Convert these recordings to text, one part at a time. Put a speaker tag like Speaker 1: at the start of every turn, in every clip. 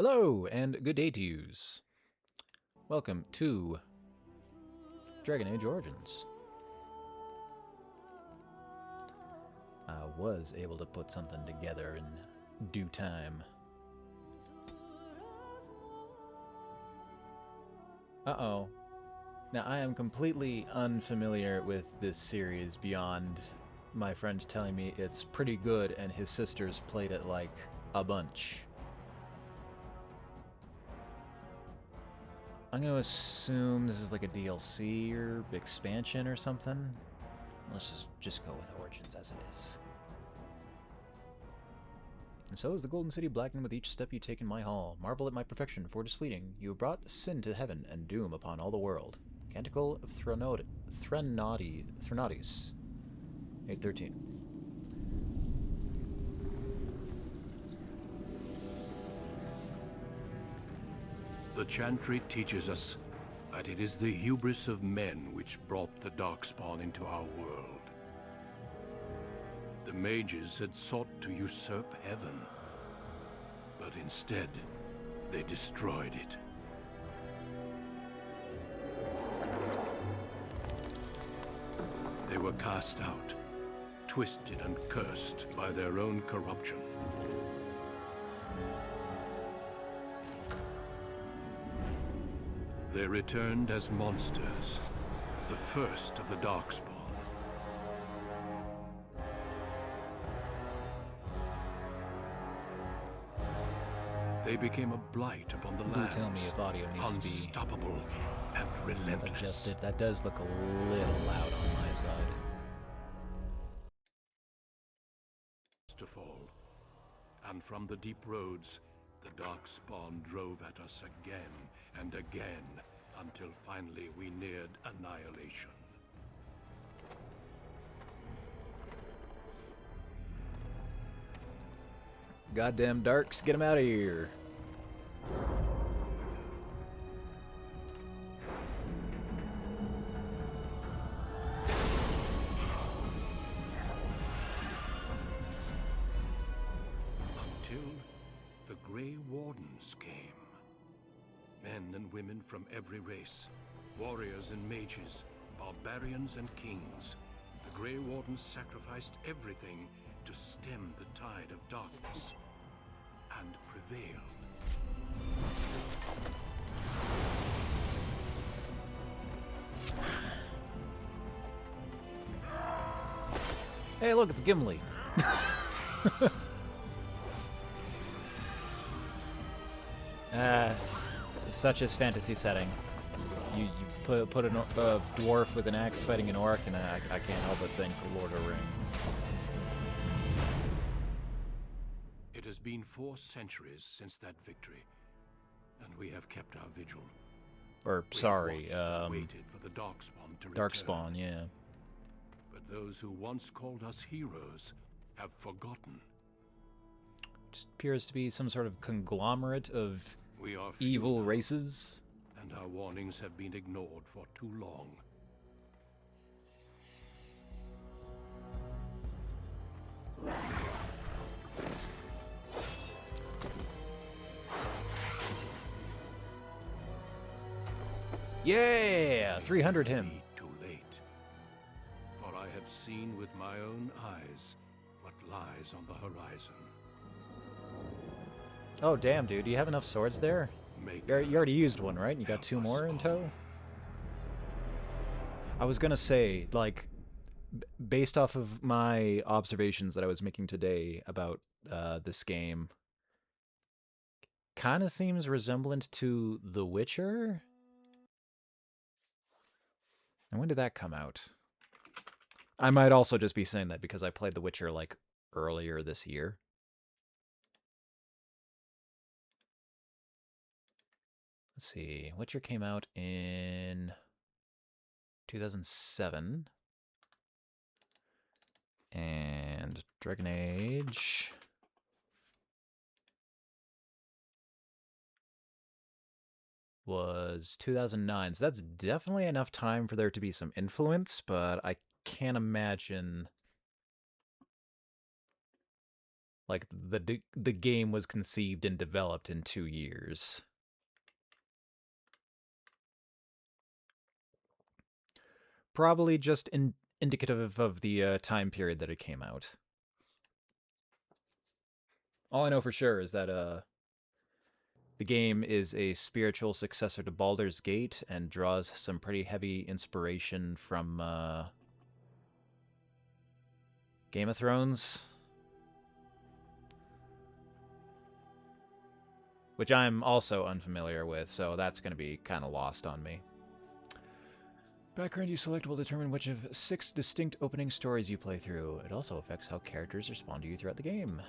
Speaker 1: Hello, and good day to yous. Welcome to Dragon Age Origins. I was able to put something together in due time. Uh-oh. Now, I am completely unfamiliar with this series beyond my friend telling me it's pretty good and his sisters played it like a bunch. I'm going to assume this is like a DLC or expansion or something. Let's just go with Origins as it is. And so is the Golden City blackened with each step you take in my hall. Marvel at my perfection, for it is fleeting. You have brought sin to heaven and doom upon all the world. Canticle of Threnodis. 813.
Speaker 2: The Chantry teaches us that it is the hubris of men which brought the Darkspawn into our world. The mages had sought to usurp heaven, but instead, they destroyed it. They were cast out, twisted and cursed by their own corruption. They returned as monsters, the first of the Darkspawn. They became a blight upon the lands.
Speaker 1: Do tell me if audio needs to be
Speaker 2: unstoppable and relentless.
Speaker 1: adjusted. That does look a little loud on my side.
Speaker 2: To fall, and from the deep roads, the Darkspawn drove at us again and again, until finally we neared annihilation.
Speaker 1: Goddamn Darks, get him out of here.
Speaker 2: Until the Grey Wardens came. Men and women from every race, warriors and mages, barbarians and kings. The Grey Wardens sacrificed everything to stem the tide of darkness, and prevailed.
Speaker 1: Hey, look, it's Gimli. Such is fantasy setting. You put a dwarf with an axe fighting an orc, and I can't help but think Lord of the Rings.
Speaker 2: It has been 4 centuries since that victory, and we have kept our vigil.
Speaker 1: Or,
Speaker 2: We have
Speaker 1: sorry,
Speaker 2: watched and waited for the Darkspawn to
Speaker 1: Darkspawn,
Speaker 2: return.
Speaker 1: yeah.
Speaker 2: But those who once called us heroes have forgotten.
Speaker 1: Just appears to be some sort of conglomerate of
Speaker 2: We are
Speaker 1: evil
Speaker 2: few now,
Speaker 1: races.
Speaker 2: and our warnings have been ignored for too long.
Speaker 1: Yeah! 300 him.
Speaker 2: Be too late. For I have seen with my own eyes what lies on the horizon.
Speaker 1: Oh, damn, dude. Do you have enough swords there?
Speaker 2: Make
Speaker 1: You already used one, right? You got 2 more in tow? I was gonna say, like, based off of my observations that I was making today about this game, kind of seems resemblant to The Witcher. And when did that come out? I might also just be saying that because I played The Witcher, like, earlier this year. Let's see. Witcher came out in 2007. And Dragon Age was 2009. So that's definitely enough time for there to be some influence, but I can't imagine Like, the game was conceived and developed in 2 years. Probably just indicative of the time period that it came out. All I know for sure is that the game is a spiritual successor to Baldur's Gate and draws some pretty heavy inspiration from Game of Thrones, which I'm also unfamiliar with, so that's going to be kind of lost on me. Background you select will determine which of 6 distinct opening stories you play through. It also affects how characters respond to you throughout the game.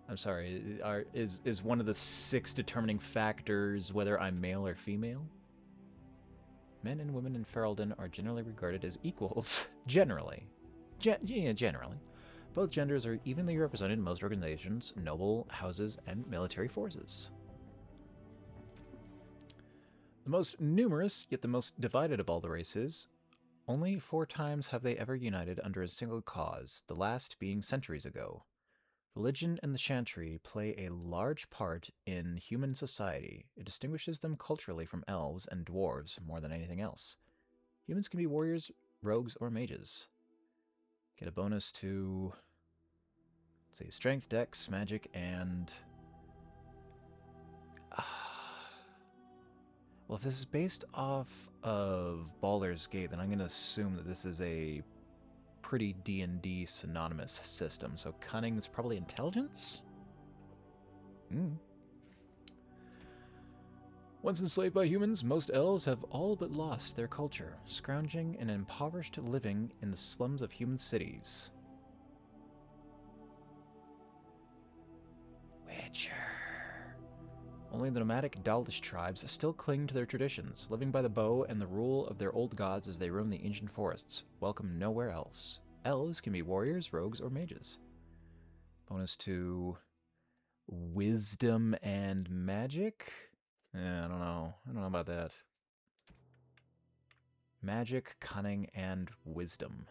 Speaker 1: I'm sorry, is one of the 6 determining factors whether I'm male or female? Men and women in Ferelden are generally regarded as equals. Generally. Yeah, generally. Both genders are evenly represented in most organizations, noble houses, and military forces. The most numerous, yet the most divided of all the races, only 4 times have they ever united under a single cause, the last being centuries ago. Religion and the Chantry play a large part in human society. It distinguishes them culturally from elves and dwarves more than anything else. Humans can be warriors, rogues, or mages. Get a bonus to, let's see, strength, dex, magic, and... well, if this is based off of Baldur's Gate, then I'm going to assume that this is a pretty D&D synonymous system. So cunning is probably intelligence? Once enslaved by humans, most elves have all but lost their culture, scrounging and impoverished living in the slums of human cities. Witcher. Only the nomadic Daldish tribes still cling to their traditions, living by the bow and the rule of their old gods as they roam the ancient forests, welcome nowhere else. Elves can be warriors, rogues, or mages. Bonus to wisdom and magic? I don't know. I don't know about that. Magic, cunning, and wisdom.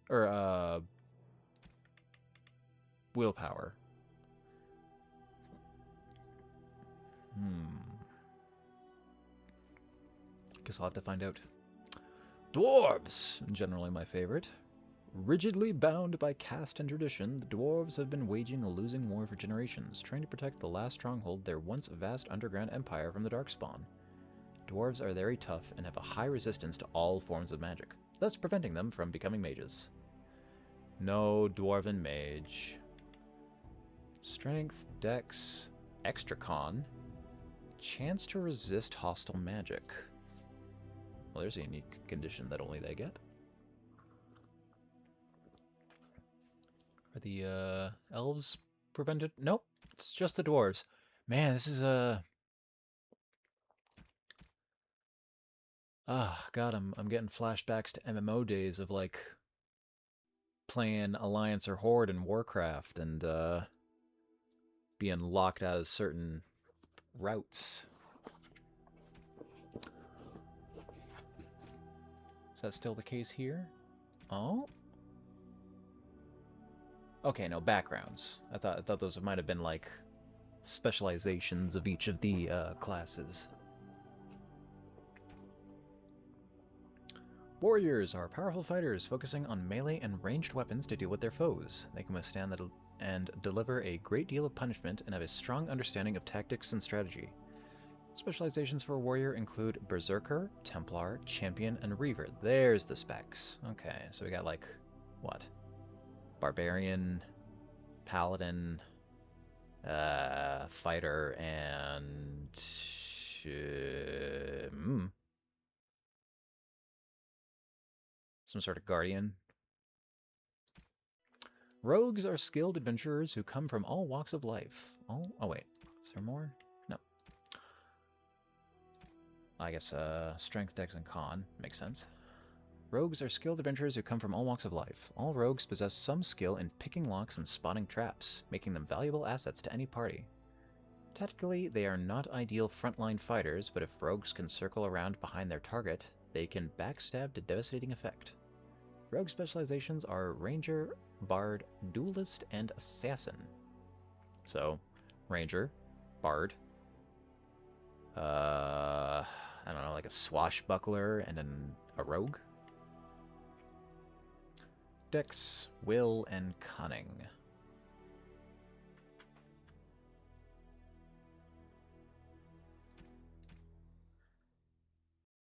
Speaker 1: Or, willpower. Guess I'll have to find out. Dwarves! Generally my favorite. Rigidly bound by caste and tradition, the dwarves have been waging a losing war for generations, trying to protect the last stronghold, their once vast underground empire, from the Darkspawn. Dwarves are very tough and have a high resistance to all forms of magic, thus preventing them from becoming mages. No dwarven mage. Strength, dex, extra con. Chance to resist hostile magic. Well, there's a unique condition that only they get. Are the elves prevented? Nope, it's just the dwarves. Man, this is a... God, I'm getting flashbacks to MMO days of, like, playing Alliance or Horde in Warcraft and, being locked out of certain routes. Is that still the case here? Oh? Okay, no, backgrounds. I thought those might have been, like, specializations of each of the classes. Warriors are powerful fighters focusing on melee and ranged weapons to deal with their foes. They can withstand and deliver a great deal of punishment and have a strong understanding of tactics and strategy. Specializations for a warrior include Berserker, Templar, Champion, and Reaver. There's the specs. Okay, so we got, like, what? Barbarian, Paladin, Fighter, and... some sort of Guardian. Rogues are skilled adventurers who come from all walks of life. Oh wait, is there more? No. I guess strength, dex, and con makes sense. Rogues are skilled adventurers who come from all walks of life. All rogues possess some skill in picking locks and spotting traps, making them valuable assets to any party. Tactically, they are not ideal frontline fighters, but if rogues can circle around behind their target, they can backstab to devastating effect. Rogue specializations are Ranger, Bard, Duelist, and Assassin. So, Ranger, Bard, I don't know, like a Swashbuckler and a Rogue. Dex, Will, and Cunning.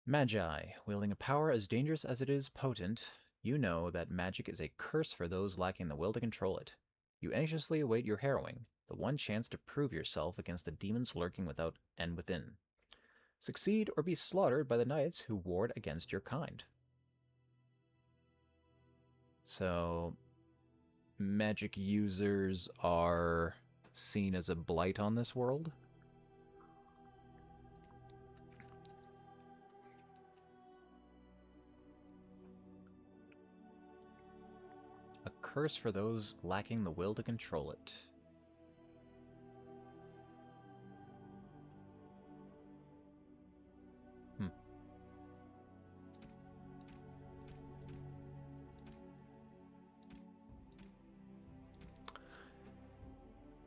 Speaker 1: Magi, wielding a power as dangerous as it is potent, you know that magic is a curse for those lacking the will to control it. You anxiously await your harrowing, the one chance to prove yourself against the demons lurking without and within. Succeed or be slaughtered by the knights who ward against your kind. So, magic users are seen as a blight on this world? A curse for those lacking the will to control it.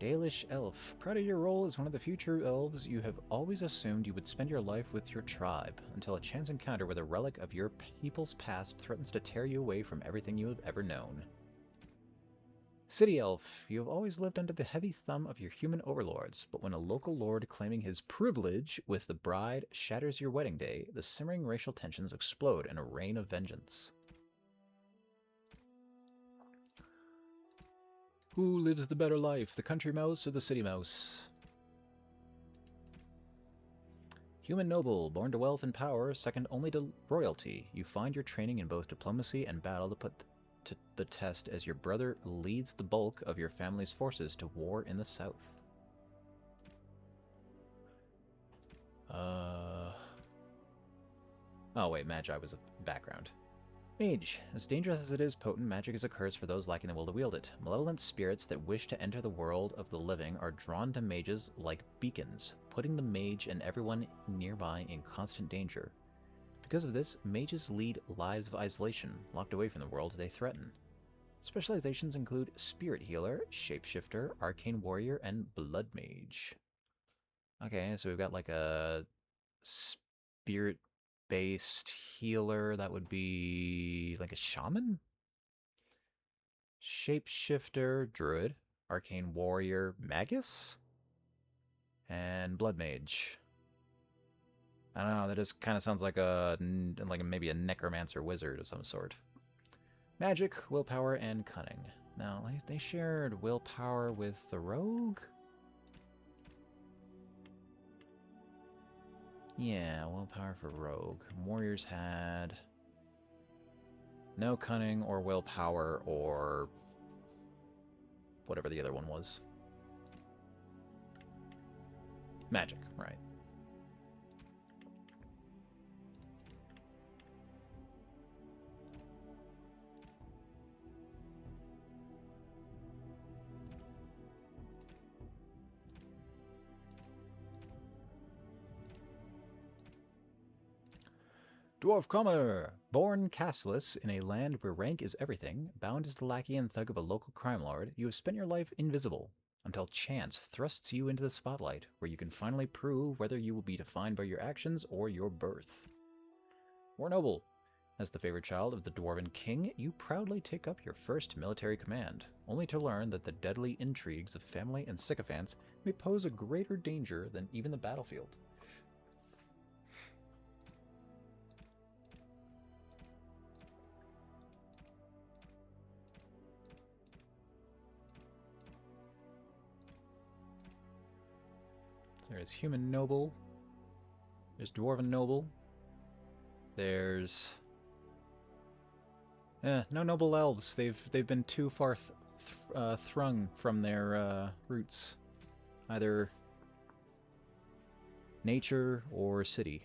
Speaker 1: Dalish Elf. Proud of your role as one of the future elves, you have always assumed you would spend your life with your tribe, until a chance encounter with a relic of your people's past threatens to tear you away from everything you have ever known. City Elf. You have always lived under the heavy thumb of your human overlords, but when a local lord claiming his privilege with the bride shatters your wedding day, the simmering racial tensions explode in a rain of vengeance. Who lives the better life, the country mouse or the city mouse? Human noble, born to wealth and power, second only to royalty. You find your training in both diplomacy and battle to put to the test as your brother leads the bulk of your family's forces to war in the south. Oh wait, Magi was a background. Mage. As dangerous as it is potent, magic is a curse for those lacking the will to wield it. Malevolent spirits that wish to enter the world of the living are drawn to mages like beacons, putting the mage and everyone nearby in constant danger. Because of this, mages lead lives of isolation, locked away from the world they threaten. Specializations include Spirit Healer, Shapeshifter, Arcane Warrior, and Blood Mage. Okay, so we've got like a spirit based healer. That would be like a shaman? Shapeshifter, druid, arcane warrior, magus, and blood mage. I don't know, that just kind of sounds like maybe a necromancer wizard of some sort. Magic, willpower, and cunning. Now, they shared willpower with the rogue? Yeah, willpower for rogue. Warriors had no cunning or willpower or whatever the other one was. Magic, right. Dwarf Commoner! Born castless in a land where rank is everything, bound as the lackey and thug of a local crime lord, you have spent your life invisible, until chance thrusts you into the spotlight, where you can finally prove whether you will be defined by your actions or your birth. War Noble! As the favorite child of the Dwarven King, you proudly take up your first military command, only to learn that the deadly intrigues of family and sycophants may pose a greater danger than even the battlefield. There's Human Noble. There's Dwarven Noble. There's... no Noble Elves. They've been too far thrung from their roots. Either nature or city.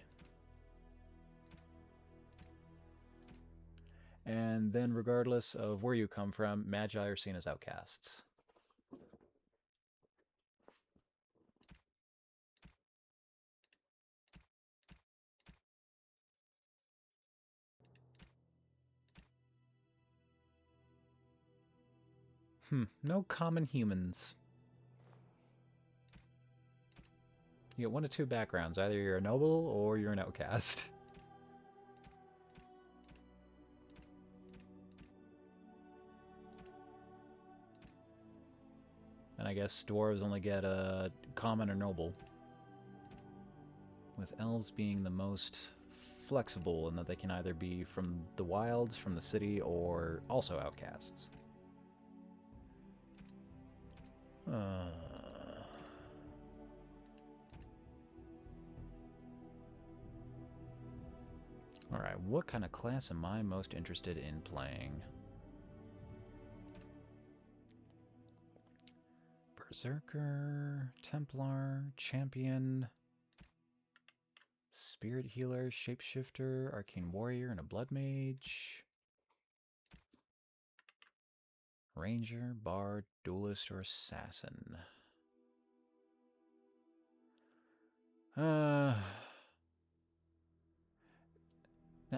Speaker 1: And then regardless of where you come from, Magi are seen as outcasts. No common humans. You get one of two backgrounds. Either you're a noble or you're an outcast. And I guess dwarves only get a common or noble. With elves being the most flexible in that they can either be from the wilds, from the city, or also outcasts. Alright, what kind of class am I most interested in playing? Berserker, Templar, Champion, Spirit Healer, Shapeshifter, Arcane Warrior, and a Blood Mage. Ranger, Bard, Duelist, or Assassin. Now,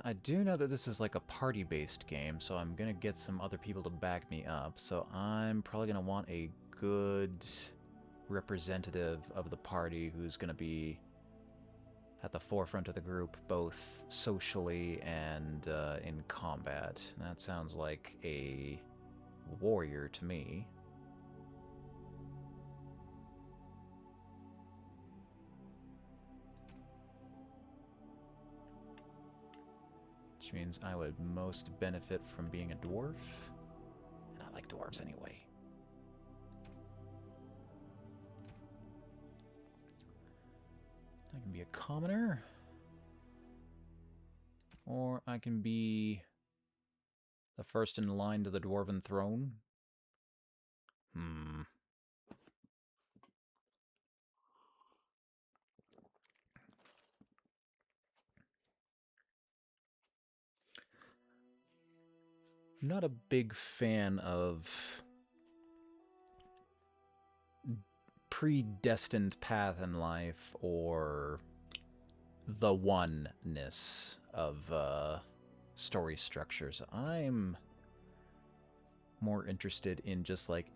Speaker 1: I do know that this is like a party-based game, so I'm gonna get some other people to back me up, so I'm probably gonna want a good representative of the party who's gonna be at the forefront of the group, both socially and in combat. And that sounds like a warrior to me. Which means I would most benefit from being a dwarf. And I like dwarves anyway. I can be a commoner. Or I can be the first in line to the dwarven throne. I'm not a big fan of predestined path in life or the oneness of story structures. I'm more interested in just like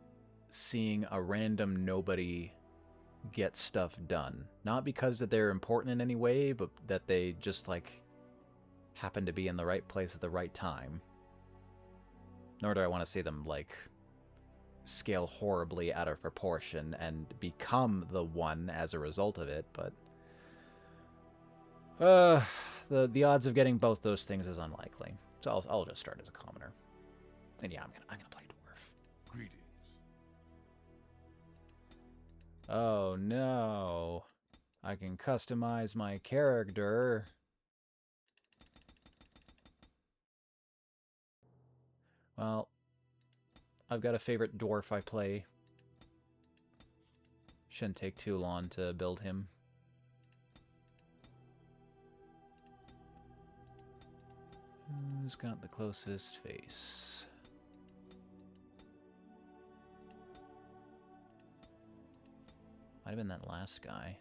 Speaker 1: seeing a random nobody get stuff done. Not because that they're important in any way, but that they just like happen to be in the right place at the right time. Nor do I want to see them like scale horribly out of proportion and become the one as a result of it, but the odds of getting both those things is unlikely. So I'll just start as a commoner. And yeah, I'm gonna play dwarf.
Speaker 3: Greetings.
Speaker 1: Oh no. I can customize my character. Well, I've got a favorite dwarf I play. Shouldn't take too long to build him. Who's got the closest face? Might have been that last guy.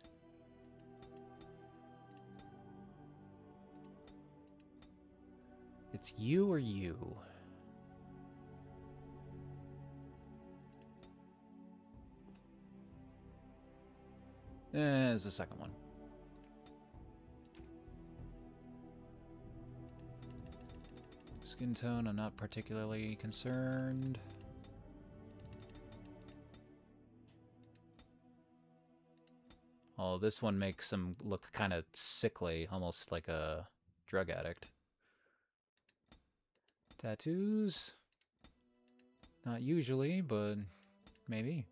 Speaker 1: It's you or you. It's the second one. Skin tone, I'm not particularly concerned. Oh, this one makes him look kind of sickly, almost like a drug addict. Tattoos? Not usually, but maybe.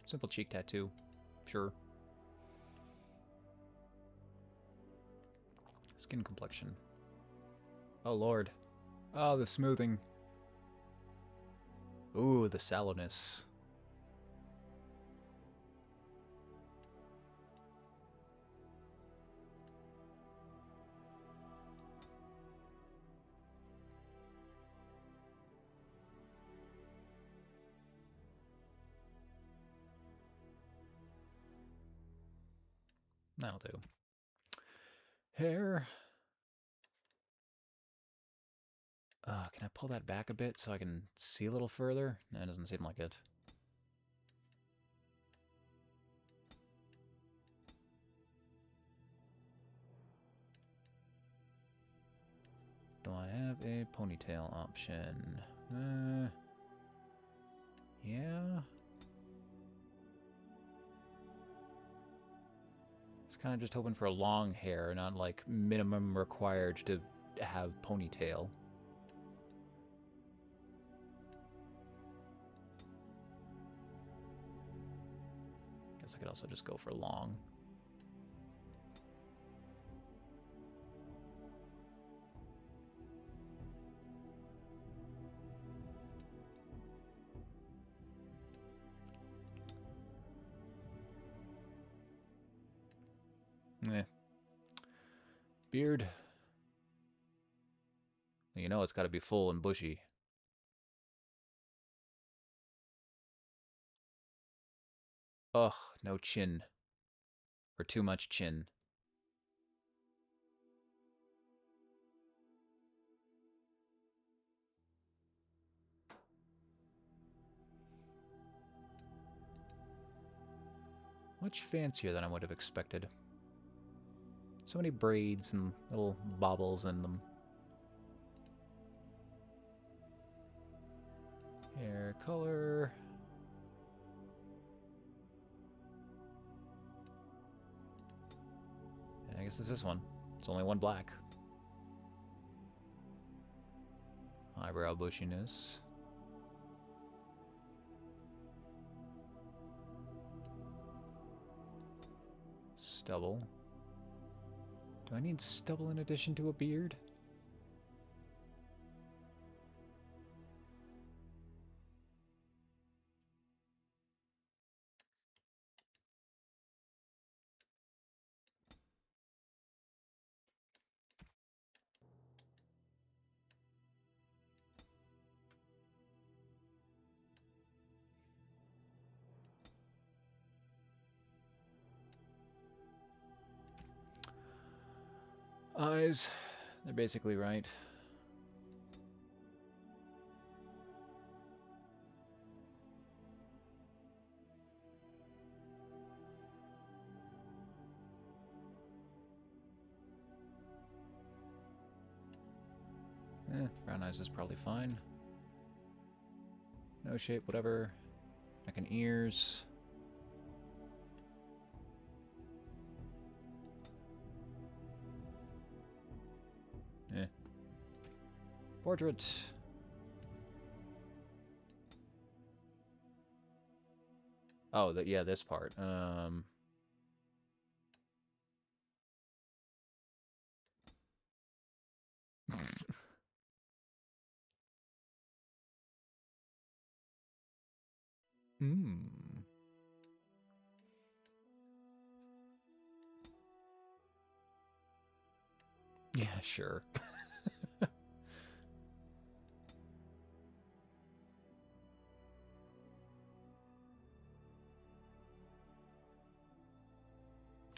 Speaker 1: Simple cheek tattoo. Sure. Skin complexion. Oh lord. Oh, the smoothing. Ooh, the sallowness. That'll do. Hair. Can I pull that back a bit so I can see a little further? No, it doesn't seem like it. Do I have a ponytail option? Yeah. It's kind of just hoping for a long hair, not like minimum required to have ponytail. Guess I could also just go for long. Beard. You know it's got to be full and bushy. Ugh, no chin. Or too much chin. Much fancier than I would have expected. So many braids and little baubles in them. Hair color. I guess it's this one. It's only one black. Eyebrow bushiness. Stubble. Do I need stubble in addition to a beard? Eyes. They're basically right. Brown eyes is probably fine. No shape, whatever. Neck and ears. Portrait. Oh, yeah, this part. Yeah, sure.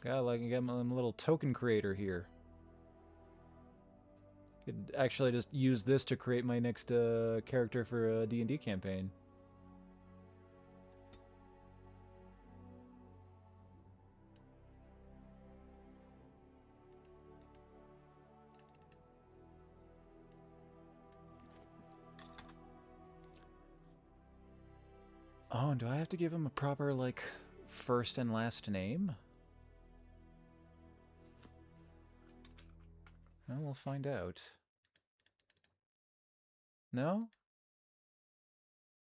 Speaker 1: God, like, I'm a little token creator here. Could actually just use this to create my next character for a D&D campaign. Oh, and do I have to give him a proper, like, first and last name? Well, we'll find out. No?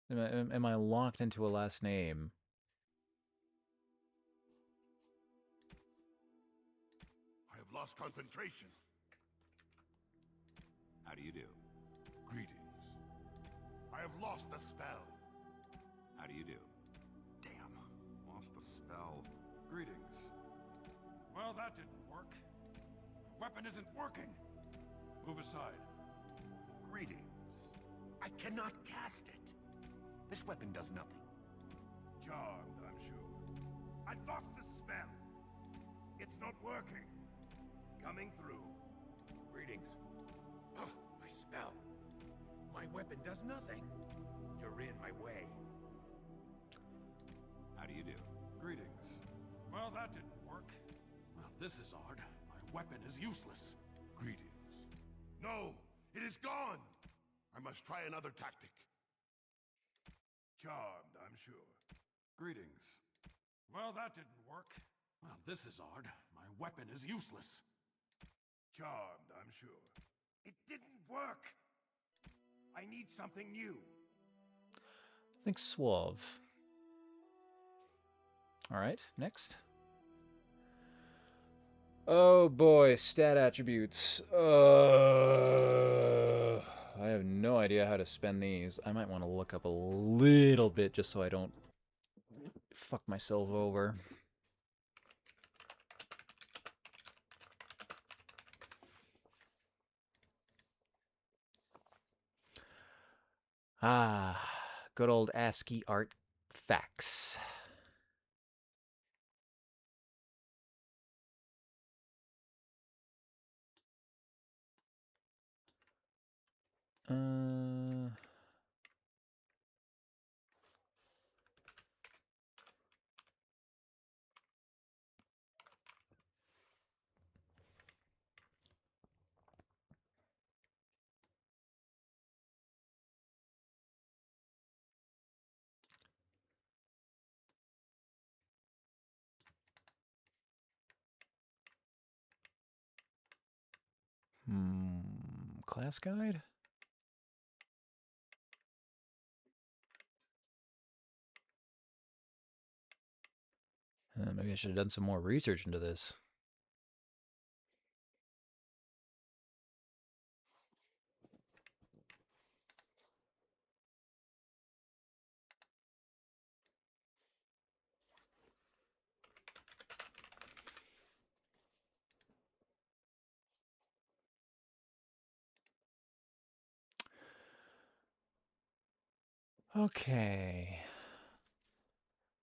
Speaker 1: Am I locked into a last name?
Speaker 3: I have lost concentration.
Speaker 4: How do you do?
Speaker 3: Greetings. I have lost the spell.
Speaker 4: How do you do?
Speaker 3: Damn.
Speaker 4: Lost the spell.
Speaker 3: Greetings. Well, that didn't work. The weapon isn't working. Move aside.
Speaker 5: Greetings. I cannot cast it. This weapon does nothing.
Speaker 3: Charmed, I'm sure. I lost the spell. It's
Speaker 5: not working. Coming through. Greetings. Oh, my spell. My weapon does nothing. You're in my way.
Speaker 4: How do you do?
Speaker 3: Greetings. Well, that didn't work. Well, this is odd. My weapon is useless.
Speaker 5: Greetings. No, it is gone. I must try another tactic. Charmed, I'm sure.
Speaker 3: Greetings. Well, that didn't work. Well, this is odd. My weapon is useless.
Speaker 5: Charmed, I'm sure. It didn't work. I need something new.
Speaker 1: I think Suave. Alright, next. Oh boy, stat attributes. I have no idea how to spend these. I might want to look up a little bit just so I don't fuck myself over. Ah, good old ASCII art facts. Class guide? Maybe I should have done some more research into this. Okay.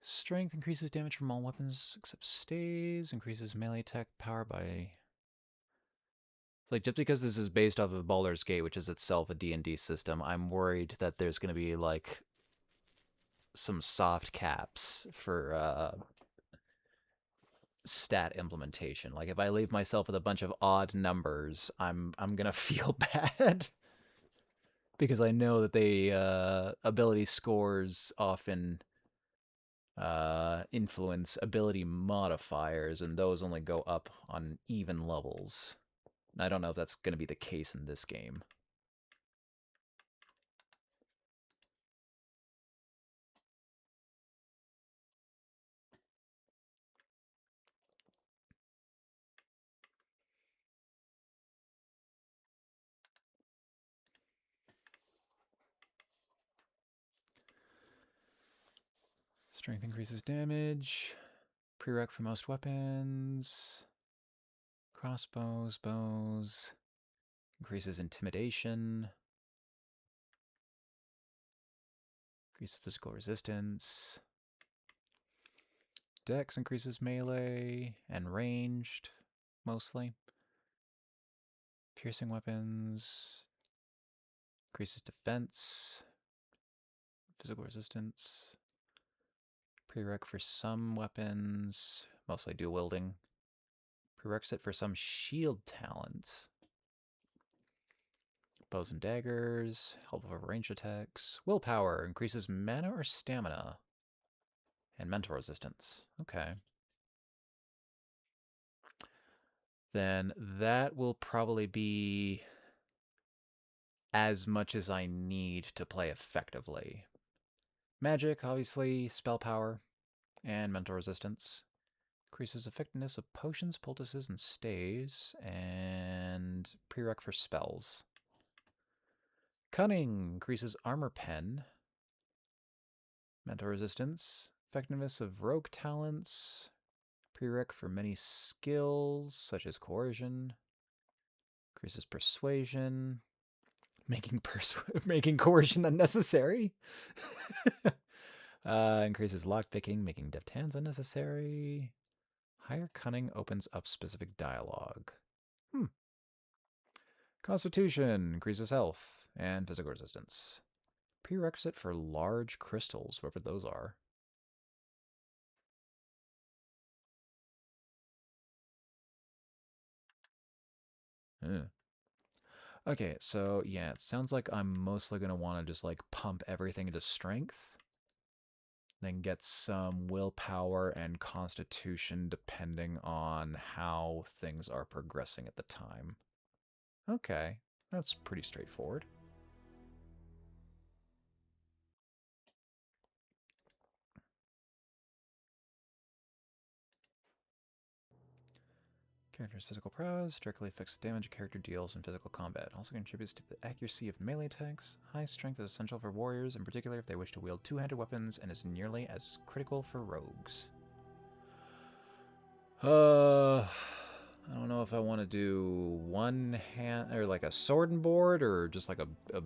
Speaker 1: Strength increases damage from all weapons except stays. Increases melee attack power by... Like, just because this is based off of Baldur's Gate, which is itself a D&D system, I'm worried that there's going to be, like, some soft caps for stat implementation. Like, if I leave myself with a bunch of odd numbers, I'm going to feel bad. Because I know that they ability scores often influence ability modifiers, and those only go up on even levels. And I don't know if that's going to be the case in this game. Strength increases damage. Prereq for most weapons. Crossbows, bows. Increases intimidation. Increases physical resistance. Dex increases melee and ranged, mostly. Piercing weapons. Increases defense. Physical resistance. Prereq for some weapons, mostly dual wielding. Prerequisite for some shield talent. Bows and daggers, help over range attacks. Willpower increases mana or stamina. And mental resistance. Okay. Then that will probably be as much as I need to play effectively. Magic, obviously, spell power, and mental resistance. Increases effectiveness of potions, poultices, and stays, and prereq for spells. Cunning increases armor pen. Mental resistance. Effectiveness of rogue talents. Prereq for many skills, such as coercion. Increases persuasion. Making coercion unnecessary. Increases lockpicking, making deft hands unnecessary. Higher cunning opens up specific dialogue. Constitution increases health and physical resistance. Prerequisite for large crystals, whatever those are. Okay, so yeah, it sounds like I'm mostly going to want to just like pump everything into strength. Then get some willpower and constitution depending on how things are progressing at the time. Okay, that's pretty straightforward. Character's physical prowess directly affects the damage a character deals in physical combat. Also contributes to the accuracy of melee attacks. High strength is essential for warriors, in particular if they wish to wield two-handed weapons, and is nearly as critical for rogues. I don't know if I want to do one hand or like a sword and board or just like a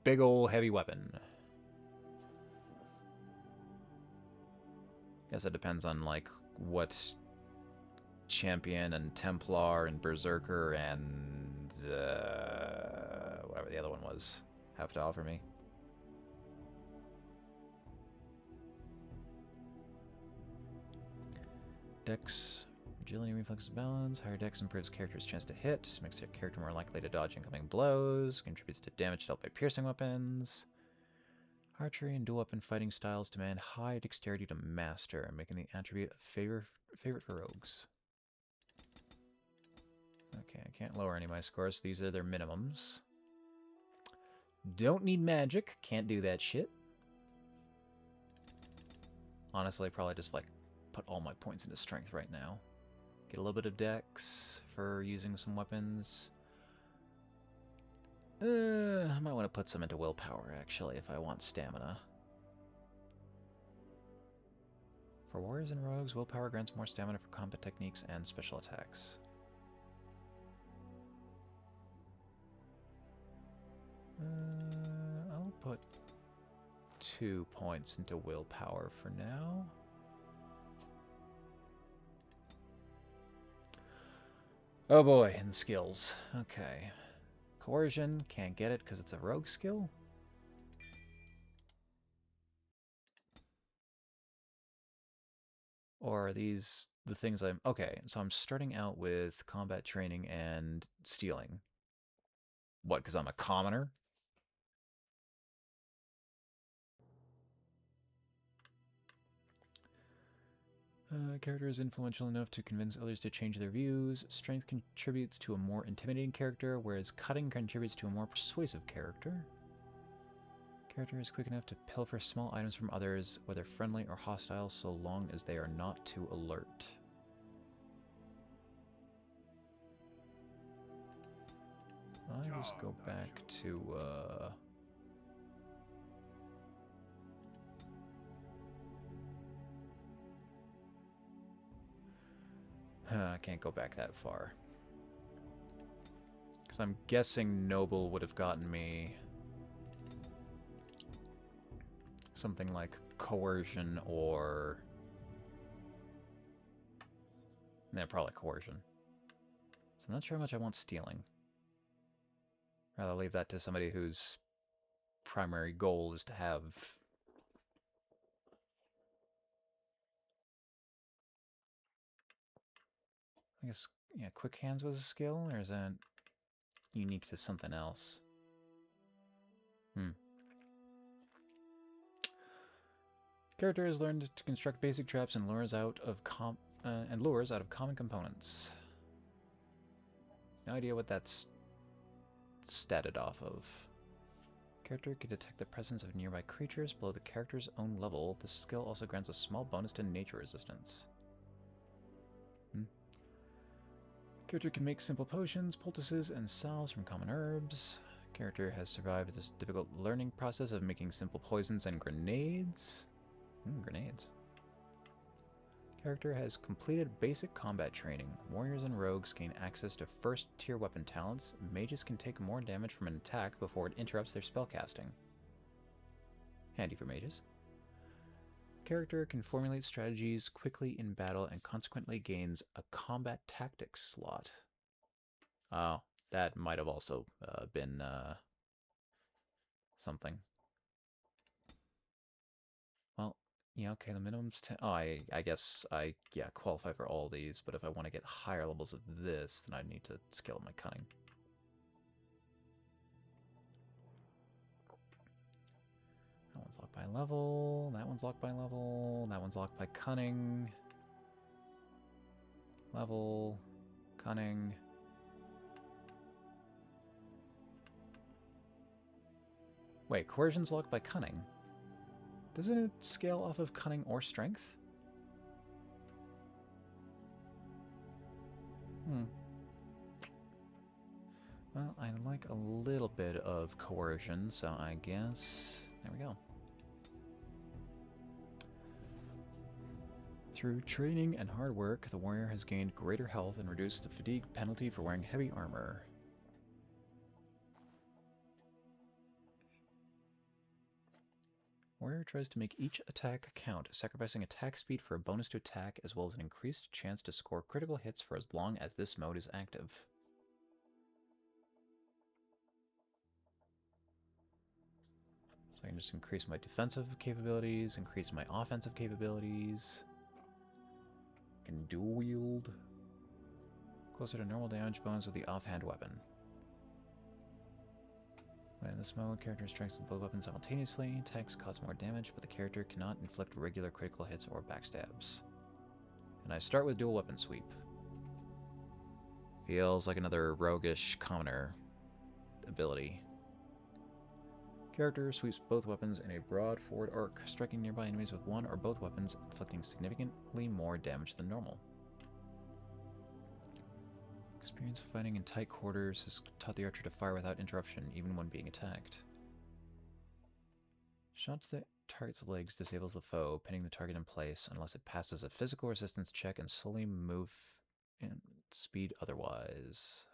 Speaker 1: big old heavy weapon. Guess it depends on like what champion and Templar and Berserker and whatever the other one was have to offer me. Dex, agility, reflexes, balance. Higher dex improves character's chance to hit, makes their character more likely to dodge incoming blows, contributes to damage dealt by piercing weapons. Archery and dual weapon fighting styles demand high dexterity to master, making the attribute a favorite for rogues. Okay, I can't lower any of my scores, so these are their minimums. Don't need magic, can't do that shit. Honestly, probably just like put all my points into strength right now. Get a little bit of dex for using some weapons. I might want to put some into willpower, actually, if I want stamina. For warriors and rogues, willpower grants more stamina for combat techniques and special attacks. I'll put 2 points into willpower for now. Oh boy, and skills. Okay. Coercion, can't get it because it's a rogue skill. Or are these the things I'm... Okay, so I'm starting out with combat training and stealing. What, because I'm a commoner? Character is influential enough to convince others to change their views. Strength contributes to a more intimidating character, whereas cutting contributes to a more persuasive character. Character is quick enough to pilfer small items from others, whether friendly or hostile, so long as they are not too alert. I just go back to, I can't go back that far. Because I'm guessing Noble would have gotten me something like coercion or... Yeah, probably coercion. So I'm not sure how much I want stealing. Rather leave that to somebody whose primary goal is to have... I guess, yeah, quick hands was a skill, or is that unique to something else? Character has learned to construct basic traps and lures out of common components. No idea what that's statted off of. Character can detect the presence of nearby creatures below the character's own level. This skill also grants a small bonus to nature resistance. Character can make simple potions, poultices, and salves from common herbs. Character has survived this difficult learning process of making simple poisons and grenades. Grenades. Character has completed basic combat training. Warriors and rogues gain access to first-tier weapon talents. Mages can take more damage from an attack before it interrupts their spellcasting. Handy for mages. character can formulate strategies quickly in battle and consequently gains a combat tactics slot. Oh, that might have also been something. Well, yeah, okay, the minimum's 10. Oh, I guess I, yeah, qualify for all these, but if I want to get higher levels of this, then I need to scale up my cunning. That one's locked by level, that one's locked by level, that one's locked by cunning. Level, cunning. Wait, coercion's locked by cunning. Doesn't it scale off of cunning or strength? Well, I like a little bit of coercion, so I guess... There we go. Through training and hard work, the warrior has gained greater health and reduced the fatigue penalty for wearing heavy armor. Warrior tries to make each attack count, sacrificing attack speed for a bonus to attack, as well as an increased chance to score critical hits for as long as this mode is active. So I can just increase my defensive capabilities, increase my offensive capabilities. I can dual wield. Closer to normal damage bonus with the offhand weapon. When in this mode, character strikes with both weapons simultaneously. Attacks cause more damage, but the character cannot inflict regular critical hits or backstabs. And I start with dual weapon sweep. Feels like another roguish commoner ability. Character sweeps both weapons in a broad forward arc, striking nearby enemies with one or both weapons, inflicting significantly more damage than normal. Experience fighting in tight quarters has taught the archer to fire without interruption, even when being attacked. Shot to the target's legs disables the foe, pinning the target in place unless it passes a physical resistance check and slowly move in speed otherwise.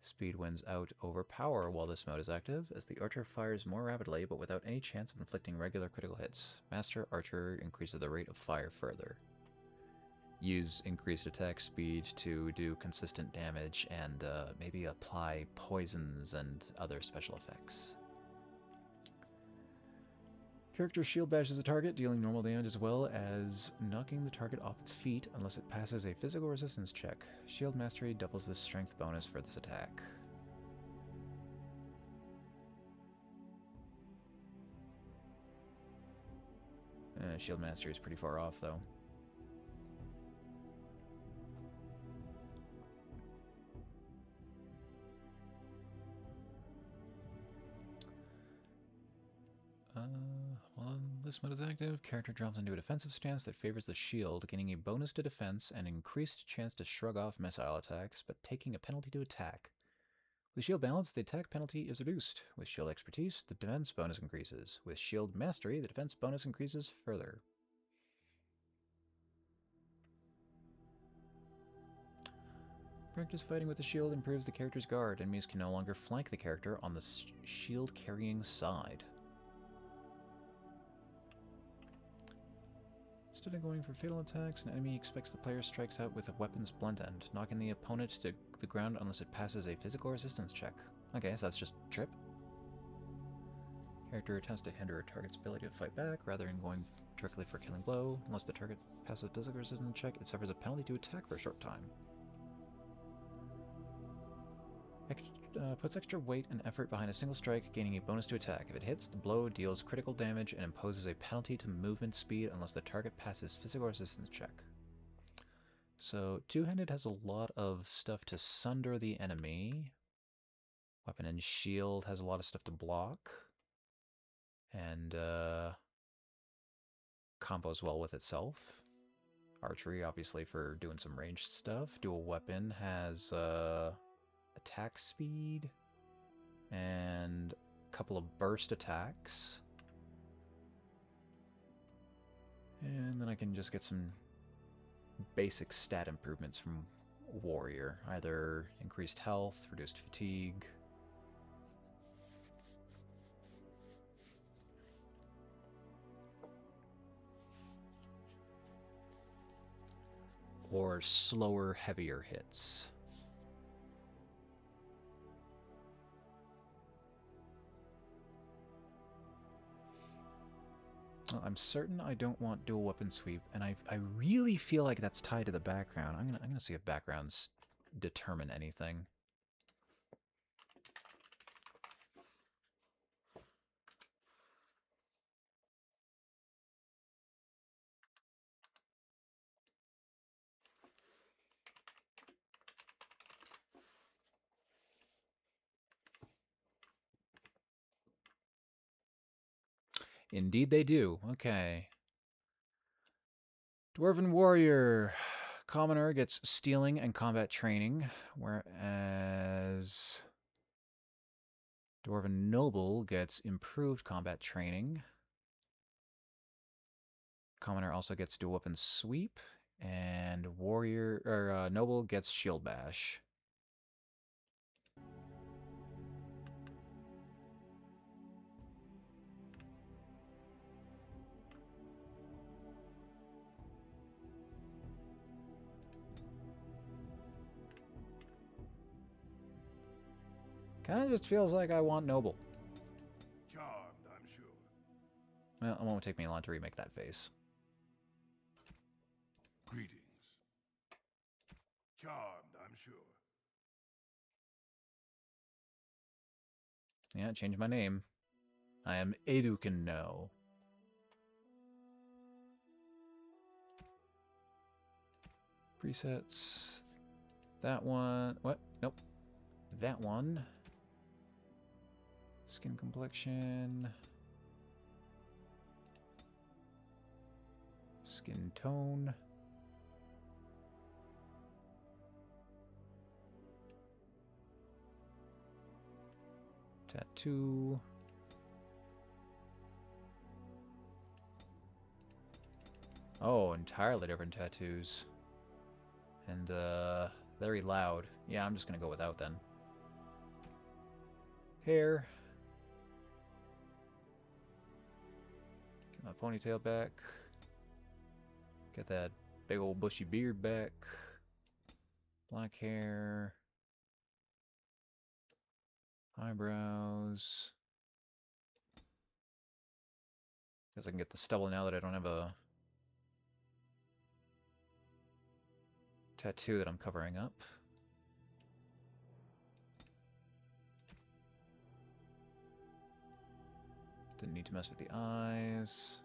Speaker 1: Speed wins out over power while this mode is active, as the archer fires more rapidly but without any chance of inflicting regular critical hits. Master Archer increases the rate of fire further. Use increased attack speed to do consistent damage and maybe apply poisons and other special effects. Character shield bashes a target, dealing normal damage as well as knocking the target off its feet unless it passes a physical resistance check. Shield mastery doubles the strength bonus for this attack. Shield mastery is pretty far off though. While this mode is active, character drops into a defensive stance that favors the shield, gaining a bonus to defense and increased chance to shrug off missile attacks, but taking a penalty to attack. With shield balance, the attack penalty is reduced. With shield expertise, the defense bonus increases. With shield mastery, the defense bonus increases further. Practice fighting with the shield improves the character's guard. Enemies can no longer flank the character on the shield-carrying side. Instead of going for fatal attacks, an enemy expects the player strikes out with a weapon's blunt end, knocking the opponent to the ground unless it passes a physical resistance check. Okay, so that's just trip. Character attempts to hinder a target's ability to fight back rather than going directly for killing blow. Unless the target passes a physical resistance check, it suffers a penalty to attack for a short time. Puts extra weight and effort behind a single strike, gaining a bonus to attack. If it hits, the blow deals critical damage and imposes a penalty to movement speed unless the target passes physical resistance check. So, two-handed has a lot of stuff to sunder the enemy. Weapon and shield has a lot of stuff to block. And, combos well with itself. Archery, obviously, for doing some ranged stuff. Dual weapon has, attack speed and a couple of burst attacks. And then I can just get some basic stat improvements from Warrior. Either increased health, reduced fatigue. or slower, heavier hits. Well, I'm certain I don't want dual weapon sweep, and I really feel like that's tied to the background. I'm gonna see if backgrounds determine anything. Indeed they do. Okay. Dwarven Warrior. Commoner gets stealing and combat training, whereas Dwarven Noble gets improved combat training. Commoner also gets dual weapon sweep, and Warrior or Noble gets shield bash. Kind of just feels like I want Noble.
Speaker 5: Charmed, I'm sure.
Speaker 1: Well, it won't take me long to remake that face.
Speaker 5: Greetings. Charmed, I'm sure.
Speaker 1: Yeah, change my name. I am Edukino. Presets. That one. What? Nope. That one. Skin complexion. Skin tone. Tattoo. Oh, entirely different tattoos. And, very loud. Yeah, I'm just gonna go without then. Hair. Get my ponytail back. Get that big old bushy beard back. Black hair. Eyebrows. Guess I can get the stubble now that I don't have a tattoo that I'm covering up. Didn't need to mess with the eyes.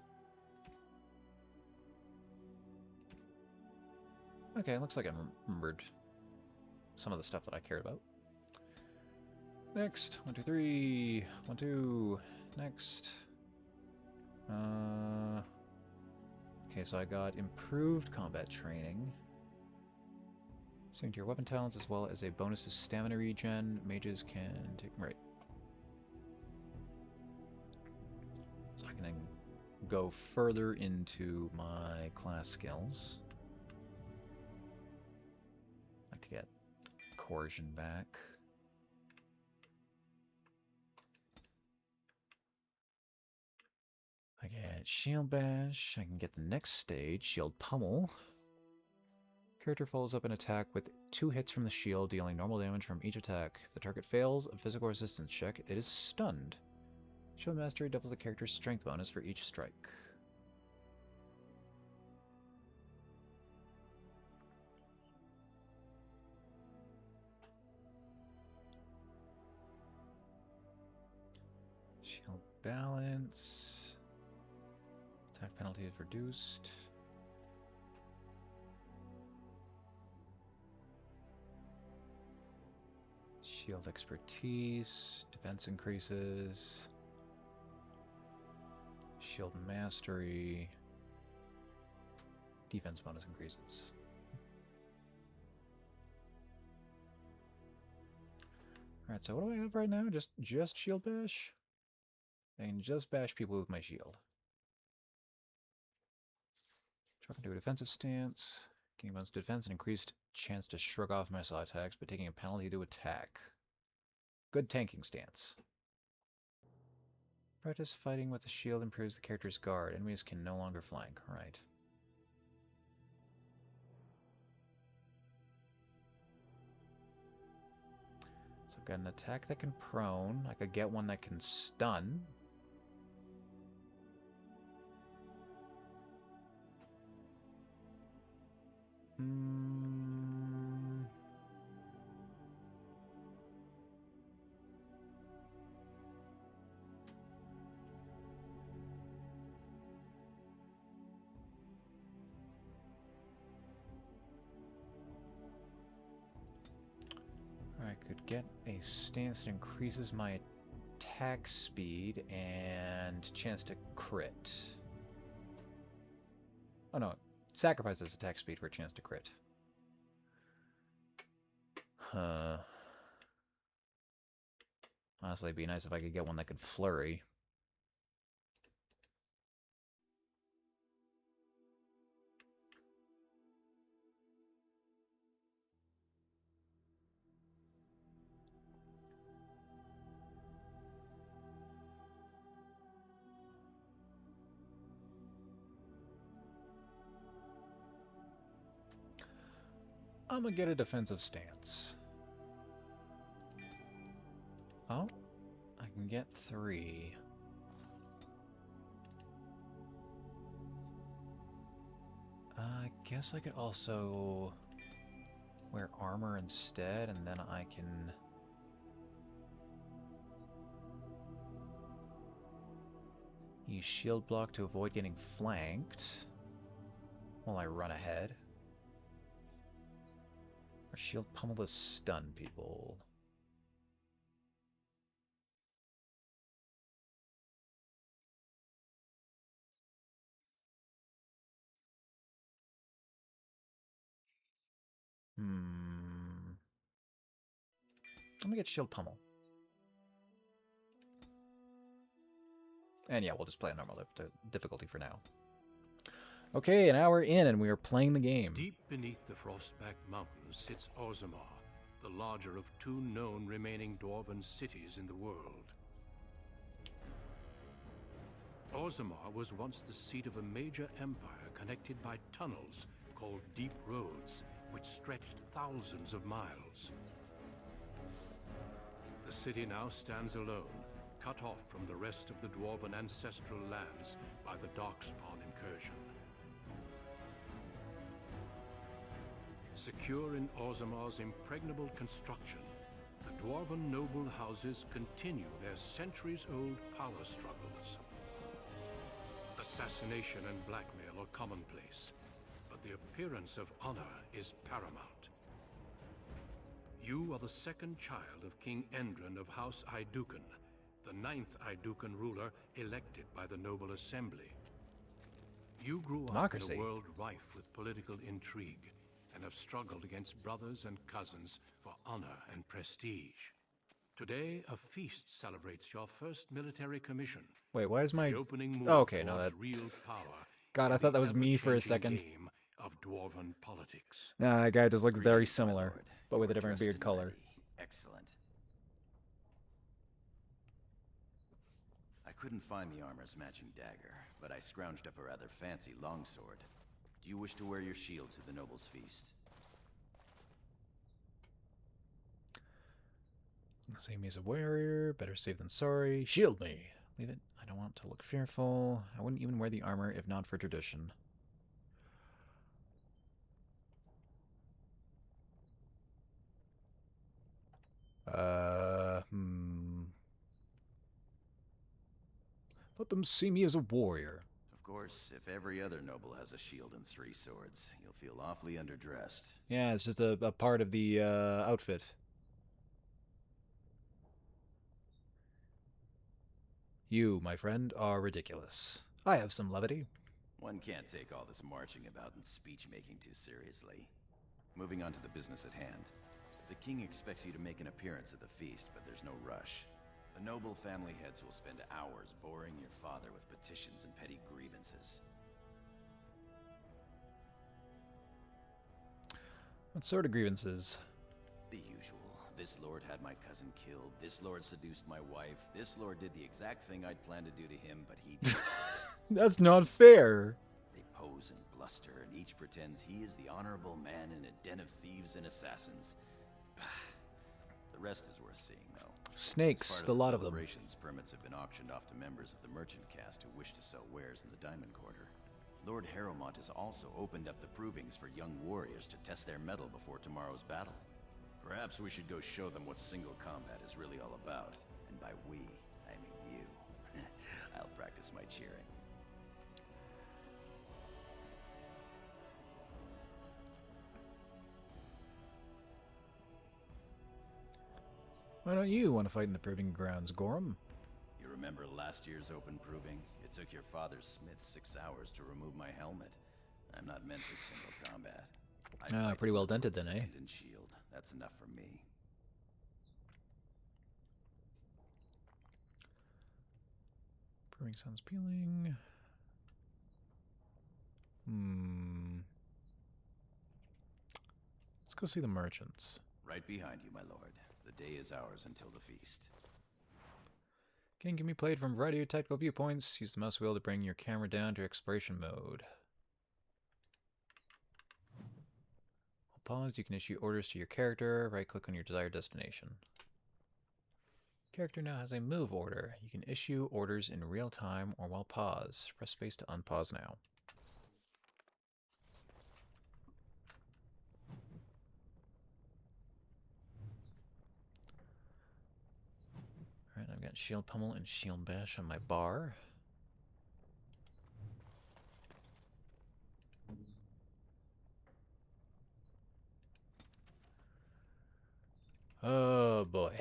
Speaker 1: Okay, looks like I remembered some of the stuff that I cared about. Next. 1, 2, 3. 1, 2. Next. Okay, so I got improved combat training. Sync to your weapon talents as well as a bonus to stamina regen. Mages can take... Right. So I can go further into my class skills. I'd like to get coercion back. I get shield bash. I can get the next stage, shield pummel. Character follows up an attack with 2 hits from the shield, dealing normal damage from each attack. If the target fails a physical resistance check, it is stunned. Shield mastery doubles the character's strength bonus for each strike. Shield balance. Attack penalty is reduced. Shield expertise. Defense increases. Shield mastery. Defense bonus increases. Alright, so what do I have right now? Just shield bash? I can just bash people with my shield. Drop into a defensive stance. Gaining bonus defense and increased chance to shrug off missile attacks, but taking a penalty to attack. Good tanking stance. Practice fighting with the shield improves the character's guard. Enemies can no longer flank. Right. So I've got an attack that can prone. I could get one that can stun. I could get a stance that increases my attack speed and chance to crit. Oh no, sacrifices attack speed for a chance to crit. Huh. Honestly, it'd be nice if I could get one that could flurry. I'm gonna get a defensive stance. Oh, I can get 3. I guess I could also wear armor instead, and then I can use shield block to avoid getting flanked while I run ahead. Or shield pummel to stun people. I'm gonna get shield pummel. And yeah, we'll just play a normal difficulty for now. Okay, an hour in and we are playing the game.
Speaker 2: Deep beneath the Frostback Mountains sits Orzammar, the larger of 2 known remaining dwarven cities in the world. Orzammar was once the seat of a major empire connected by tunnels called Deep Roads, which stretched thousands of miles. The city now stands alone, cut off from the rest of the dwarven ancestral lands by the Darkspawn incursion. Secure in Orzammar's impregnable construction, the dwarven noble houses continue their centuries-old power struggles. Assassination and blackmail are commonplace, but the appearance of honor is paramount. You are the second child of King Endren of House Aeducan, the 9th Aeducan ruler elected by the Noble Assembly. You grew up in a world rife with political intrigue, and have struggled against brothers and cousins for honor and prestige. Today, a feast celebrates your first military commission.
Speaker 1: Wait, why is my...
Speaker 2: The opening move
Speaker 1: okay, no, that...
Speaker 2: real power.
Speaker 1: God, I thought that was me for a second.
Speaker 2: Game of dwarven politics.
Speaker 1: Nah, that guy just looks very similar, but with a different beard color.
Speaker 6: Excellent. I couldn't find the armor's matching dagger, but I scrounged up a rather fancy longsword. Do you wish to wear your shield to the noble's feast?
Speaker 1: See me as a warrior, better safe than sorry. Shield me! Leave it. I don't want to look fearful. I wouldn't even wear the armor if not for tradition. Let them see me as a warrior.
Speaker 6: Of course, if every other noble has a shield and 3 swords, you'll feel awfully underdressed.
Speaker 1: Yeah, it's just a part of the outfit. You, my friend, are ridiculous. I have some levity.
Speaker 6: One can't take all this marching about and speech-making too seriously. Moving on to the business at hand. The king expects you to make an appearance at the feast, but there's no rush. The noble family heads will spend hours boring your father with petitions and petty grievances.
Speaker 1: What sort of grievances?
Speaker 6: The usual. This lord had my cousin killed, this lord seduced my wife, this lord did the exact thing I'd planned to do to him, but he did first.
Speaker 1: That's not fair.
Speaker 6: They pose and bluster, and each pretends he is the honorable man in a den of thieves and assassins. The The rest is worth seeing, though.
Speaker 1: Snakes,
Speaker 6: As
Speaker 1: a
Speaker 6: part
Speaker 1: lot
Speaker 6: of
Speaker 1: of
Speaker 6: the
Speaker 1: them.
Speaker 6: celebrations, permits have been auctioned off to members of the merchant caste who wish to sell wares in the Diamond Quarter. Lord Harrowmont has also opened up the provings for young warriors to test their mettle before tomorrow's battle. Perhaps we should go show them what single combat is really all about. And by we, I mean you. I'll practice my cheering.
Speaker 1: Why don't you want to fight in the proving grounds, Gorham?
Speaker 6: You remember last year's open proving? It took your father's smith 6 hours to remove my helmet. I'm not meant for single combat. I fight
Speaker 1: Pretty
Speaker 6: as
Speaker 1: well
Speaker 6: my
Speaker 1: dented
Speaker 6: both
Speaker 1: then, eh?
Speaker 6: sword and shield. That's enough for me.
Speaker 1: Proving sounds peeling. Let's go see the merchants.
Speaker 6: Right behind you, my lord. The day is ours until the feast.
Speaker 1: Game can be played from a variety of tactical viewpoints. Use the mouse wheel to bring your camera down to exploration mode. While paused, you can issue orders to your character. Right-click on your desired destination. Character now has a move order. You can issue orders in real time or while paused. Press space to unpause now. Alright, I've got Shield Pummel and Shield Bash on my bar. Oh boy.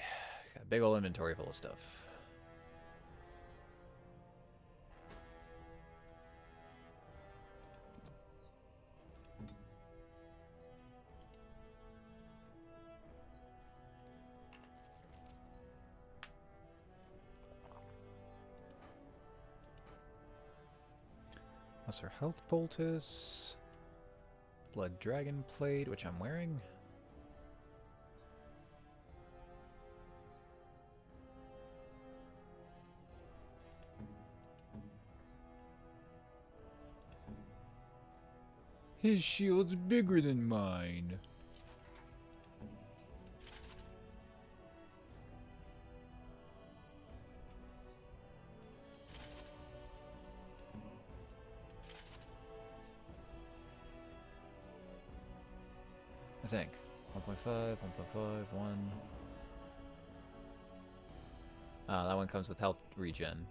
Speaker 1: Got a big old inventory full of stuff. Lesser Health Poultice. Blood Dragon Plate, which I'm wearing. His shield's bigger than mine. I think. 1.5, 1.5, 1. Ah, that one comes with health regen.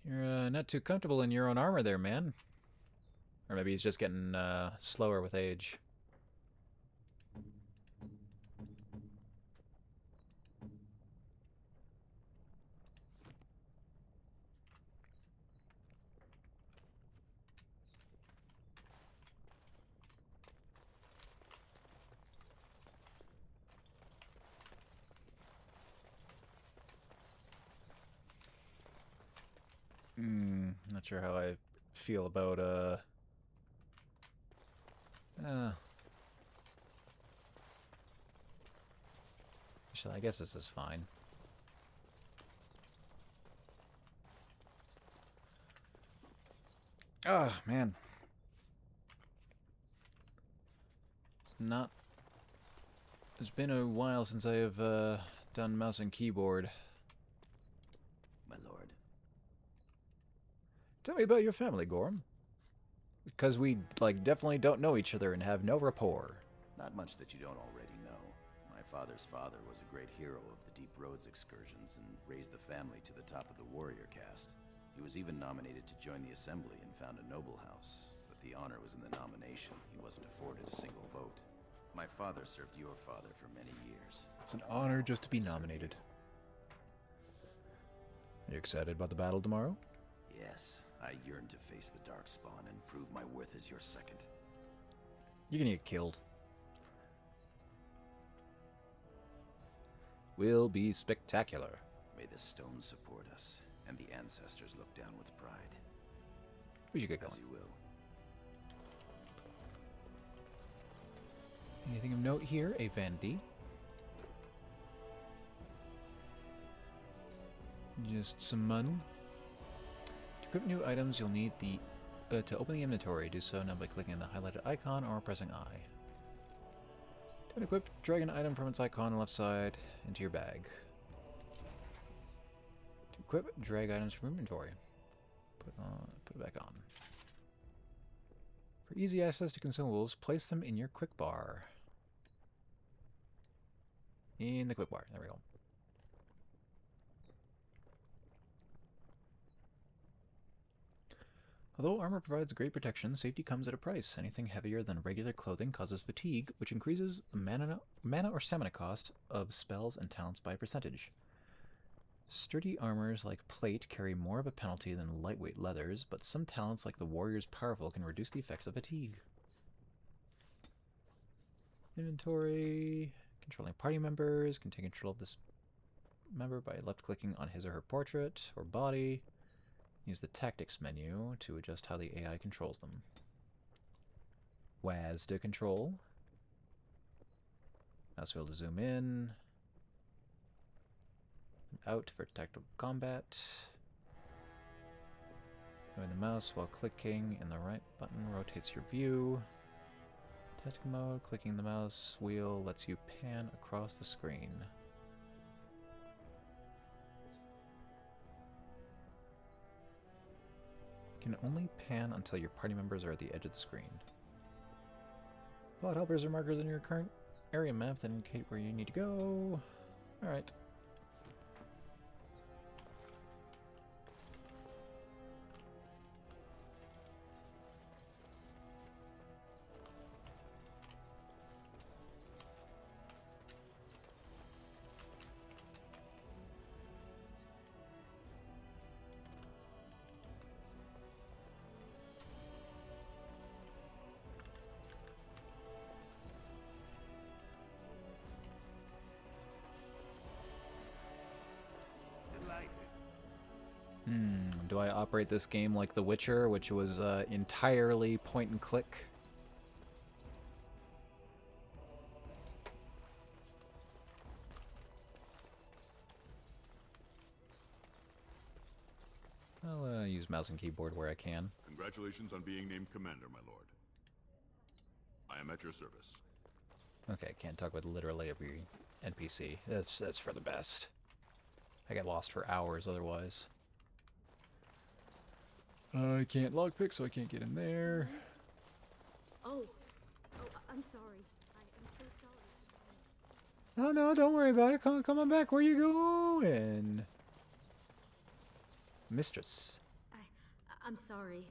Speaker 1: You're not too comfortable in your own armor there, man. Or maybe he's just getting slower with age. Not sure how I feel about actually, I guess this is fine. Oh man. It's been a while since I have done mouse and keyboard.
Speaker 6: My lord.
Speaker 1: Tell me about your family, Gorham. Because we, like, definitely don't know each other and have no rapport.
Speaker 6: Not much that you don't already know. My father's father was a great hero of the Deep Roads excursions and raised the family to the top of the warrior caste. He was even nominated to join the assembly and found a noble house, but the honor was in the nomination. He wasn't afforded a single vote. My father served your father for many years.
Speaker 1: It's an honor just to be nominated. Are you excited about the battle tomorrow?
Speaker 6: Yes, I yearn to face the Darkspawn and prove my worth as your second.
Speaker 1: You're gonna get killed. Will be spectacular.
Speaker 6: May the stones support us, and the ancestors look down with pride.
Speaker 1: We should get
Speaker 6: As
Speaker 1: going.
Speaker 6: you will.
Speaker 1: Anything of note here? A vanity. Just some money. To equip new items, you'll need the to open the inventory. Do so now by clicking the highlighted icon or pressing I. To equip, drag an item from its icon on the left side into your bag. To equip, drag items from inventory. Put it back on. For easy access to consumables, place them in your quick bar. In the quick bar. There we go. Although armor provides great protection, safety comes at a price. Anything heavier than regular clothing causes fatigue, which increases the mana or stamina cost of spells and talents by a percentage. Sturdy armors like plate carry more of a penalty than lightweight leathers, but some talents like the warrior's powerful can reduce the effects of fatigue. Inventory. Controlling party members. Can take control of this member by left-clicking on his or her portrait or body. Use the tactics menu to adjust how the AI controls them. WAS to control. Mouse wheel to zoom in. Out for tactical combat. Moving the mouse while clicking in the right button rotates your view. Tactical mode, clicking the mouse wheel lets you pan across the screen. You can only pan until your party members are at the edge of the screen. Plot helpers are markers in your current area map that indicate where you need to go. Alright. Do I operate this game like The Witcher, which was entirely point and click? I'll use mouse and keyboard where I can.
Speaker 7: Congratulations on being named Commander, my lord. I am at your service.
Speaker 1: Okay, can't talk with literally every NPC. That's for the best. I get lost for hours otherwise. I can't lockpick, so I can't get in there.
Speaker 8: Oh, I'm sorry. I am so sorry.
Speaker 1: Oh no, don't worry about it. Come on back. Where you going? Mistress.
Speaker 8: I'm sorry.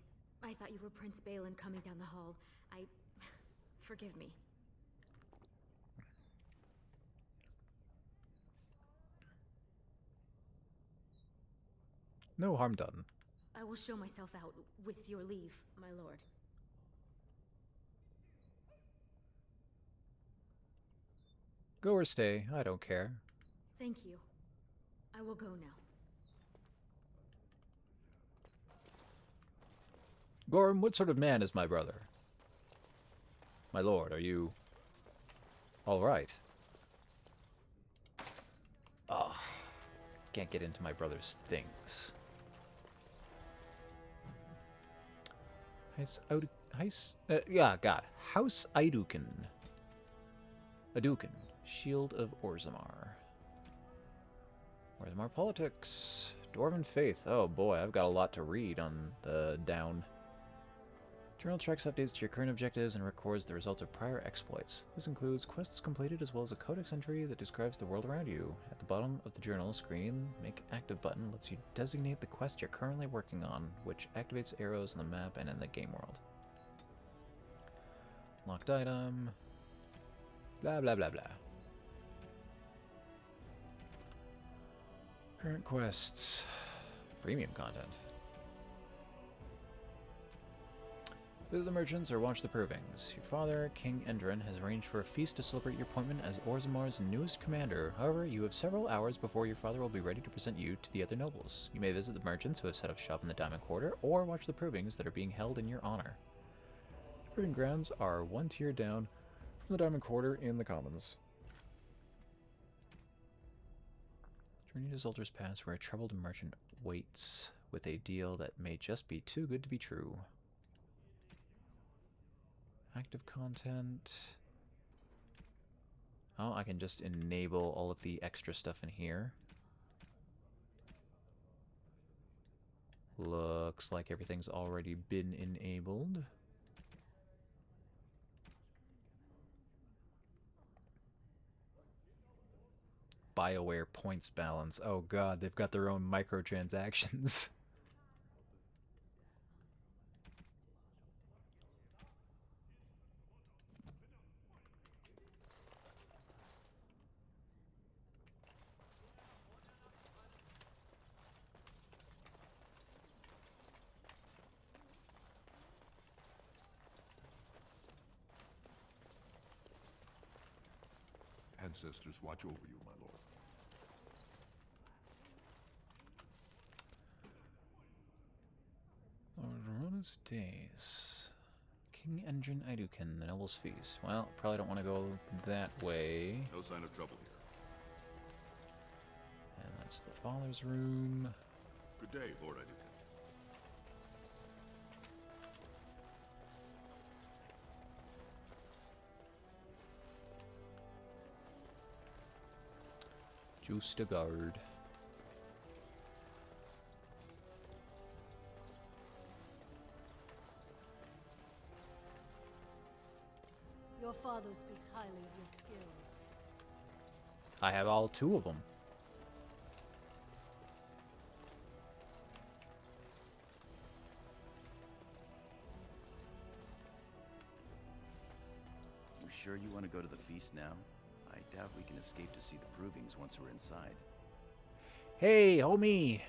Speaker 8: I thought you were Prince Balin coming down the hall. Forgive me.
Speaker 1: No harm done.
Speaker 8: I will show myself out with your leave, my lord.
Speaker 1: Go or stay, I don't care.
Speaker 8: Thank you. I will go now.
Speaker 1: Gorm, what sort of man is my brother? My lord, are you... all right? Ah, can't get into my brother's things. House Iduken. Aduken, Shield of Orzammar. Orzammar politics. Dwarven faith. Oh boy, I've got a lot to read on the down. Journal tracks updates to your current objectives and records the results of prior exploits. This includes quests completed as well as a codex entry that describes the world around you. At the bottom of the journal screen, make active button lets you designate the quest you're currently working on, which activates arrows on the map and in the game world. Locked item. Blah blah blah blah. Current quests. Premium content. Visit the merchants or watch the provings. Your father, King Endrin, has arranged for a feast to celebrate your appointment as Orzammar's newest commander. However, you have several hours before your father will be ready to present you to the other nobles. You may visit the merchants who have set up shop in the Diamond Quarter, or watch the provings that are being held in your honor. The proving grounds are one tier down from the Diamond Quarter in the Commons. Journey to Zolder's Pass, where a troubled merchant waits with a deal that may just be too good to be true. Active content. Oh, I can just enable all of the extra stuff in here. Looks like everything's already been enabled. BioWare points balance. Oh god, they've got their own microtransactions.
Speaker 3: Ancestors watch over you, my lord.
Speaker 1: Aurora's Days. King Engine Iduken, the Noble's Feast. Well, probably don't want to go that way.
Speaker 7: No sign of trouble here.
Speaker 1: And that's the Father's Room.
Speaker 7: Good day, Lord Iduken.
Speaker 1: Just a guard.
Speaker 9: Your father speaks highly of your skill.
Speaker 1: I have all two of them.
Speaker 6: You sure you want to go to the feast now? I doubt we can escape to see the provings once we're inside.
Speaker 1: Hey, homie!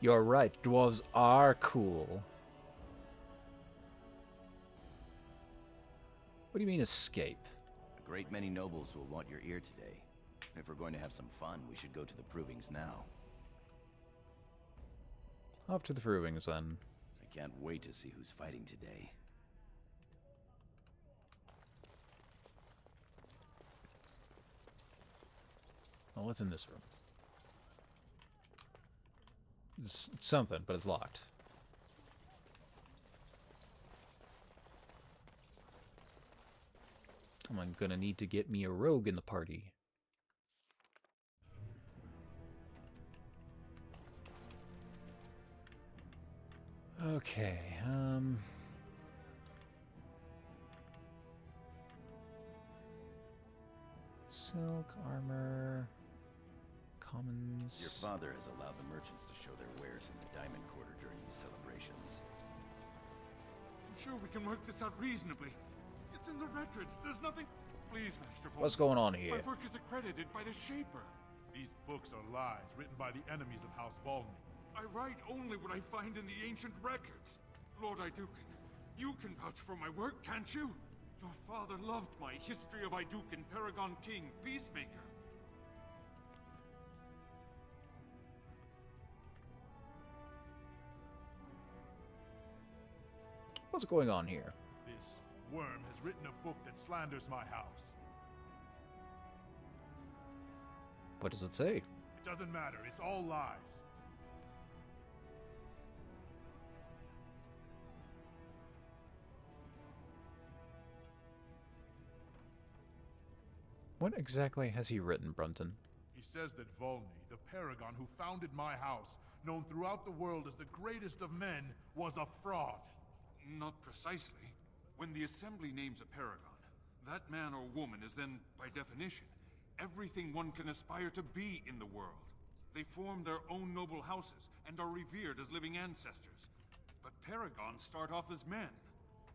Speaker 1: You're right, dwarves are cool. What do you mean, escape?
Speaker 6: A great many nobles will want your ear today. If we're going to have some fun, we should go to the provings now.
Speaker 1: Off to the provings, then.
Speaker 6: I can't wait to see who's fighting today.
Speaker 1: Well, what's in this room? It's something, but it's locked. I'm gonna need to get me a rogue in the party. Okay, silk, armor, commons.
Speaker 6: Your father has allowed the merchants to show their wares in the Diamond Quarter during these celebrations.
Speaker 3: I'm sure we can work this out reasonably. It's in the records. There's nothing... Please, Master Volney.
Speaker 1: What's going on here?
Speaker 3: My work is accredited by the Shaper.
Speaker 10: These books are lies written by the enemies of House Volney.
Speaker 3: I write only what I find in the ancient records. Lord Iduken, you can vouch for my work, can't you? Your father loved my History of Iduken, Paragon King, Peacemaker.
Speaker 1: What's going on here?
Speaker 10: This worm has written a book that slanders my house.
Speaker 1: What does it say?
Speaker 10: It doesn't matter, it's all lies.
Speaker 1: What exactly has he written, Brunton?
Speaker 10: He says that Volney, the paragon who founded my house, known throughout the world as the greatest of men, was a fraud.
Speaker 3: Not precisely. When the Assembly names a paragon, that man or woman is then, by definition, everything one can aspire to be in the world. They form their own noble houses and are revered as living ancestors. But paragons start off as men.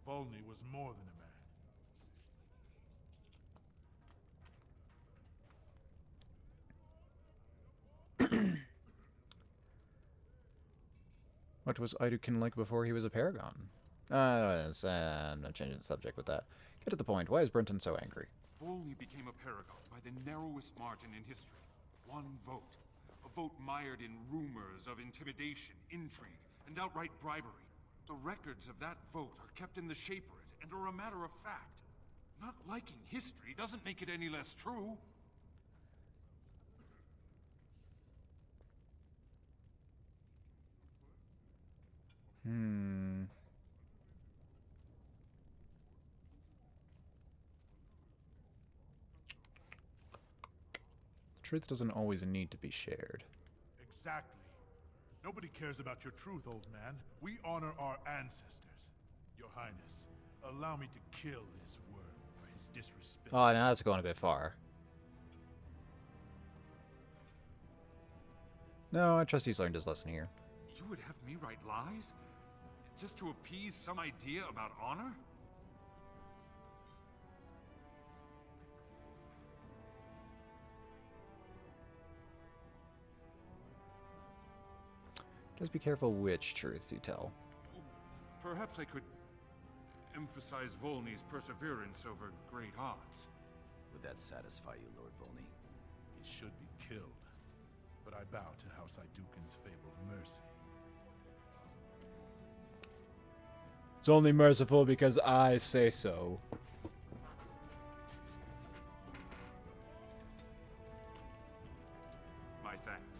Speaker 10: Volney was more than a man.
Speaker 1: What was Iduken like before he was a paragon? I'm not changing the subject with that. Get to the point. Why is Brunton so angry?
Speaker 3: Volney became a paragon by the narrowest margin in history. One vote. A vote mired in rumors of intimidation, intrigue, and outright bribery. The records of that vote are kept in the Shaperate and are a matter of fact. Not liking history doesn't make it any less true.
Speaker 1: Hmm. Truth doesn't always need to be shared.
Speaker 10: Exactly. Nobody cares about your truth, old man. We honor our ancestors. Your Highness, allow me to kill this worm for his disrespect.
Speaker 1: Oh, now that's going a bit far. No, I trust he's learned his lesson here.
Speaker 3: You would have me write lies? Just to appease some idea about honor?
Speaker 1: Just be careful which truths you tell.
Speaker 3: Perhaps I could emphasize Volney's perseverance over great odds.
Speaker 6: Would that satisfy you, Lord Volney?
Speaker 10: He should be killed. But I bow to House Iduken's fabled mercy.
Speaker 1: It's only merciful because I say so.
Speaker 3: My thanks.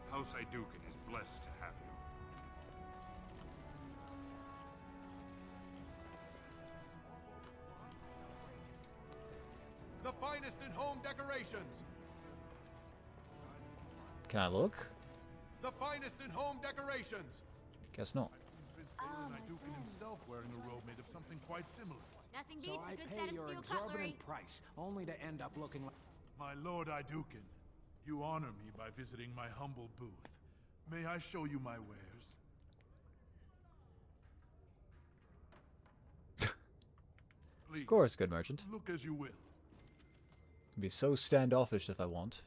Speaker 3: House Iduken is blessed to have you.
Speaker 5: The finest in home decorations!
Speaker 1: Can I look?
Speaker 5: The finest in home decorations!
Speaker 1: Guess not.
Speaker 10: Prince Balin Iduken himself wearing a robe made of something quite similar.
Speaker 8: Nothing
Speaker 11: So
Speaker 8: beats
Speaker 11: I
Speaker 8: a good
Speaker 11: pay
Speaker 8: set of
Speaker 11: your
Speaker 8: steel
Speaker 11: exorbitant
Speaker 8: cutlery.
Speaker 11: price, only to end up looking like...
Speaker 10: My lord Iduken, you honor me by visiting my humble booth. May I show you my wares? Please,
Speaker 1: Of course, good merchant.
Speaker 10: look as you will.
Speaker 1: Be so standoffish if I want.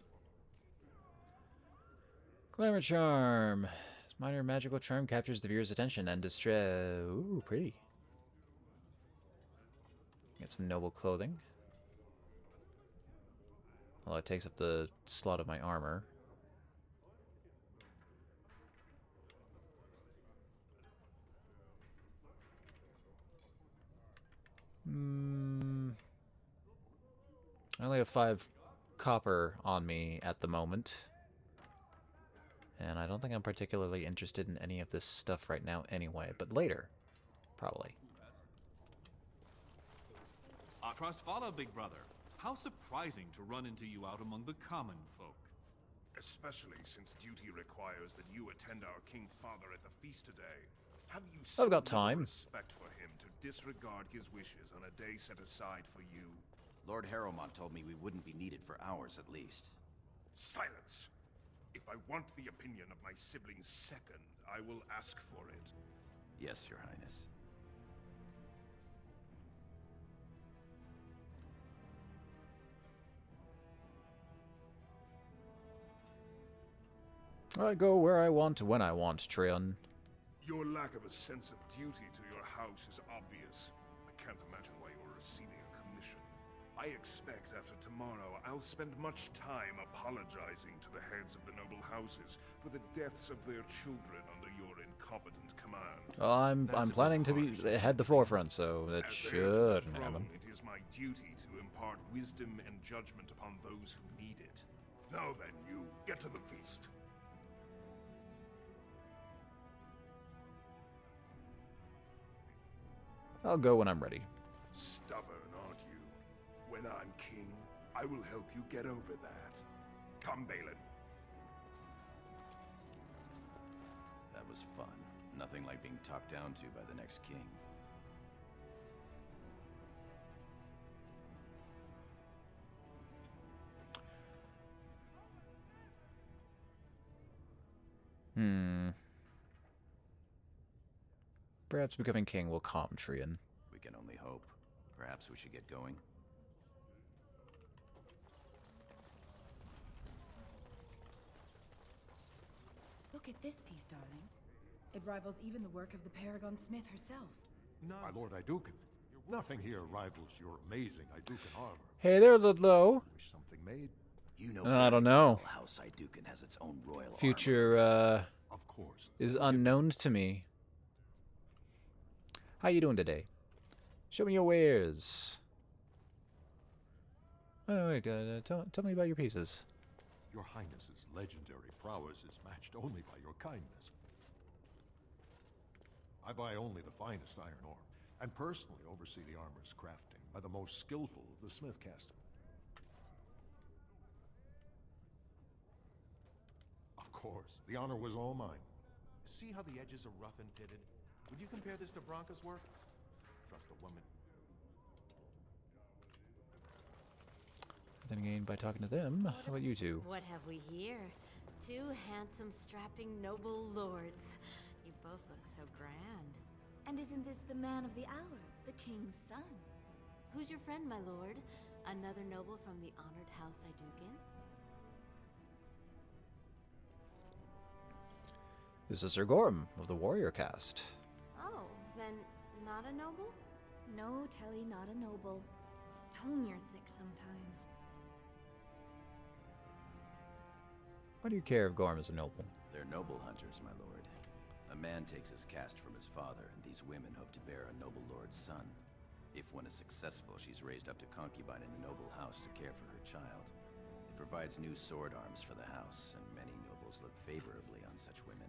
Speaker 1: Glamour charm. This minor magical charm captures the viewer's attention and distress. Ooh, pretty. Get some noble clothing. Although it takes up the slot of my armor. I only have 5 copper on me at the moment. And I don't think I'm particularly interested in any of this stuff right now anyway, but later, probably.
Speaker 12: Our trust follow, big brother. How surprising to run into you out among the common folk.
Speaker 5: Especially since duty requires that you attend our King Father at the feast today. Have you
Speaker 1: I've got
Speaker 5: so little
Speaker 1: time.
Speaker 5: respect for him to disregard his wishes on a day set aside for you?
Speaker 6: Lord Harrowmont told me we wouldn't be needed for hours at least.
Speaker 5: Silence! If I want the opinion of my siblings second, I will ask for it.
Speaker 6: Yes, Your Highness.
Speaker 1: I go where I want, when I want, Trion.
Speaker 5: Your lack of a sense of duty to your house is obvious. I can't imagine why you're receiving a commission. I expect after tomorrow I'll spend much time apologizing to the heads of the noble houses for the deaths of their children under your incompetent command.
Speaker 1: Well, I'm planning to be head the forefront, so that
Speaker 5: As heir to the
Speaker 1: shouldn't happen.
Speaker 5: throne, it is my duty to impart wisdom and judgment upon those who need it. Now then, you, get to the feast.
Speaker 1: I'll go when I'm ready.
Speaker 5: Stubborn, aren't you? When I'm king, I will help you get over that. Come, Balin.
Speaker 6: That was fun. Nothing like being talked down to by the next king.
Speaker 1: Perhaps becoming king will calm Trion.
Speaker 6: We can only hope. Perhaps we should get going.
Speaker 13: Look at this piece, darling. It rivals even the work of the Paragon Smith herself.
Speaker 14: My lord Iduken, nothing here rivals your amazing Iduken armor.
Speaker 1: Hey there, Ludlow.
Speaker 14: Wish something made?
Speaker 6: You know
Speaker 1: I don't know.
Speaker 6: House Iduken has its own royal
Speaker 1: Future,
Speaker 14: of course.
Speaker 1: is unknown to me. How you doing today? Show me your wares. Oh, wait, tell me about your pieces.
Speaker 14: Your Highness's legendary prowess is matched only by your kindness. I buy only the finest iron ore, and personally oversee the armor's crafting by the most skillful of the smith caste. Of course, the honor was all mine.
Speaker 15: See how the edges are rough and pitted? Would you compare this to Branka's work? Trust a woman.
Speaker 1: Then again, by talking to them, how about you two?
Speaker 8: What have we here? Two handsome, strapping, noble lords. You both look so grand.
Speaker 13: And isn't this the man of the hour, the king's son?
Speaker 8: Who's your friend, my lord? Another noble from the honored house Iduken?
Speaker 1: This is Sir Gorm of the Warrior Caste.
Speaker 8: Oh, then not a noble?
Speaker 13: No, Telly, not a noble. Stone you're thick sometimes.
Speaker 1: Why do you care if Gorm is a noble?
Speaker 6: They're noble hunters, my lord. A man takes his caste from his father, and these women hope to bear a noble lord's son. If one is successful, she's raised up to concubine in the noble house to care for her child. It provides new sword arms for the house, and many nobles look favorably on such women.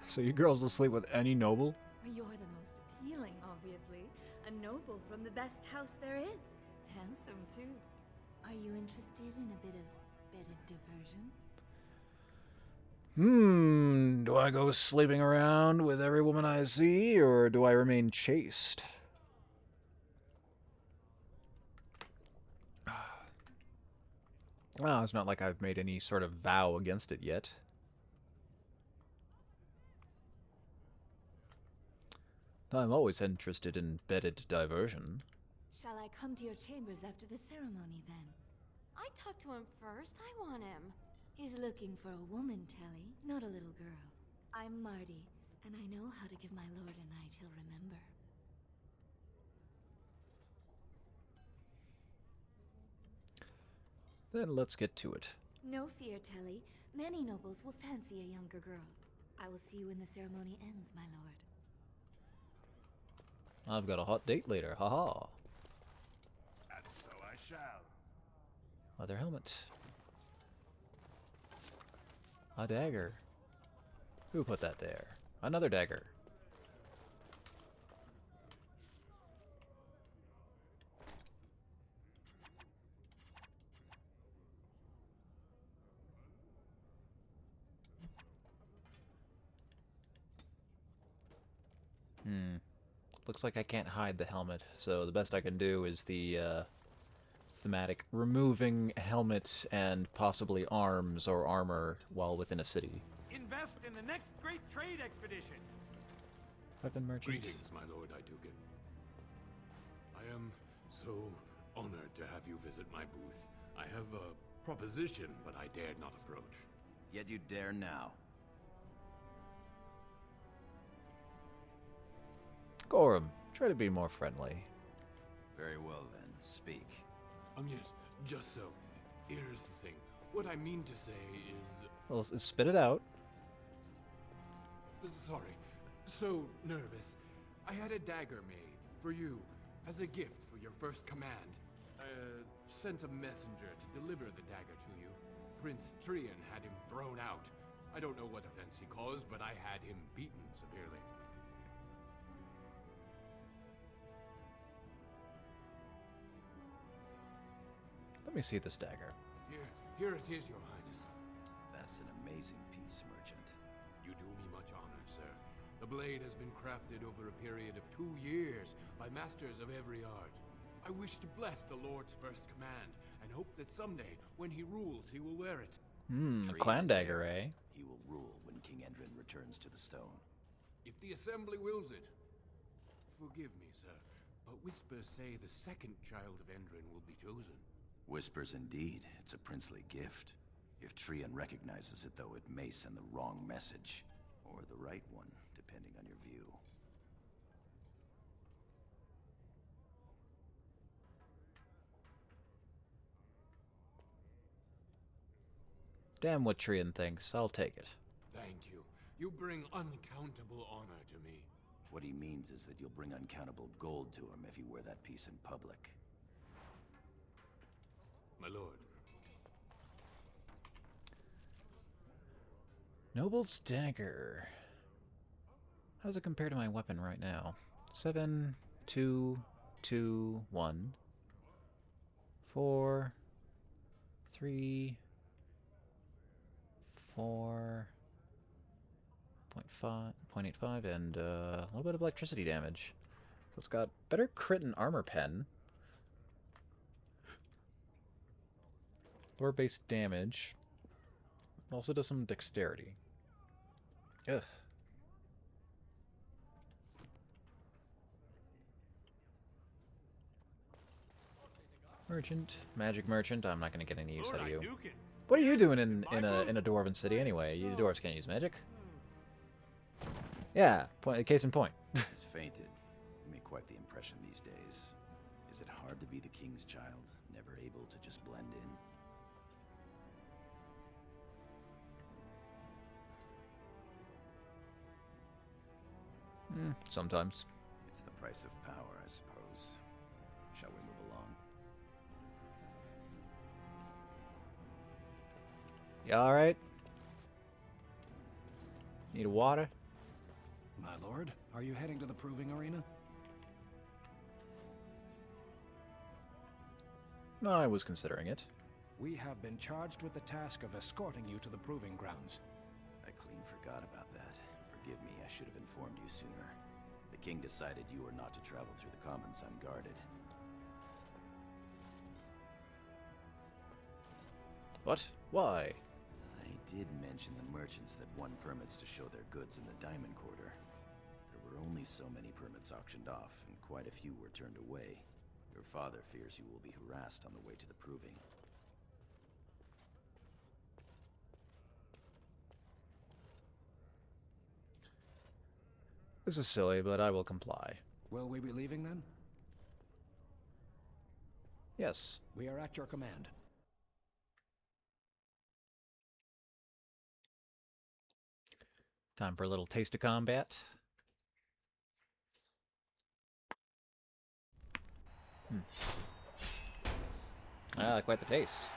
Speaker 1: So you girls will sleep with any noble?
Speaker 13: You're the most appealing, obviously. A noble from the best house there is. Handsome, too.
Speaker 8: Are you interested in a bit of bedded diversion?
Speaker 1: Do I go sleeping around with every woman I see, or do I remain chaste? Well, it's not like I've made any sort of vow against it yet. I'm always interested in bedded diversion.
Speaker 13: Shall I come to your chambers after the ceremony, then?
Speaker 8: I talked to him first. I want him.
Speaker 13: He's looking for a woman, Telly, not a little girl. I'm Marty, and I know how to give my lord a night he'll remember.
Speaker 1: Then let's get to it.
Speaker 13: No fear, Telly. Many nobles will fancy a younger girl. I will see you when the ceremony ends, my lord.
Speaker 1: I've got a hot date later, haha.
Speaker 5: And so I shall.
Speaker 1: Leather helmet. A dagger. Who put that there? Another dagger. Looks like I can't hide the helmet, so the best I can do is the thematic removing helmet and possibly arms or armor while within a city.
Speaker 16: Invest in the next great trade expedition.
Speaker 1: Weapon merchant.
Speaker 2: Greetings, my lord Iduken. I am so honored to have you visit my booth. I have a proposition, but I dared not approach.
Speaker 6: Yet you dare now.
Speaker 1: Gorm, try to be more friendly.
Speaker 6: Very well then, speak.
Speaker 2: Yes, just so. Here's the thing. What I mean to say is...
Speaker 1: Well, spit it out.
Speaker 2: Sorry. So nervous. I had a dagger made for you as a gift for your first command. Sent a messenger to deliver the dagger to you. Prince Trian had him thrown out. I don't know what offense he caused, but I had him beaten severely.
Speaker 1: Let me see this dagger.
Speaker 2: Here it is, Your Highness.
Speaker 6: That's an amazing piece, merchant.
Speaker 2: You do me much honor, sir. The blade has been crafted over a period of 2 years by masters of every art. I wish to bless the Lord's first command, and hope that someday, when he rules, he will wear it.
Speaker 1: A clan dagger, eh?
Speaker 6: He will rule when King Endrin returns to the stone.
Speaker 2: If the assembly wills it. Forgive me, sir, but whispers say the second child of Endrin will be chosen.
Speaker 6: Whispers indeed. It's a princely gift. If Trian recognizes it, though, it may send the wrong message. Or the right one, depending on your view.
Speaker 1: Damn what Trian thinks. I'll take it.
Speaker 2: Thank you. You bring uncountable honor to me.
Speaker 6: What he means is that you'll bring uncountable gold to him if you wear that piece in public.
Speaker 2: My lord.
Speaker 1: Noble's Dagger. How does it compare to my weapon right now? 7, 2, 2, 1, 4, 3, 4, 0.85, and a little bit of electricity damage. So it's got better crit and armor pen. Lower base damage. Also does some dexterity. Ugh. Merchant, magic merchant. I'm not gonna get any use out of you. What are you doing in a dwarven city anyway? You dwarves can't use magic. Yeah, case in point.
Speaker 6: He's fainted. You make quite the impression these days. Is it hard to be the king's child, never able to just blend in?
Speaker 1: Sometimes.
Speaker 6: It's the price of power, I suppose. Shall we move along?
Speaker 1: You alright? Need water?
Speaker 11: My lord, are you heading to the proving arena?
Speaker 1: I was considering it.
Speaker 11: We have been charged with the task of escorting you to the proving grounds.
Speaker 6: I clean forgot about that. Forgive me, I should have informed you sooner. The king decided you were not to travel through the commons unguarded.
Speaker 1: What? Why?
Speaker 6: I did mention the merchants that won permits to show their goods in the Diamond Quarter. There were only so many permits auctioned off, and quite a few were turned away. Your father fears you will be harassed on the way to the proving.
Speaker 1: This is silly, but I will comply.
Speaker 11: Will we be leaving then?
Speaker 1: Yes.
Speaker 11: We are at your command.
Speaker 1: Time for a little taste of combat. Ah, quite the taste.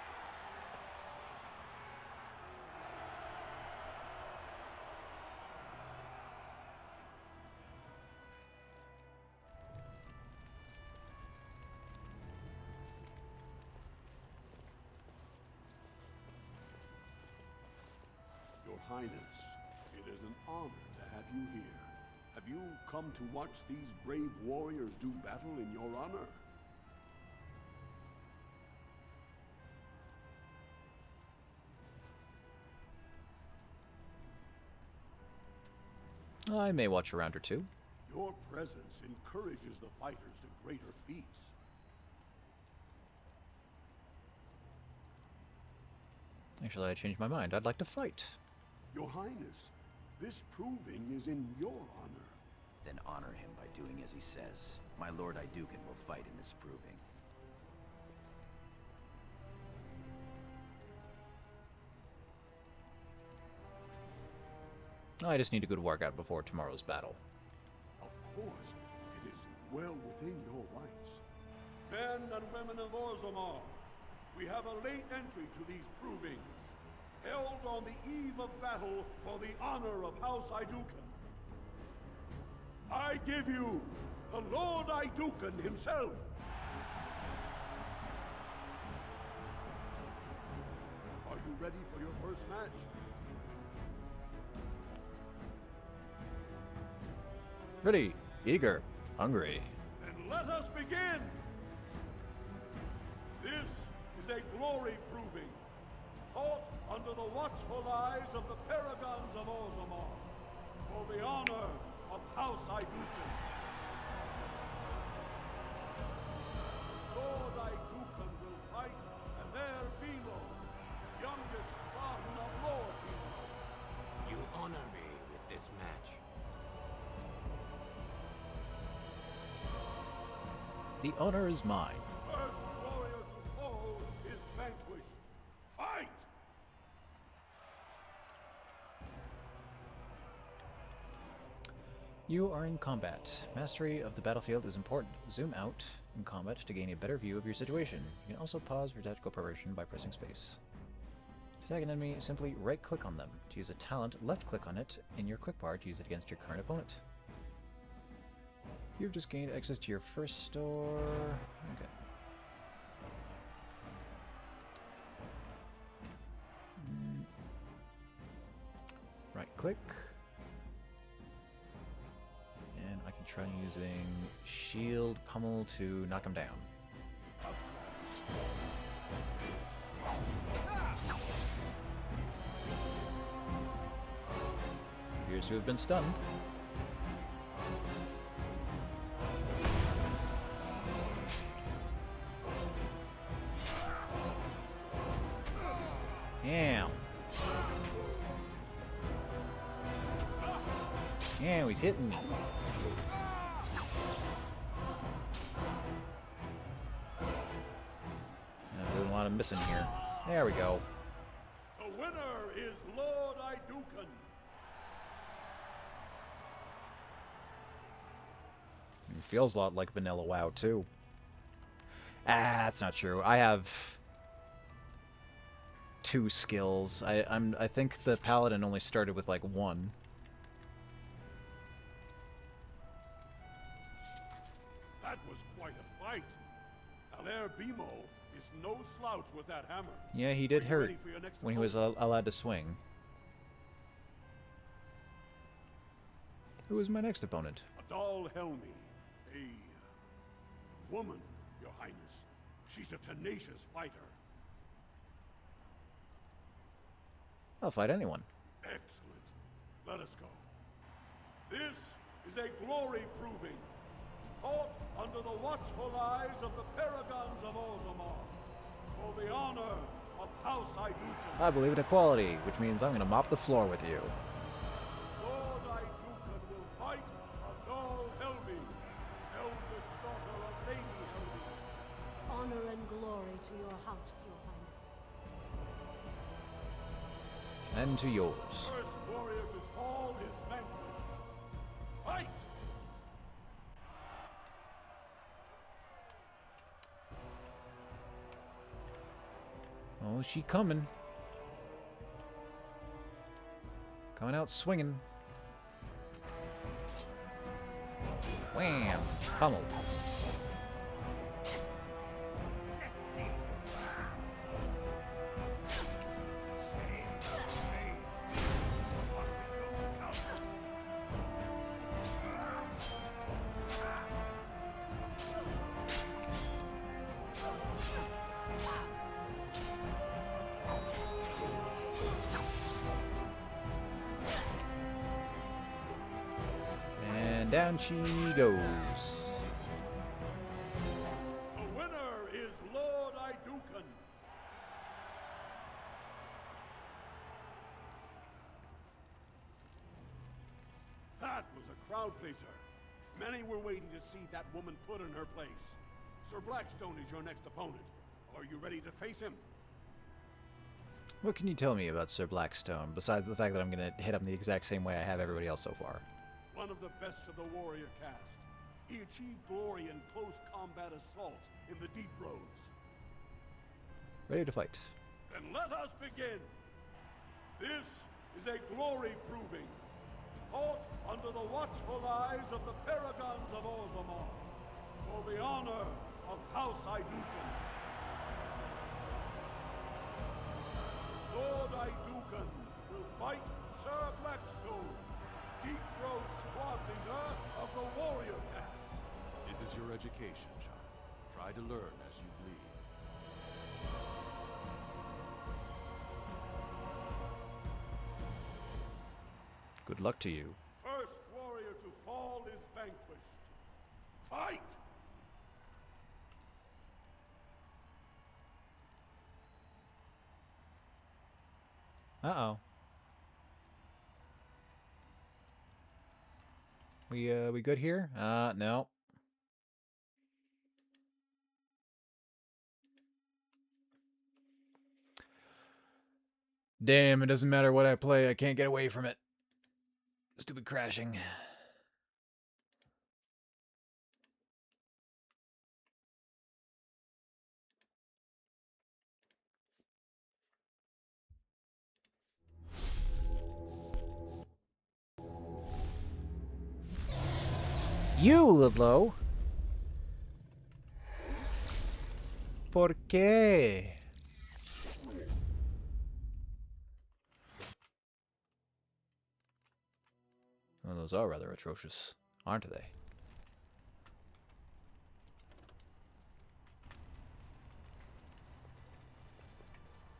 Speaker 17: Your Highness, it is an honor to have you here. Have you come to watch these brave warriors do battle in your honor?
Speaker 1: I may watch a round or two.
Speaker 17: Your presence encourages the fighters to greater feats.
Speaker 1: Actually, I changed my mind. I'd like to fight.
Speaker 17: Your Highness, this proving is in your honor.
Speaker 6: Then honor him by doing as he says. My Lord Iduken will fight in this proving.
Speaker 1: I just need a good workout before tomorrow's battle.
Speaker 17: Of course, it is well within your rights. Men and women of Orzammar, we have a late entry to these provings, held on the eve of battle for the honor of House Iduken. I give you the Lord Iduken himself. Are you ready for your first match?
Speaker 1: Ready, eager, hungry.
Speaker 17: Then let us begin! This is a glory proving, fought under the watchful eyes of the Paragons of Orzammar, for the honor of House Iduken. Lord Iduken will fight, and there Bilo, youngest son of Lord Bilo.
Speaker 16: You honor me with this match.
Speaker 1: The honor is mine.
Speaker 17: First warrior to fall is vanquished. Fight!
Speaker 1: You are in combat. Mastery of the battlefield is important. Zoom out in combat to gain a better view of your situation. You can also pause for tactical preparation by pressing space. To attack an enemy, simply right-click on them. To use a talent, left-click on it in your quick bar to use it against your current opponent. You've just gained access to your first store. Okay. Right-click. And I can try using Shield Pummel to knock him down. Appears to have been stunned. Yeah. Yeah, he's hitting me. I really want him missing here. There we go.
Speaker 17: The winner is Lord Idukan.
Speaker 1: It feels a lot like Vanilla WoW too. Ah, that's not true. I have 2 skills. I think the Paladin only started with like 1.
Speaker 17: That was quite a fight. Alair Bimo is no slouch with that hammer.
Speaker 1: Yeah, he did hurt when he was allowed to swing. Who is my next opponent?
Speaker 17: Adal Helmi, a woman, Your Highness. She's a tenacious fighter.
Speaker 1: I'll fight anyone.
Speaker 17: Excellent. Let us go. This is a glory proving, fought under the watchful eyes of the Paragons of Orzammar, for the honor of House Idukan.
Speaker 1: I believe in equality, which means I'm gonna mop the floor with you.
Speaker 17: Lord Idukan will fight Adal Helmi, eldest daughter of Lady Helmi.
Speaker 9: Honor and glory to your house, Your Highness.
Speaker 1: And to yours.
Speaker 17: First warrior to fall is vanquished. Fight!
Speaker 1: Oh, she coming. Coming out swinging. Wham! Pummeled. And down she goes.
Speaker 17: The winner is Lord Idukan. That was a crowd pleaser. Many were waiting to see that woman put in her place. Sir Blackstone is your next opponent. Are you ready to face him?
Speaker 1: What can you tell me about Sir Blackstone, besides the fact that I'm going to hit him the exact same way I have everybody else so far?
Speaker 17: One of the best of the warrior caste. He achieved glory in close combat assault in the Deep Roads.
Speaker 1: Ready to fight.
Speaker 17: Then let us begin. This is a glory proving, fought under the watchful eyes of the Paragons of Orzammar, for the honor of House Idukan. Lord Idukan will fight Sir Blackstone, Deep Road squad leader of the warrior caste.
Speaker 2: This is your education, child. Try to learn as you bleed.
Speaker 1: Good luck to you.
Speaker 17: First warrior to fall is vanquished. Fight!
Speaker 1: Uh-oh. We good here? No. Damn, it doesn't matter what I play, I can't get away from it. Stupid crashing. You, Ludlow. ¿Por qué? Well, those are rather atrocious, aren't they?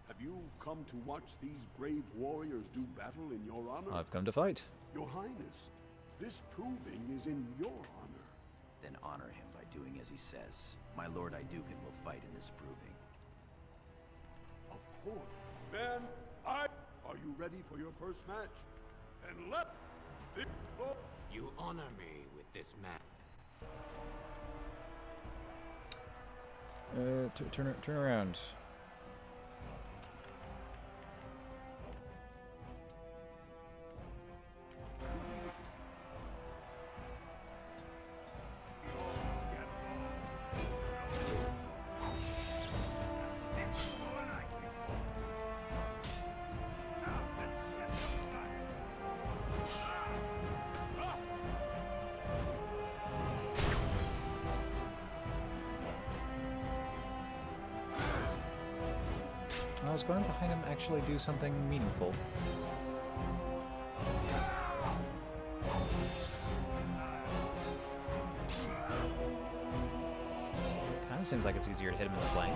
Speaker 17: Have you come to watch these brave warriors do battle in your honor?
Speaker 1: I've come to fight.
Speaker 17: Your Highness, this proving is in your honor.
Speaker 6: Then honor him by doing as he says. My Lord Idukan will fight in this proving.
Speaker 17: Of course. Men, are you ready for your first match? And let it go.
Speaker 16: You honor me with this match.
Speaker 1: Turn around. I was going behind him actually do something meaningful. Kind of seems like it's easier to hit him in the flank.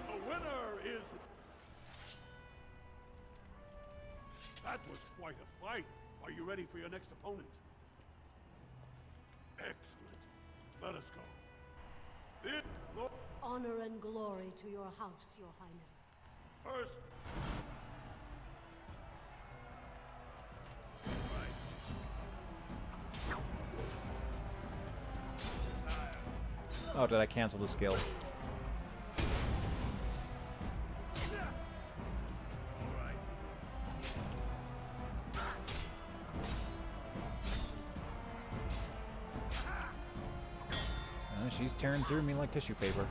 Speaker 17: The winner is... That was quite a fight. Are you ready for your next opponent? Excellent. Let us go.
Speaker 9: Honor and glory to your house, Your Highness.
Speaker 17: First.
Speaker 1: Oh, did I cancel the skill? She's tearing through me like tissue paper.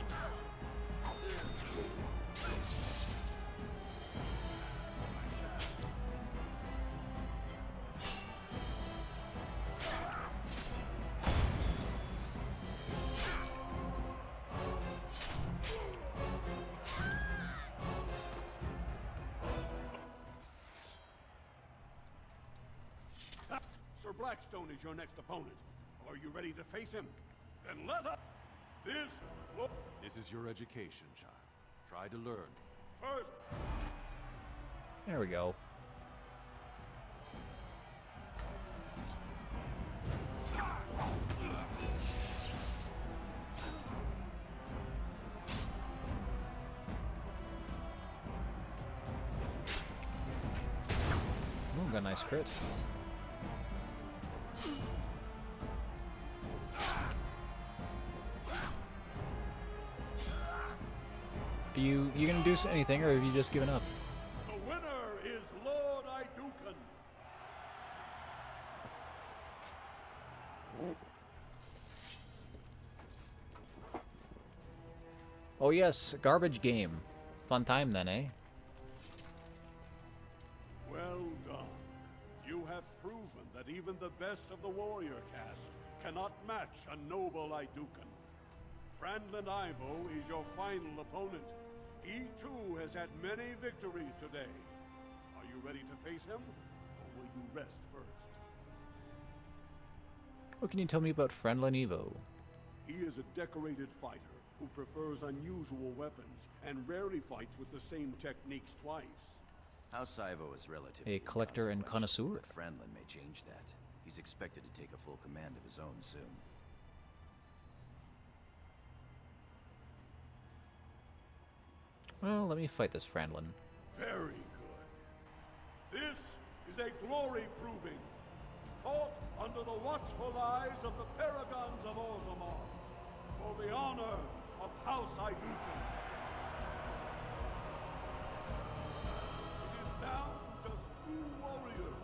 Speaker 17: Sir Blackstone is your next opponent. Are you ready to face him? Then let us...
Speaker 15: This is your education, child. Try to learn.
Speaker 17: First.
Speaker 1: There we go. Ooh, got a nice crit. You gonna do anything, or have you just given up?
Speaker 17: The winner is Lord Idukan.
Speaker 1: Oh yes, garbage game. Fun time then, eh?
Speaker 17: Well done. You have proven that even the best of the warrior caste cannot match a noble Idukan. Franlin Ivo is your final opponent. He too has had many victories today. Are you ready to face him, or will you rest first?
Speaker 1: What can you tell me about Franlin Ivo?
Speaker 17: He is a decorated fighter who prefers unusual weapons and rarely fights with the same techniques twice.
Speaker 6: House Ivo is relatively
Speaker 1: A collector and connoisseur.
Speaker 6: but Franlin may change that. He's expected to take a full command of his own soon.
Speaker 1: Well, let me fight this Franlin.
Speaker 17: Very good. This is a glory proving, fought under the watchful eyes of the Paragons of Orzammar, for the honor of House Idukan. It is down to just 2 warriors,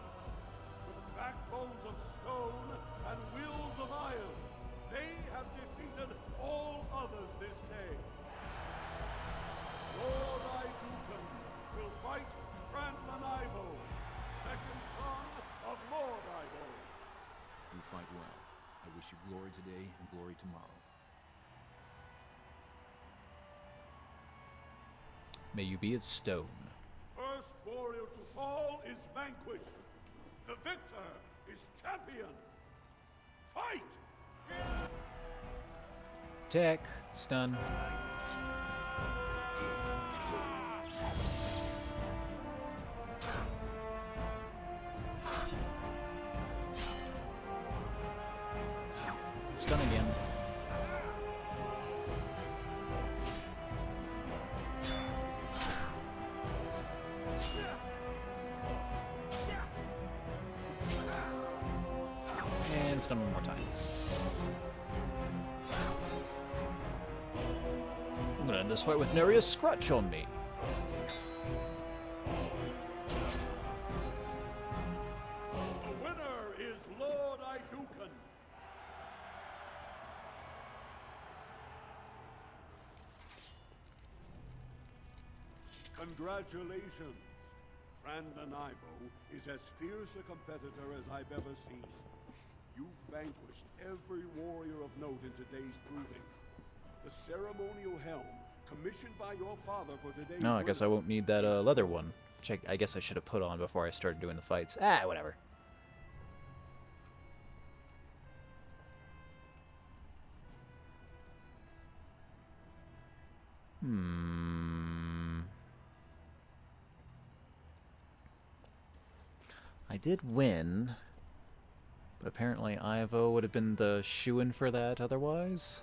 Speaker 17: with backbones of stone and wills of iron. They have defeated all others this day. Lord Idukan will fight Franlin Ivo, second son of Lord Ivo.
Speaker 15: You fight well. wish you glory today and glory tomorrow.
Speaker 1: May you be as stone.
Speaker 17: First warrior to fall is vanquished. The victor is champion. Fight!
Speaker 1: Tech. Stun. Stun again. And stun one more time. I'm gonna end this fight with nary a scratch on me.
Speaker 17: The winner is Lord Idukan. Congratulations. Frandon Ivo is as fierce a competitor as I've ever seen. You vanquished every warrior of note in today's proving. The ceremonial helm, commissioned by your father for today's...
Speaker 1: No, I guess I won't need that leather one. Which I guess I should have put on before I started doing the fights. Ah, whatever. I did win, but apparently Ivo would have been the shoo-in for that otherwise.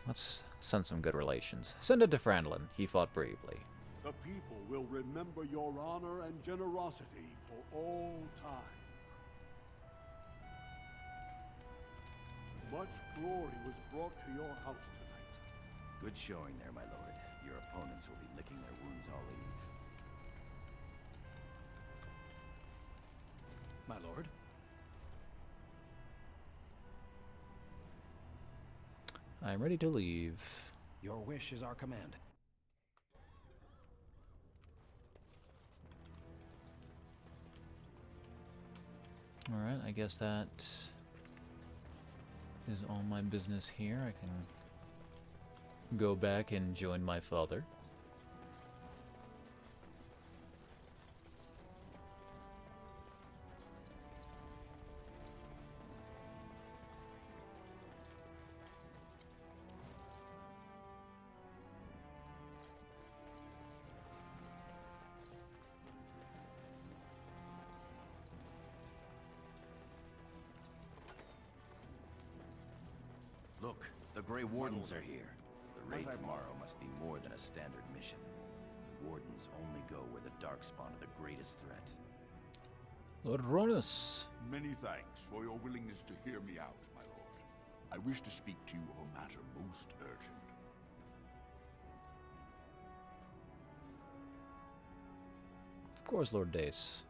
Speaker 1: Let's send some good relations. Send it to Frandlin. He fought bravely.
Speaker 17: The people will remember your honor and generosity for all time. Much glory was brought to your house tonight.
Speaker 6: Good showing there, my lord. Your opponents will be licking their wounds all eve.
Speaker 11: My lord?
Speaker 1: I'm ready to leave.
Speaker 11: Your wish is our command.
Speaker 1: Alright, I guess that is all my business here. I can go back and join my father.
Speaker 6: Look, the Grey Wardens are here. The raid tomorrow must be more than a standard mission. The Wardens only go where the Darkspawn are the greatest threat.
Speaker 1: Lord Ronus.
Speaker 7: Many thanks for your willingness to hear me out, my lord. I wish to speak to you of a matter most urgent.
Speaker 1: Of course, Lord Dace.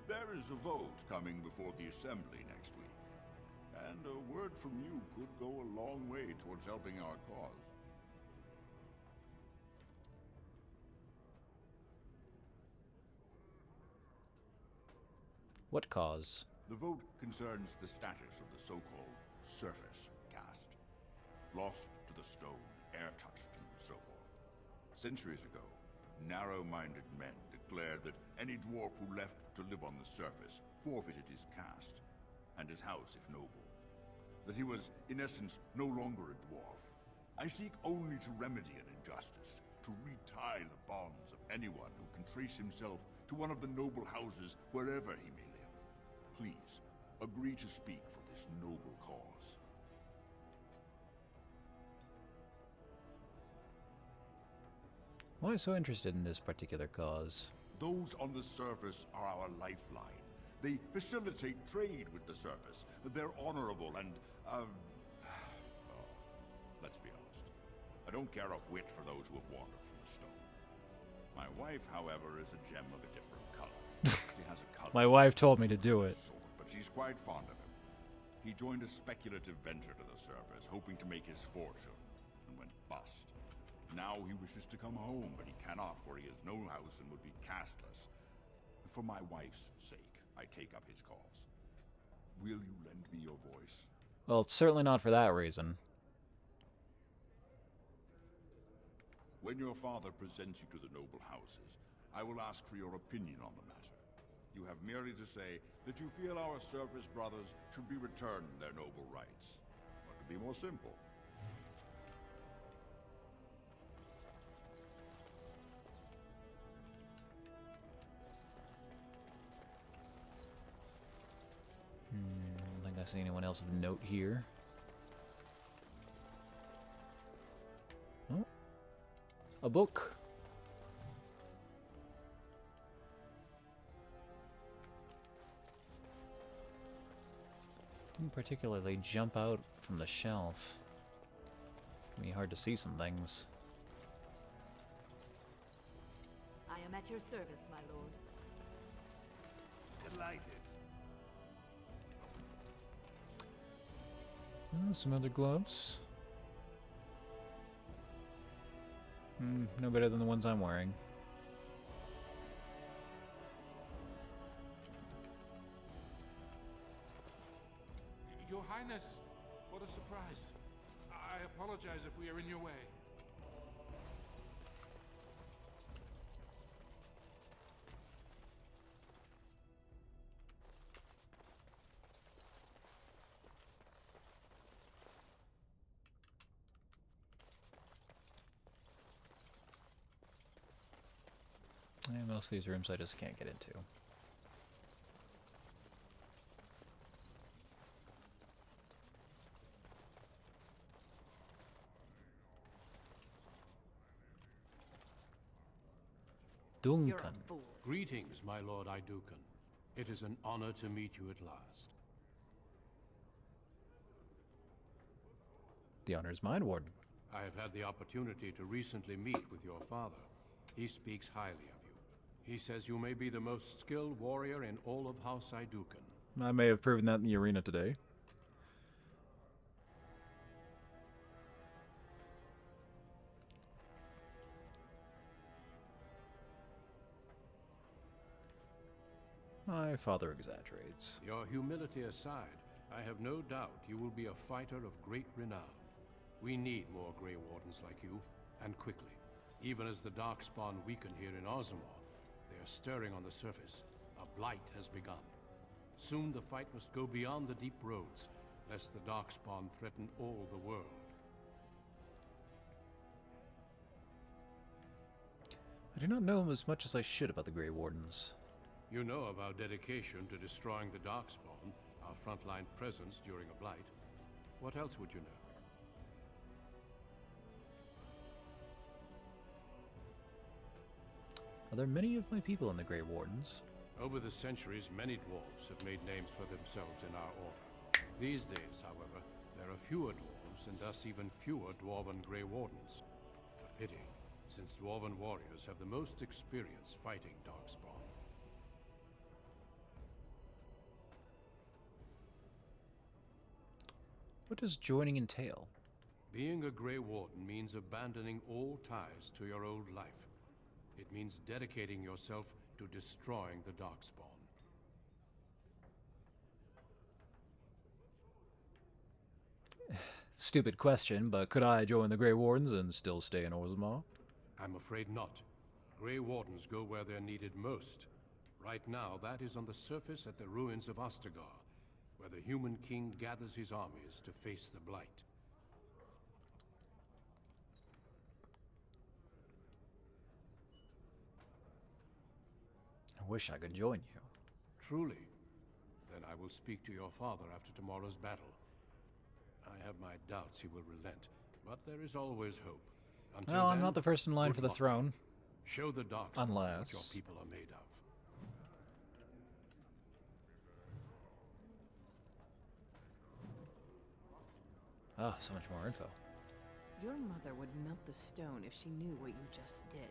Speaker 7: There is a vote coming before the Assembly next week. And a word from you could go a long way towards helping our cause.
Speaker 1: What cause?
Speaker 7: The vote concerns the status of the so-called surface caste. Lost to the stone, air-touched, and so forth. Centuries ago, narrow-minded men declared that any dwarf who left to live on the surface forfeited his caste, and his house if noble. That he was, in essence, no longer a dwarf. I seek only to remedy an injustice, to retie the bonds of anyone who can trace himself to one of the noble houses wherever he may live. Please, agree to speak for this noble cause.
Speaker 1: Why so interested in this particular cause?
Speaker 7: Those on the surface are our lifeline. They facilitate trade with the surface. They're honorable and, well, let's be honest. I don't care a whit for those who have wandered from the stone. My wife, however, is a gem of a different color. She has a color.
Speaker 1: My wife told me to do it.
Speaker 7: But she's quite fond of him. He joined a speculative venture to the surface, hoping to make his fortune, and went bust. Now he wishes to come home, but he cannot, for he has no house and would be casteless. for my wife's sake, I take up his cause. Will you lend me your voice?
Speaker 1: Well, certainly not for that reason.
Speaker 7: When your father presents you to the noble houses, I will ask for your opinion on the matter. You have merely to say that you feel our surface brothers should be returned their noble rights. What could be more simple?
Speaker 1: I don't think I see anyone else of note here. Oh, a book. Didn't particularly jump out from the shelf. Can be hard to see some things.
Speaker 18: I am at your service, my lord.
Speaker 17: Delighted.
Speaker 1: Some other gloves. No better than the ones I'm wearing.
Speaker 3: Your Highness, what a surprise. I apologize if we are in your way.
Speaker 1: Yeah, most of these rooms I just can't get into. Duncan.
Speaker 2: Greetings, my lord Idukan. It is an honor to meet you at last.
Speaker 1: The honor is mine, Warden.
Speaker 2: I have had the opportunity to recently meet with your father. He speaks highly of you. He says you may be the most skilled warrior in all of House Idukan.
Speaker 1: I may have proven that in the arena today. My father exaggerates.
Speaker 2: Your humility aside, I have no doubt you will be a fighter of great renown. We need more Grey Wardens like you, and quickly. Even as the Darkspawn weaken here in Orzammar, they are stirring on the surface. A blight has begun. Soon the fight must go beyond the deep roads, lest the Darkspawn threaten all the world.
Speaker 1: I do not know as much as I should about the Grey Wardens.
Speaker 2: You know of our dedication to destroying the Darkspawn, our frontline presence during a blight. What else would you know?
Speaker 1: Are there many of my people in the Grey Wardens?
Speaker 2: Over the centuries, many dwarves have made names for themselves in our order. These days, however, there are fewer dwarves and thus even fewer Dwarven Grey Wardens. A pity, since Dwarven warriors have the most experience fighting Darkspawn.
Speaker 1: What does joining entail?
Speaker 2: Being a Grey Warden means abandoning all ties to your old life. It means dedicating yourself to destroying the Darkspawn.
Speaker 1: Stupid question, but could I join the Grey Wardens and still stay in Orzammar?
Speaker 2: I'm afraid not. Grey Wardens go where they're needed most. Right now, that is on the surface at the ruins of Ostagar, where the Human King gathers his armies to face the Blight.
Speaker 1: I wish I could join you.
Speaker 2: Truly? Then I will speak to your father after tomorrow's battle. I have my doubts he will relent, but there is always hope. Until
Speaker 1: Well, I'm
Speaker 2: then,
Speaker 1: not the first in line
Speaker 2: good
Speaker 1: for the
Speaker 2: luck.
Speaker 1: throne.
Speaker 2: Show the Darkspawn what your
Speaker 1: Unless...
Speaker 2: people are made of.
Speaker 1: Ah, so much more info.
Speaker 19: Your mother would melt the stone if she knew what you just did.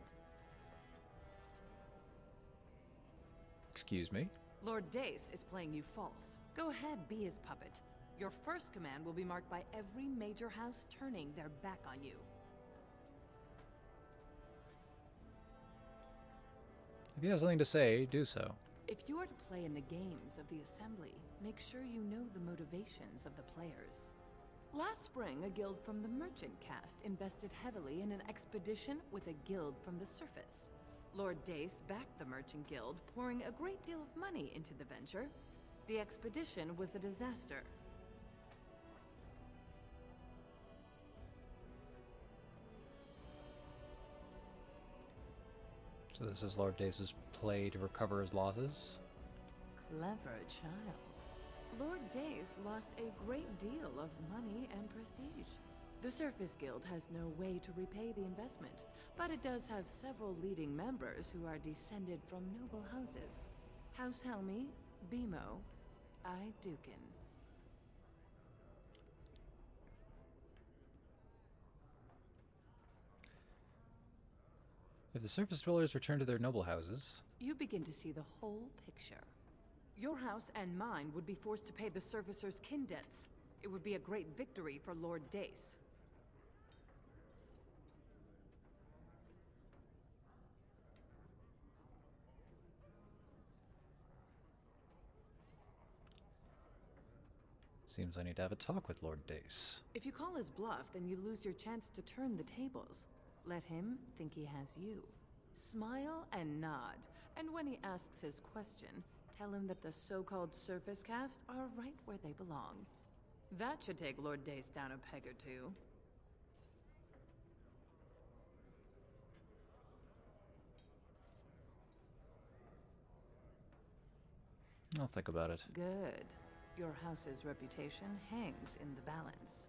Speaker 1: Excuse me?
Speaker 19: Lord Dace is playing you false. Go ahead, be his puppet. Your first command will be marked by every major house turning their back on you.
Speaker 1: If you have something to say, do so.
Speaker 19: If you are to play in the games of the Assembly, make sure you know the motivations of the players. Last spring, a guild from the Merchant caste invested heavily in an expedition with a guild from the surface. Lord Dace backed the Merchant Guild, pouring a great deal of money into the venture. The expedition was a disaster.
Speaker 1: So this is Lord Dace's play to recover his losses?
Speaker 19: Clever child. Lord Dace lost a great deal of money and prestige. The Surface Guild has no way to repay the investment, but it does have several leading members who are descended from noble houses. House Helmi, Bimo, Dukin.
Speaker 1: If the surface dwellers return to their noble houses...
Speaker 19: You begin to see the whole picture. Your house and mine would be forced to pay the Surfacers' kin debts. It would be a great victory for Lord Dace.
Speaker 1: Seems I need to have a talk with Lord Dace.
Speaker 19: If you call his bluff, then you lose your chance to turn the tables. Let him think he has you. Smile and nod, and when he asks his question, tell him that the so-called Surface caste are right where they belong. That should take Lord Dace down a peg or two.
Speaker 1: I'll think about it.
Speaker 19: Good. Your house's reputation hangs in the balance.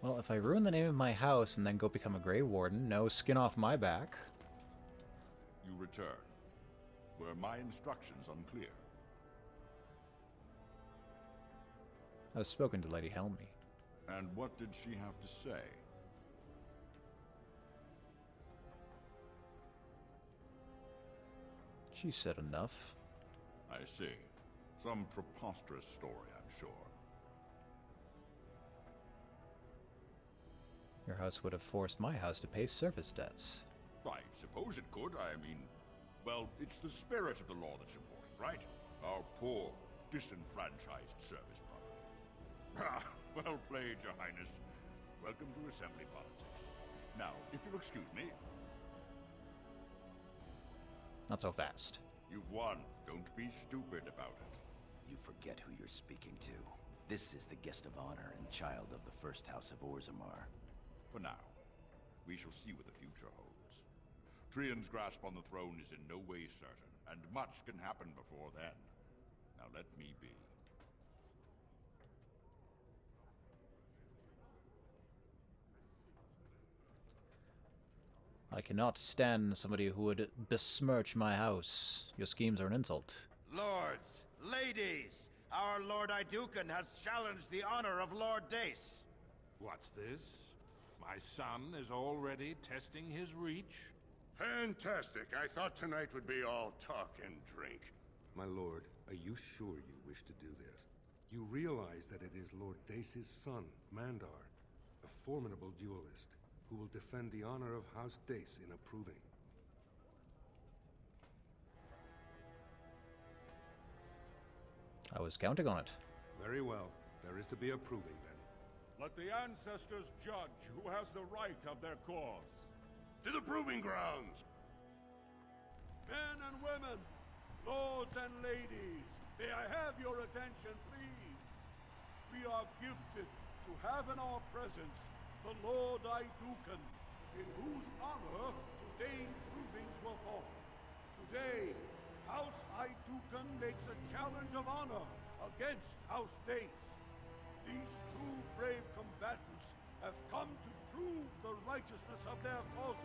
Speaker 1: Well, if I ruin the name of my house and then go become a Grey Warden, no skin off my back.
Speaker 7: You return. Were my instructions unclear?
Speaker 1: I've spoken to Lady Helmi.
Speaker 7: And what did she have to say?
Speaker 1: She said enough.
Speaker 7: I see. Some preposterous story, I'm sure.
Speaker 1: Your house would have forced my house to pay surface debts.
Speaker 7: I suppose it could. I mean, well, it's the spirit of the law that's important, right? Our poor, disenfranchised service brothers. Well played, Your Highness. Welcome to Assembly politics. Now, if you'll excuse me...
Speaker 1: Not so fast.
Speaker 7: You've won. Don't be stupid about it.
Speaker 6: You forget who you're speaking to. This is the guest of honor and child of the First House of Orzammar.
Speaker 7: For now, we shall see what the future holds. Trian's grasp on the throne is in no way certain, and much can happen before then. Now let me be.
Speaker 1: I cannot stand somebody who would besmirch my house. Your schemes are an insult.
Speaker 20: Lords, ladies, our Lord Idukan has challenged the honor of Lord Dace.
Speaker 2: What's this? My son is already testing his reach?
Speaker 17: Fantastic. I thought tonight would be all talk and drink.
Speaker 21: My lord, are you sure you wish to do this? You realize that it is Lord Dace's son, Mandar, a formidable duelist, who will defend the honor of House Dace in approving.
Speaker 1: I was counting on it.
Speaker 21: Very well. There is to be approving, then.
Speaker 17: Let the ancestors judge who has the right of their cause. To the proving grounds! Men and women, lords and ladies, may I have your attention, please? We are gifted to have in our presence the Lord Idukan, in whose honor today's provings were fought. Today, House Idukan makes a challenge of honor against House Dace. These two brave combatants have come to prove the righteousness of their causes.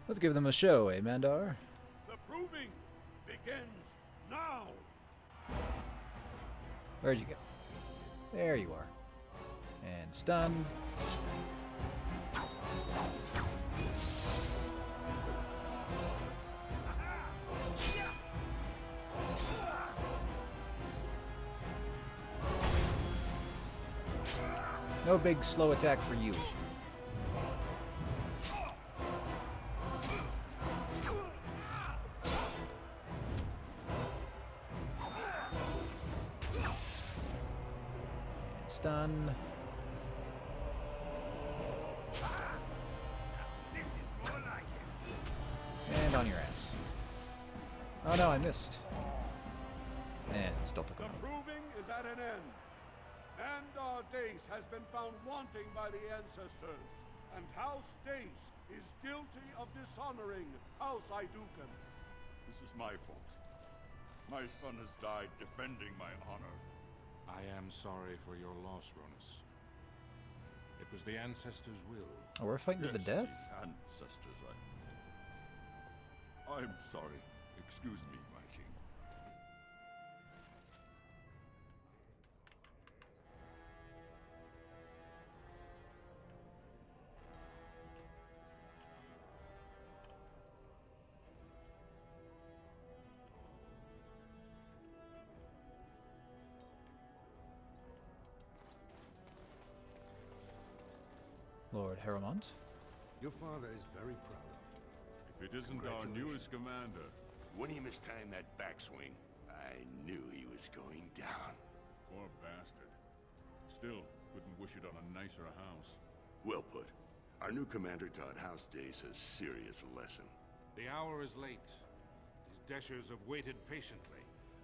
Speaker 1: Let's give them a show, eh, Mandar?
Speaker 17: The proving begins now!
Speaker 1: Where'd you go? There you are. And stun. No big slow attack for you. Stun. And on your ass. Oh no, I missed. And still took him
Speaker 17: The
Speaker 1: out.
Speaker 17: proving is at an end. Mandar Dace has been found wanting by the ancestors, and House Dace is guilty of dishonoring House Idukan.
Speaker 7: This is my fault. My son has died defending my honor.
Speaker 2: I am sorry for your loss, Ronus. It was the ancestors' will.
Speaker 1: Oh, we're fighting to the death?
Speaker 7: The ancestors, I'm sorry. Excuse me, my king.
Speaker 1: Lord Haramont.
Speaker 21: Your father is very proud of you.
Speaker 7: If it isn't our newest commander.
Speaker 5: When he mistimed that backswing, I knew he was going down.
Speaker 7: Poor bastard. Still, couldn't wish it on a nicer house.
Speaker 5: Well put. Our new commander taught House Dace a serious lesson.
Speaker 2: The hour is late. His Deshers have waited patiently,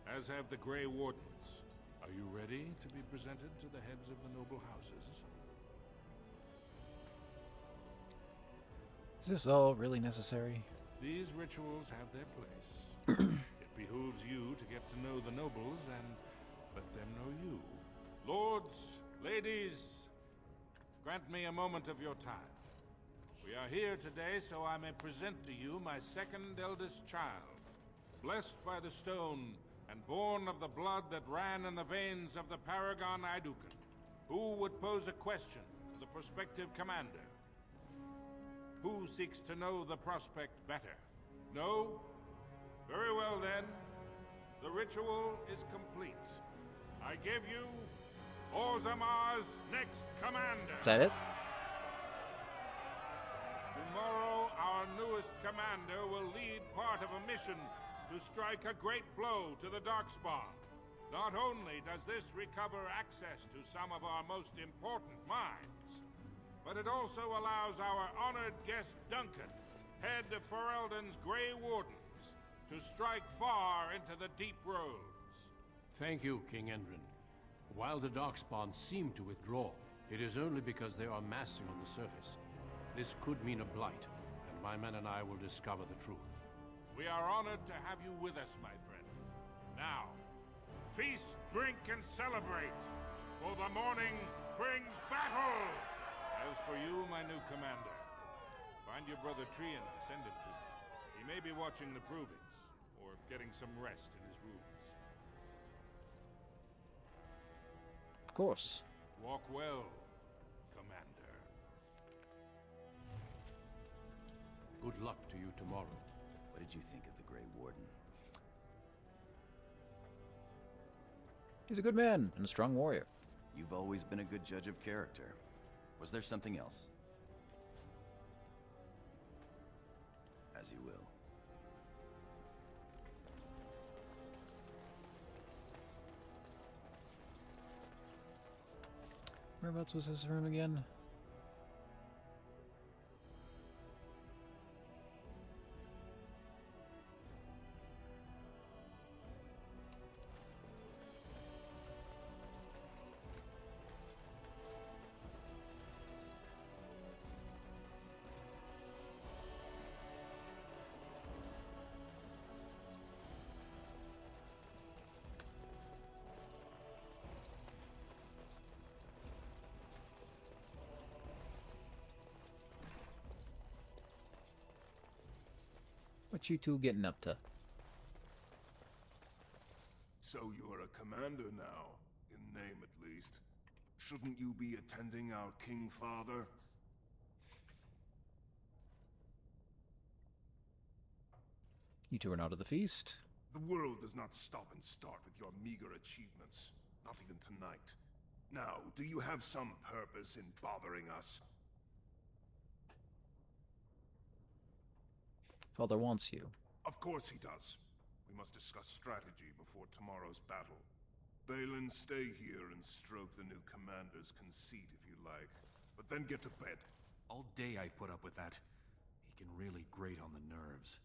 Speaker 2: as have the Grey Wardens. Are you ready to be presented to the heads of the noble houses?
Speaker 1: Is this all really necessary?
Speaker 2: These rituals have their place. It behooves you to get to know the nobles and let them know you. Lords, ladies, grant me a moment of your time. We are here today so I may present to you my second eldest child, blessed by the stone and born of the blood that ran in the veins of the Paragon Idukan. Who would pose a question to the prospective commander? Who seeks to know the prospect better? No? Very well then. The ritual is complete. I give you Orzammar's next commander.
Speaker 1: Is that it?
Speaker 2: Tomorrow, our newest commander will lead part of a mission to strike a great blow to the Darkspawn. Not only does this recover access to some of our most important mines, but it also allows our honored guest Duncan, head of Ferelden's Grey Wardens, to strike far into the deep roads.
Speaker 16: Thank you, King Endrin. While the Darkspawn seem to withdraw, it is only because they are massing on the surface. This could mean a blight, and my men and I will discover the truth.
Speaker 2: We are honored to have you with us, my friend. Now, feast, drink, and celebrate, for the morning brings battle! As for you, my new commander, find your brother Trian and send him to me. He may be watching the provings, or getting some rest in his rooms.
Speaker 1: Of course.
Speaker 2: Walk well, Commander.
Speaker 16: Good luck to you tomorrow.
Speaker 6: What did you think of the Grey Warden?
Speaker 1: He's a good man and a strong warrior.
Speaker 6: You've always been a good judge of character. Was there something else? As you will.
Speaker 1: Whereabouts was this room again? What you two getting up to?
Speaker 5: So you're a commander now, in name at least. Shouldn't you be attending our King Father?
Speaker 1: You two are not at the feast.
Speaker 5: The world does not stop and start with your meager achievements. Not even tonight. Now, do you have some purpose in bothering us?
Speaker 1: Father wants you.
Speaker 5: Of course he does. We must discuss strategy before tomorrow's battle. Balin, stay here and stroke the new commander's conceit if you like. But then get to bed.
Speaker 12: All day I've put up with that. He can really grate on the nerves.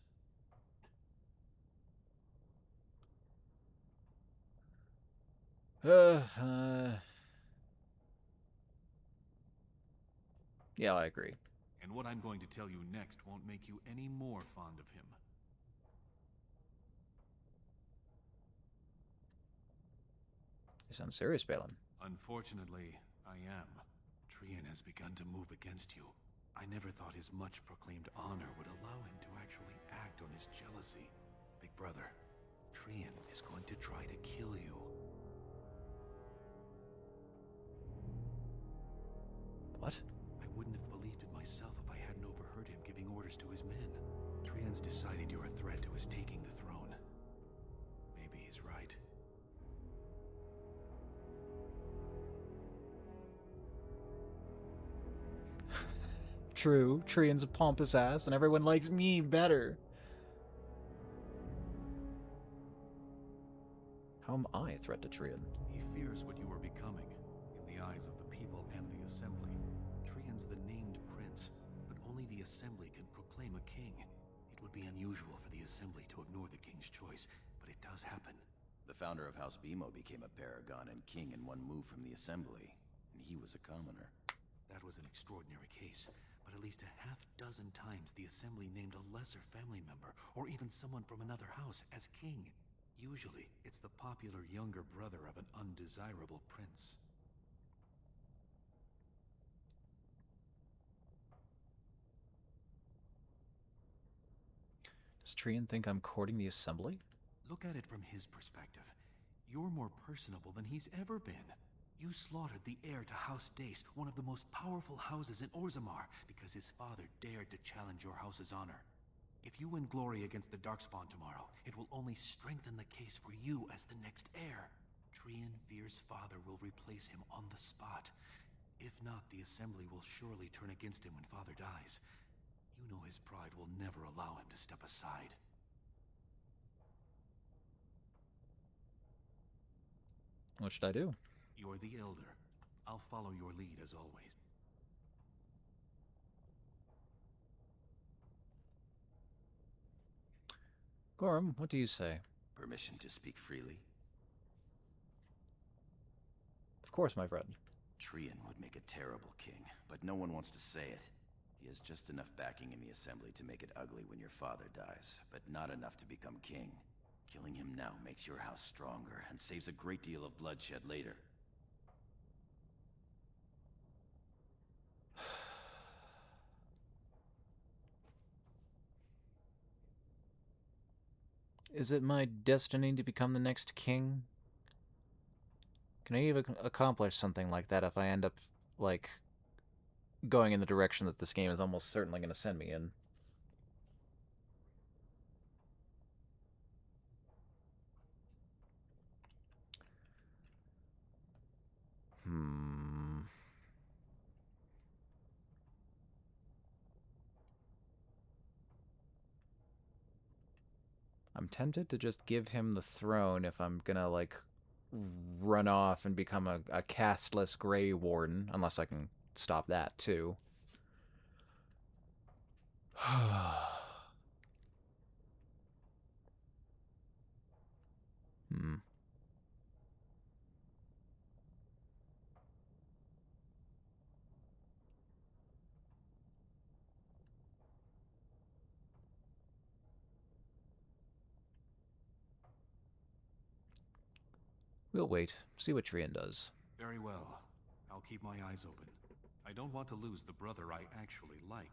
Speaker 1: Yeah, I agree.
Speaker 12: And what I'm going to tell you next won't make you any more fond of him.
Speaker 1: You sound serious, Balin.
Speaker 12: Unfortunately, I am. Trian has begun to move against you. I never thought his much-proclaimed honor would allow him to actually act on his jealousy. Big brother, Trian is going to try to kill you.
Speaker 1: What?
Speaker 12: I wouldn't have believed it myself if I hadn't overheard him giving orders to his men. Trian's decided you're a threat to his taking the throne. Maybe he's right.
Speaker 1: True, Trian's a pompous ass, and everyone likes me better. How am I a threat to Trian?
Speaker 12: He fears what you are becoming, in the eyes of the people and the Assembly. Trian's the named prince, but only the Assembly can proclaim a king. It would be unusual for the Assembly to ignore the king's choice, but it does happen.
Speaker 6: The founder of House Bimo became a paragon and king in one move from the Assembly, and he was a commoner.
Speaker 12: That was an extraordinary case, but at least a half-dozen times the Assembly named a lesser family member, or even someone from another house, as king. Usually, it's the popular younger brother of an undesirable prince.
Speaker 1: Does Trian think I'm courting the Assembly?
Speaker 12: Look at it from his perspective. You're more personable than he's ever been. You slaughtered the heir to House Dace, one of the most powerful houses in Orzammar, because his father dared to challenge your house's honor. If you win glory against the Darkspawn tomorrow, it will only strengthen the case for you as the next heir. Trian fears father will replace him on the spot. If not, the Assembly will surely turn against him when father dies. You know his pride will never allow him to step aside.
Speaker 1: What should I do?
Speaker 12: You're the elder. I'll follow your lead as always.
Speaker 1: Gorham, what do you say?
Speaker 6: Permission to speak freely?
Speaker 1: Of course, my friend.
Speaker 6: Trian would make a terrible king, but no one wants to say it. He has just enough backing in the Assembly to make it ugly when your father dies, but not enough to become king. Killing him now makes your house stronger and saves a great deal of bloodshed later.
Speaker 1: Is it my destiny to become the next king? Can I even accomplish something like that if I end up, like, going in the direction that this game is almost certainly going to send me in? I'm tempted to just give him the throne if I'm gonna, like, run off and become a castless Grey Warden, unless I can stop that, too. We'll wait, see what Trian does.
Speaker 12: Very well. I'll keep my eyes open. I don't want to lose the brother I actually like.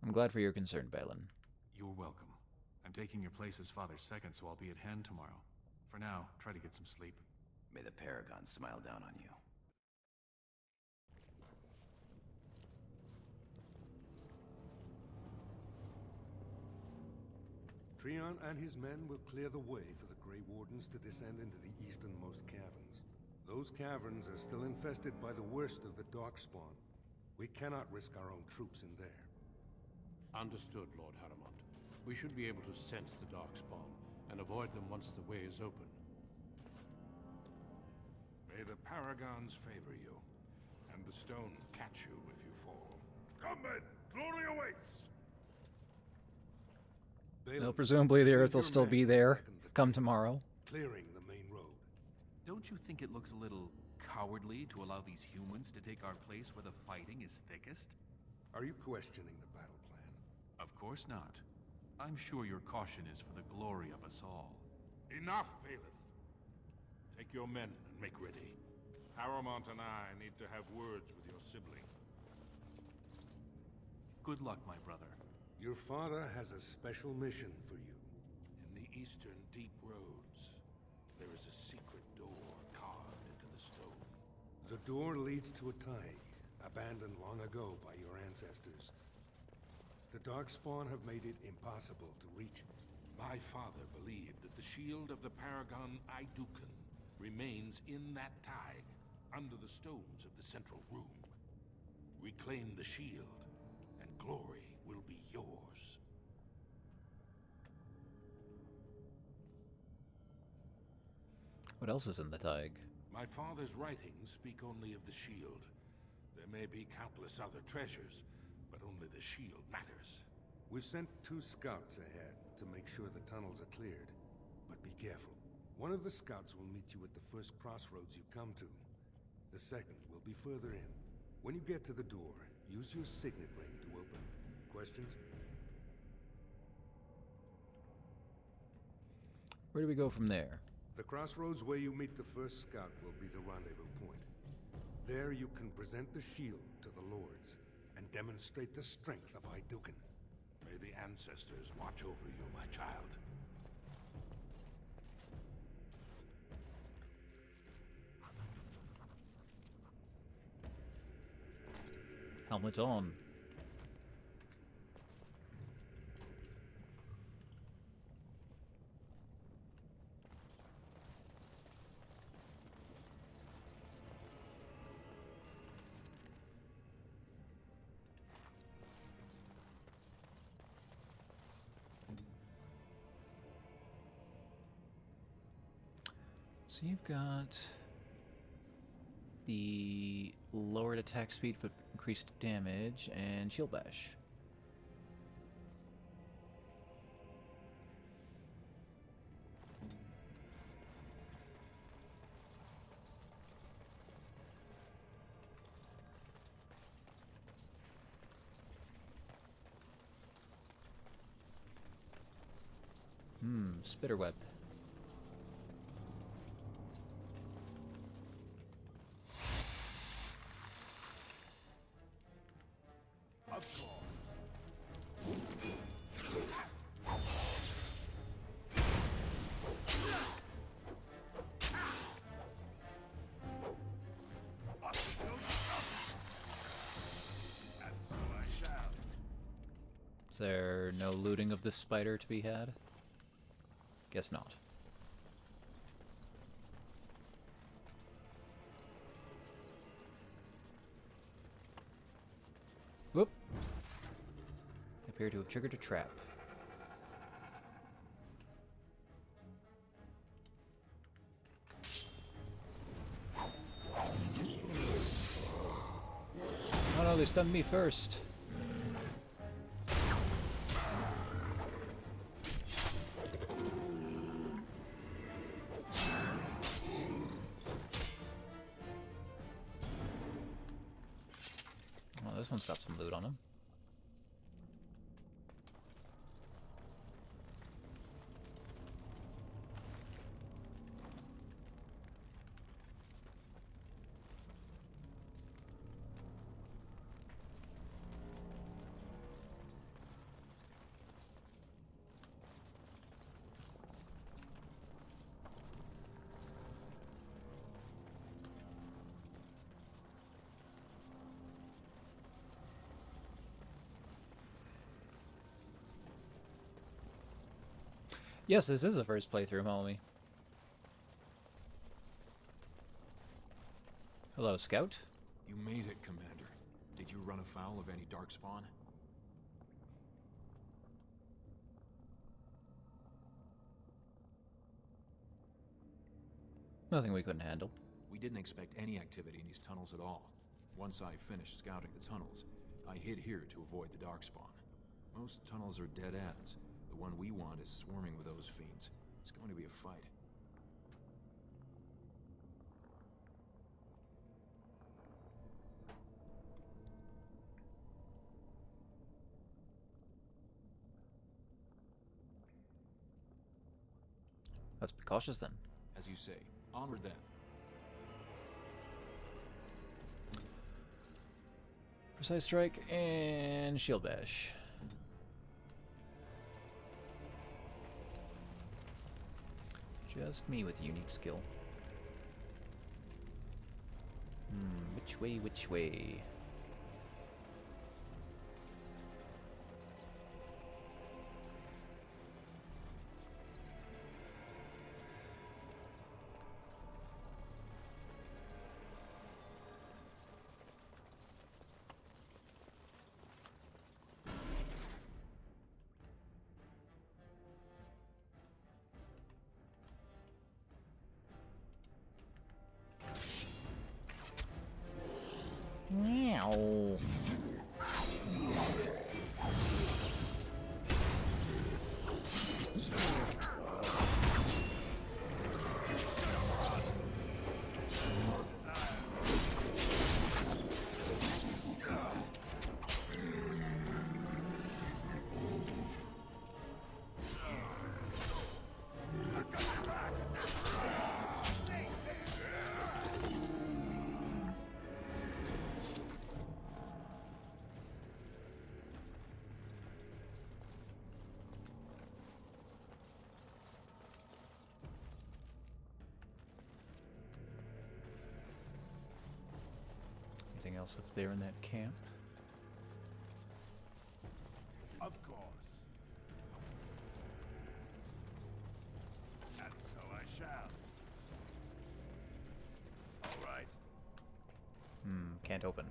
Speaker 1: I'm glad for your concern, Balin.
Speaker 12: You're welcome. I'm taking your place as father's second, so I'll be at hand tomorrow. For now, try to get some sleep.
Speaker 6: May the Paragon smile down on you.
Speaker 21: Treant and his men will clear the way for the Grey Wardens to descend into the easternmost caverns. Those caverns are still infested by the worst of the Darkspawn. We cannot risk our own troops in there.
Speaker 16: Understood, Lord Haramond. We should be able to sense the Darkspawn and avoid them once the way is open.
Speaker 7: May the Paragons favor you, and the stone catch you if you fall.
Speaker 5: Come then! Glory awaits!
Speaker 1: No, presumably the Earth will still be there come tomorrow.
Speaker 21: Clearing the main road.
Speaker 12: Don't you think it looks a little cowardly to allow these humans to take our place where the fighting is thickest?
Speaker 21: Are you questioning the battle plan?
Speaker 12: Of course not. I'm sure your caution is for the glory of us all.
Speaker 7: Enough, Balin. Take your men and make ready. Haramond and I need to have words with your sibling.
Speaker 12: Good luck, my brother.
Speaker 21: Your father has a special mission for you.
Speaker 7: In the eastern deep roads, there is a secret door carved into the stone.
Speaker 21: The door leads to a Taig, abandoned long ago by your ancestors. The Darkspawn have made it impossible to reach it.
Speaker 7: My father believed that the shield of the Paragon Aeducan remains in that Taig, under the stones of the central room. Reclaim the shield, and glory will be yours.
Speaker 1: What else is in the Taig?
Speaker 7: My father's writings speak only of the shield. There may be countless other treasures, but only the shield matters.
Speaker 21: We've sent 2 scouts ahead to make sure the tunnels are cleared. But be careful. One of the scouts will meet you at the first crossroads you come to. The second will be further in. When you get to the door, use your signet ring to open it. Questions?
Speaker 1: Where do we go from there?
Speaker 21: The crossroads where you meet the first scout will be the rendezvous point. There you can present the shield to the Lords and demonstrate the strength of Aeducan.
Speaker 7: May the ancestors watch over you, my child.
Speaker 1: Helmet on. So you've got the lowered attack speed but increased damage and shield bash. Spiderweb. Is there no looting of this spider to be had? Guess not. Whoop! Appear to have triggered a trap. Oh no, they stunned me first. Oh, this one's got some loot on him. Yes, this is the first playthrough, homie. Hello, Scout.
Speaker 15: You made it, Commander. Did you run afoul of any Darkspawn?
Speaker 1: Nothing we couldn't handle.
Speaker 15: We didn't expect any activity in these tunnels at all. Once I finished scouting the tunnels, I hid here to avoid the Darkspawn. Most tunnels are dead ends. The one we want is swarming with those fiends. It's going to be a fight.
Speaker 1: Let's be cautious then.
Speaker 15: As you say, onward then.
Speaker 1: Precise strike and shield bash. Just me with unique skill. Which way, which way? Meow. Anything else up there in that camp?
Speaker 5: Of course. And so I shall. All right.
Speaker 1: Can't open.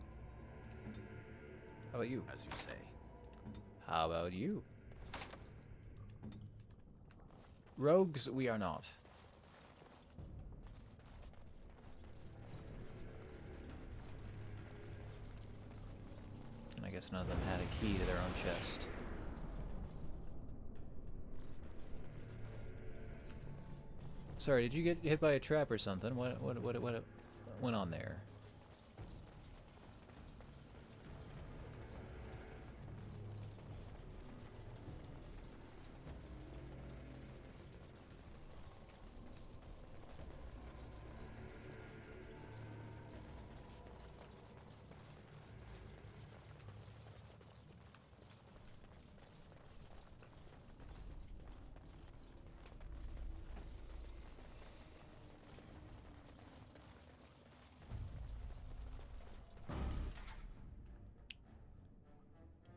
Speaker 1: How about you?
Speaker 6: As you say.
Speaker 1: How about you? Rogues, we are not. And I guess none of them had a key to their own chest. Sorry, did you get hit by a trap or something? What went on there?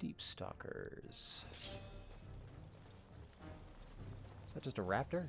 Speaker 1: Deep Stalkers. Is that just a raptor?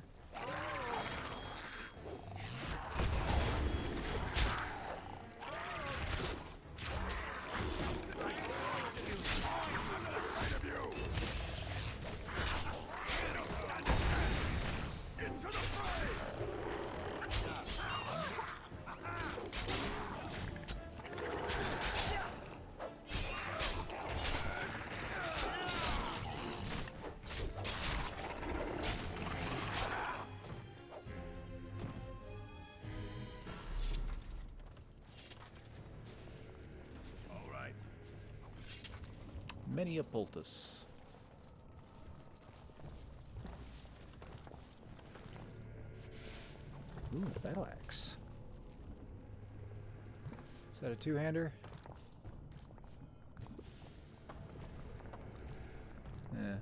Speaker 1: Many a poultice. Ooh, the battle axe. Is that a two-hander?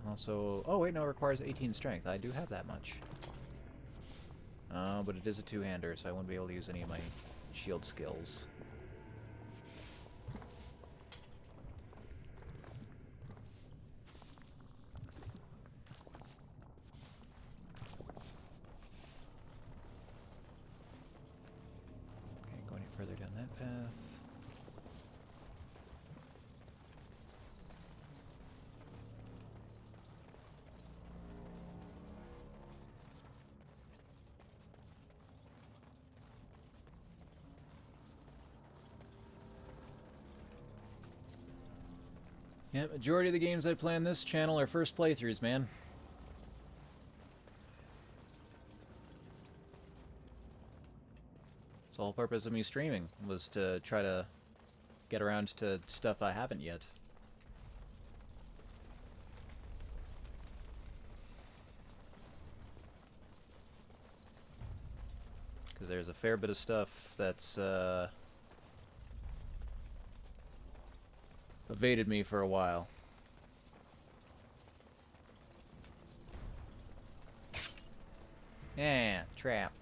Speaker 1: Also, oh wait, no, it requires 18 strength. I do have that much. But it is a two-hander, so I won't be able to use any of my shield skills. further down that path. Yeah, majority of the games I play on this channel are first playthroughs, man. So the whole purpose of me streaming was to try to get around to stuff I haven't yet. Because there's a fair bit of stuff that's evaded me for a while. Yeah, trap.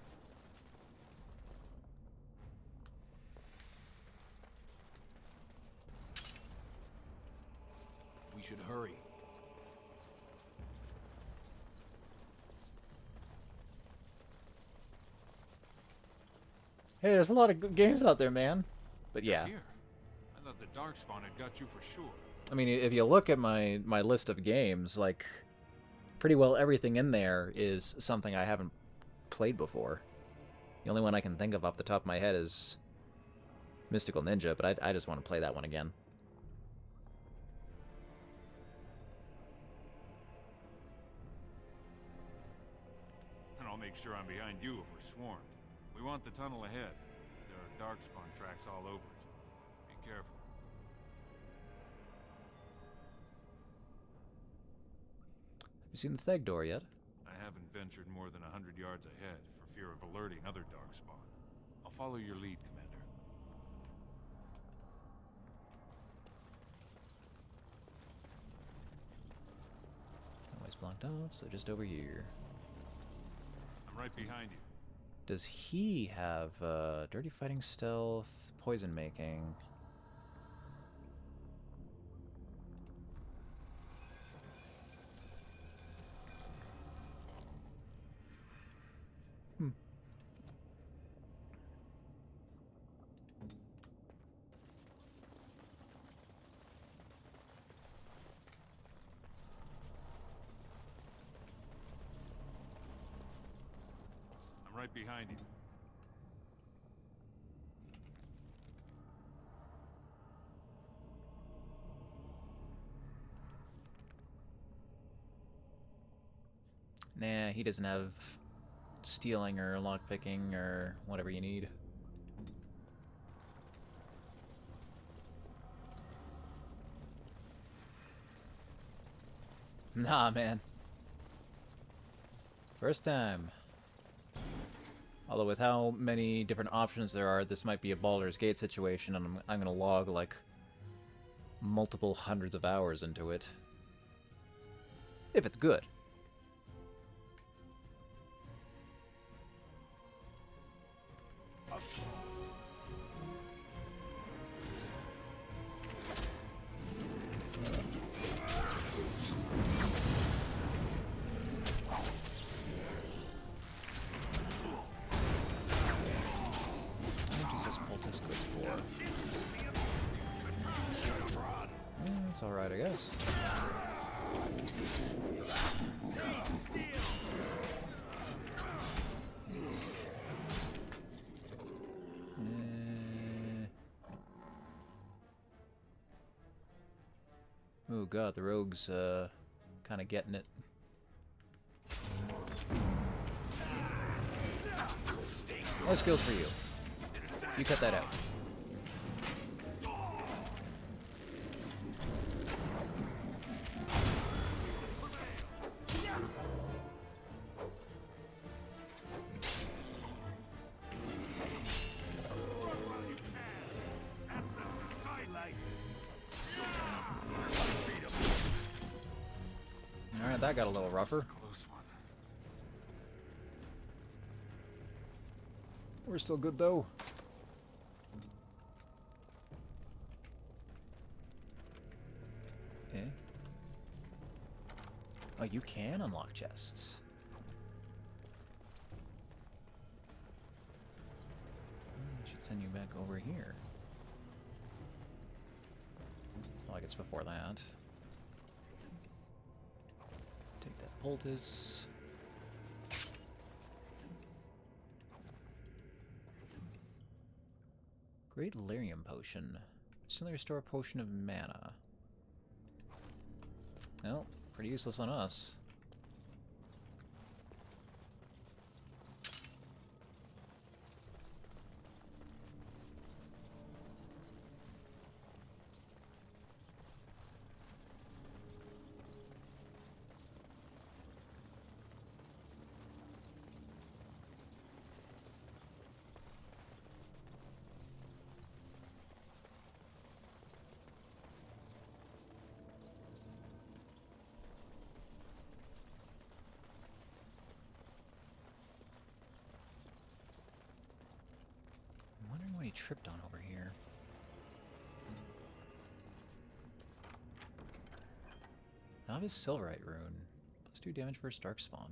Speaker 15: We should hurry.
Speaker 1: Hey, there's a lot of good games out there, man. But yeah.
Speaker 15: Here. I thought the Darkspawn had got you for sure.
Speaker 1: I mean, if you look at my list of games, like, pretty well everything in there is something I haven't played before. The only one I can think of off the top of my head is Mystical Ninja, but I just want to play that one again.
Speaker 3: And I'll make sure I'm behind you if we're swarmed. We want the tunnel ahead. There are Darkspawn tracks all over it. Be careful.
Speaker 1: Have you seen the Thegdor yet?
Speaker 3: I haven't ventured more than 100 yards ahead for fear of alerting other Darkspawn. I'll follow your lead, Commander.
Speaker 1: Always blocked off, so just over here.
Speaker 3: I'm right behind you.
Speaker 1: Does he have dirty fighting, stealth, poison making?
Speaker 3: I'm right behind you.
Speaker 1: Nah, he doesn't have stealing or lockpicking or whatever you need. Nah, man. First time. Although with how many different options there are, this might be a Baldur's Gate situation, and I'm gonna log, like, multiple hundreds of hours into it. If it's good. That's alright, I guess. Oh god, the rogue's kind of getting it. No skills for you. You cut that out. Alright, that got a little rougher. We're still good though. Okay. Oh, you can unlock chests. send you back over here. Well, I guess before that. Take that poultice. Great Lyrium Potion. Instantly restore a potion of mana. Well, pretty useless on us. What he tripped on over here. Novice Silverite Rune. +2 damage for Darkspawn.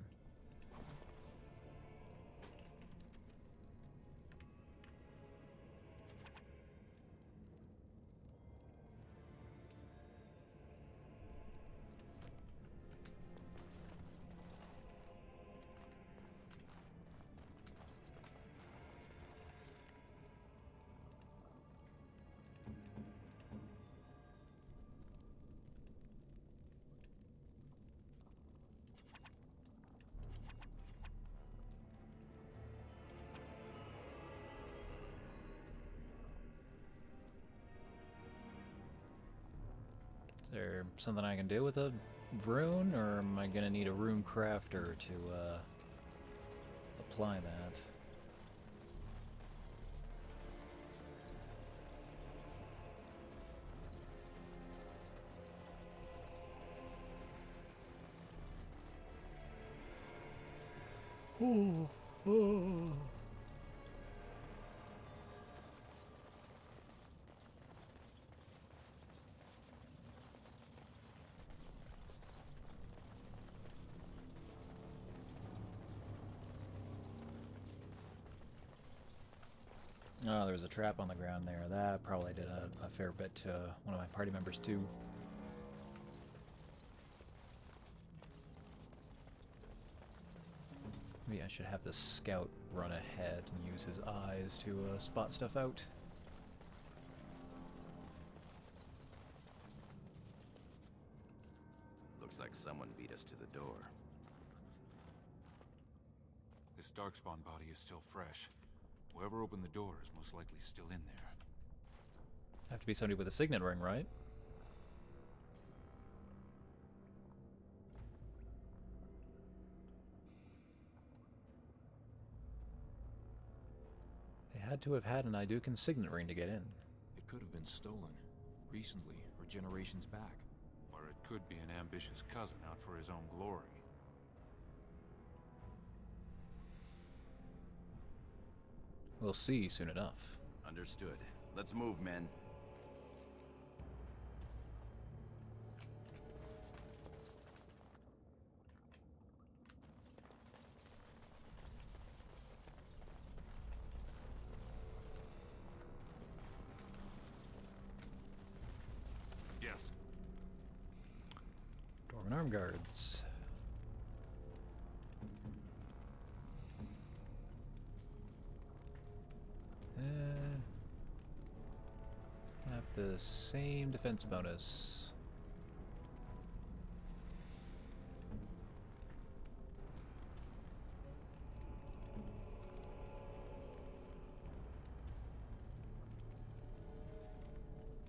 Speaker 1: Is there something I can do with a rune, or am I gonna need a rune crafter to apply that? Oh, oh. Oh, there was a trap on the ground there. That probably did a fair bit to one of my party members too. Maybe I should have the scout run ahead and use his eyes to spot stuff out.
Speaker 6: Looks like someone beat us to the door.
Speaker 3: This Darkspawn body is still fresh. Whoever opened the door is most likely still in there.
Speaker 1: Have to be somebody with a signet ring, right? They had to have had an Idukan signet ring to get in.
Speaker 15: It could have been stolen, recently, or generations back.
Speaker 3: Or it could be an ambitious cousin out for his own glory.
Speaker 1: We'll see soon enough.
Speaker 6: Understood. Let's move, men.
Speaker 3: Yes.
Speaker 1: Dwarven Arm Guards. Have the same defense bonus.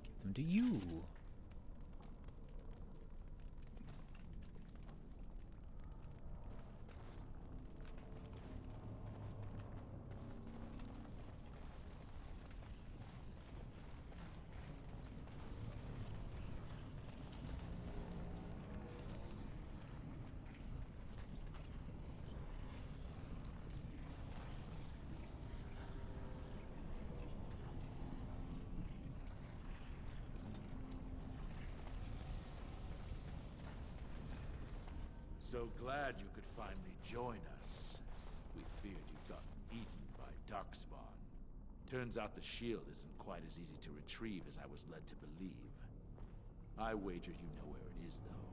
Speaker 1: Give them to you.
Speaker 4: So glad you could finally join us. We feared you'd gotten eaten by Darkspawn. Turns out the shield isn't quite as easy to retrieve as I was led to believe. I wager you know where it is, though.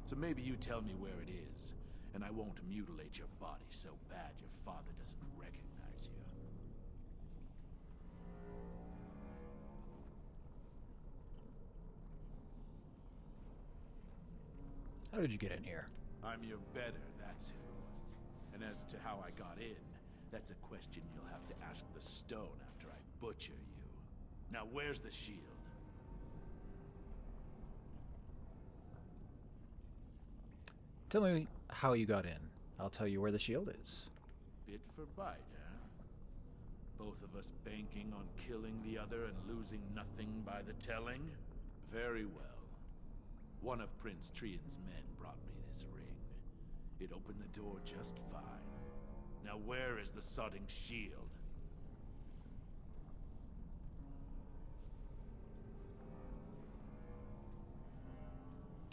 Speaker 4: So maybe you tell me where it is, and I won't mutilate your body so bad your father doesn't recognize you.
Speaker 1: How did you get in here?
Speaker 4: I'm your better, that's who. And as to how I got in, that's a question you'll have to ask the stone after I butcher you. Now where's the shield?
Speaker 1: Tell me how you got in. I'll tell you where the shield is.
Speaker 4: Bit for bite, huh? Both of us banking on killing the other and losing nothing by the telling? Very well. One of Prince Trian's men brought me this ring. It opened the door just fine. Now where is the sodding shield?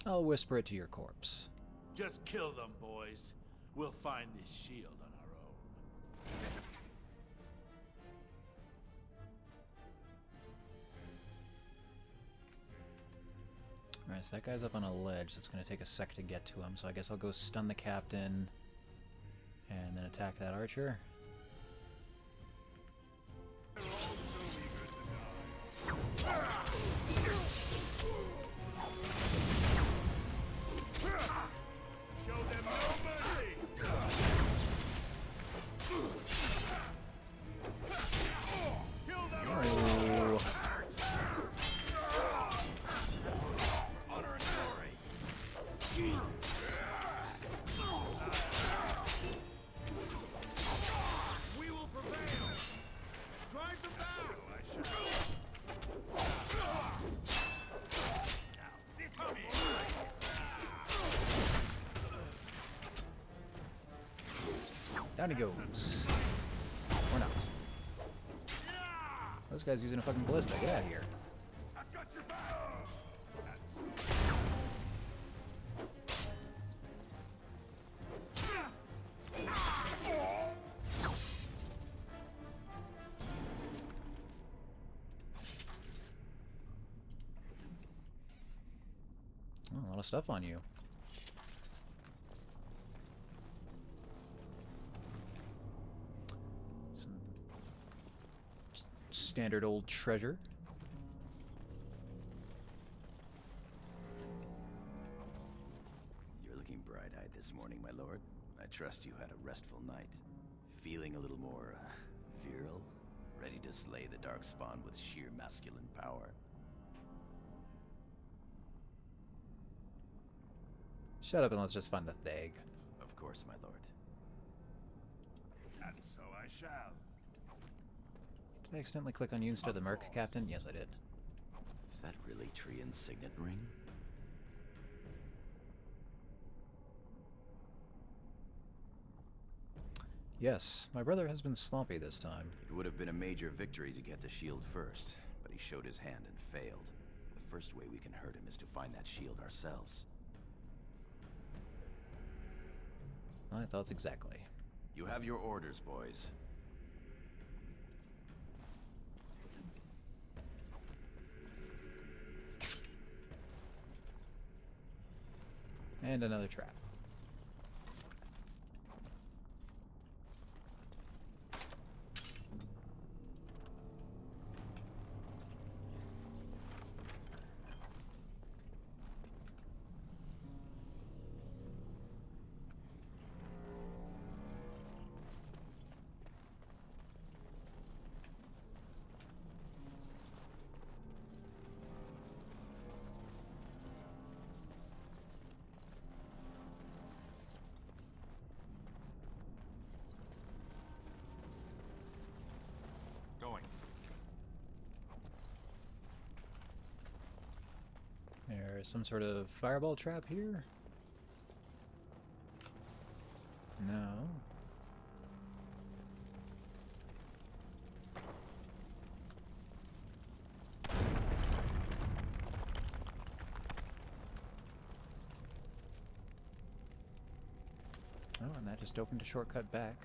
Speaker 1: I'll whisper it to your corpse.
Speaker 4: Just kill them, boys. We'll find this shield on our own.
Speaker 1: Alright, so that guy's up on a ledge, so it's going to take a sec to get to him, so I guess I'll go stun the captain and then attack that archer. Down he goes. Or not. This guy's using a fucking ballista. Get out of here. Oh, a lot of stuff on you. Standard old treasure.
Speaker 6: You're looking bright-eyed this morning, my lord. I trust you had a restful night. Feeling a little more, virile? Ready to slay the Darkspawn with sheer masculine power?
Speaker 1: Shut up and let's just find the Thag.
Speaker 6: Of course, my lord.
Speaker 17: And so I shall.
Speaker 1: Did I accidentally click on you instead of the Merc, Captain? Yes, I did.
Speaker 6: Is that really Trian's signet ring?
Speaker 1: Yes, my brother has been sloppy this time.
Speaker 6: It would have been a major victory to get the shield first, but he showed his hand and failed. The first way we can hurt him is to find that shield ourselves.
Speaker 1: My thoughts exactly.
Speaker 6: You have your orders, boys.
Speaker 1: And another trap. There's some sort of fireball trap here? No. Oh, and that just opened a shortcut back.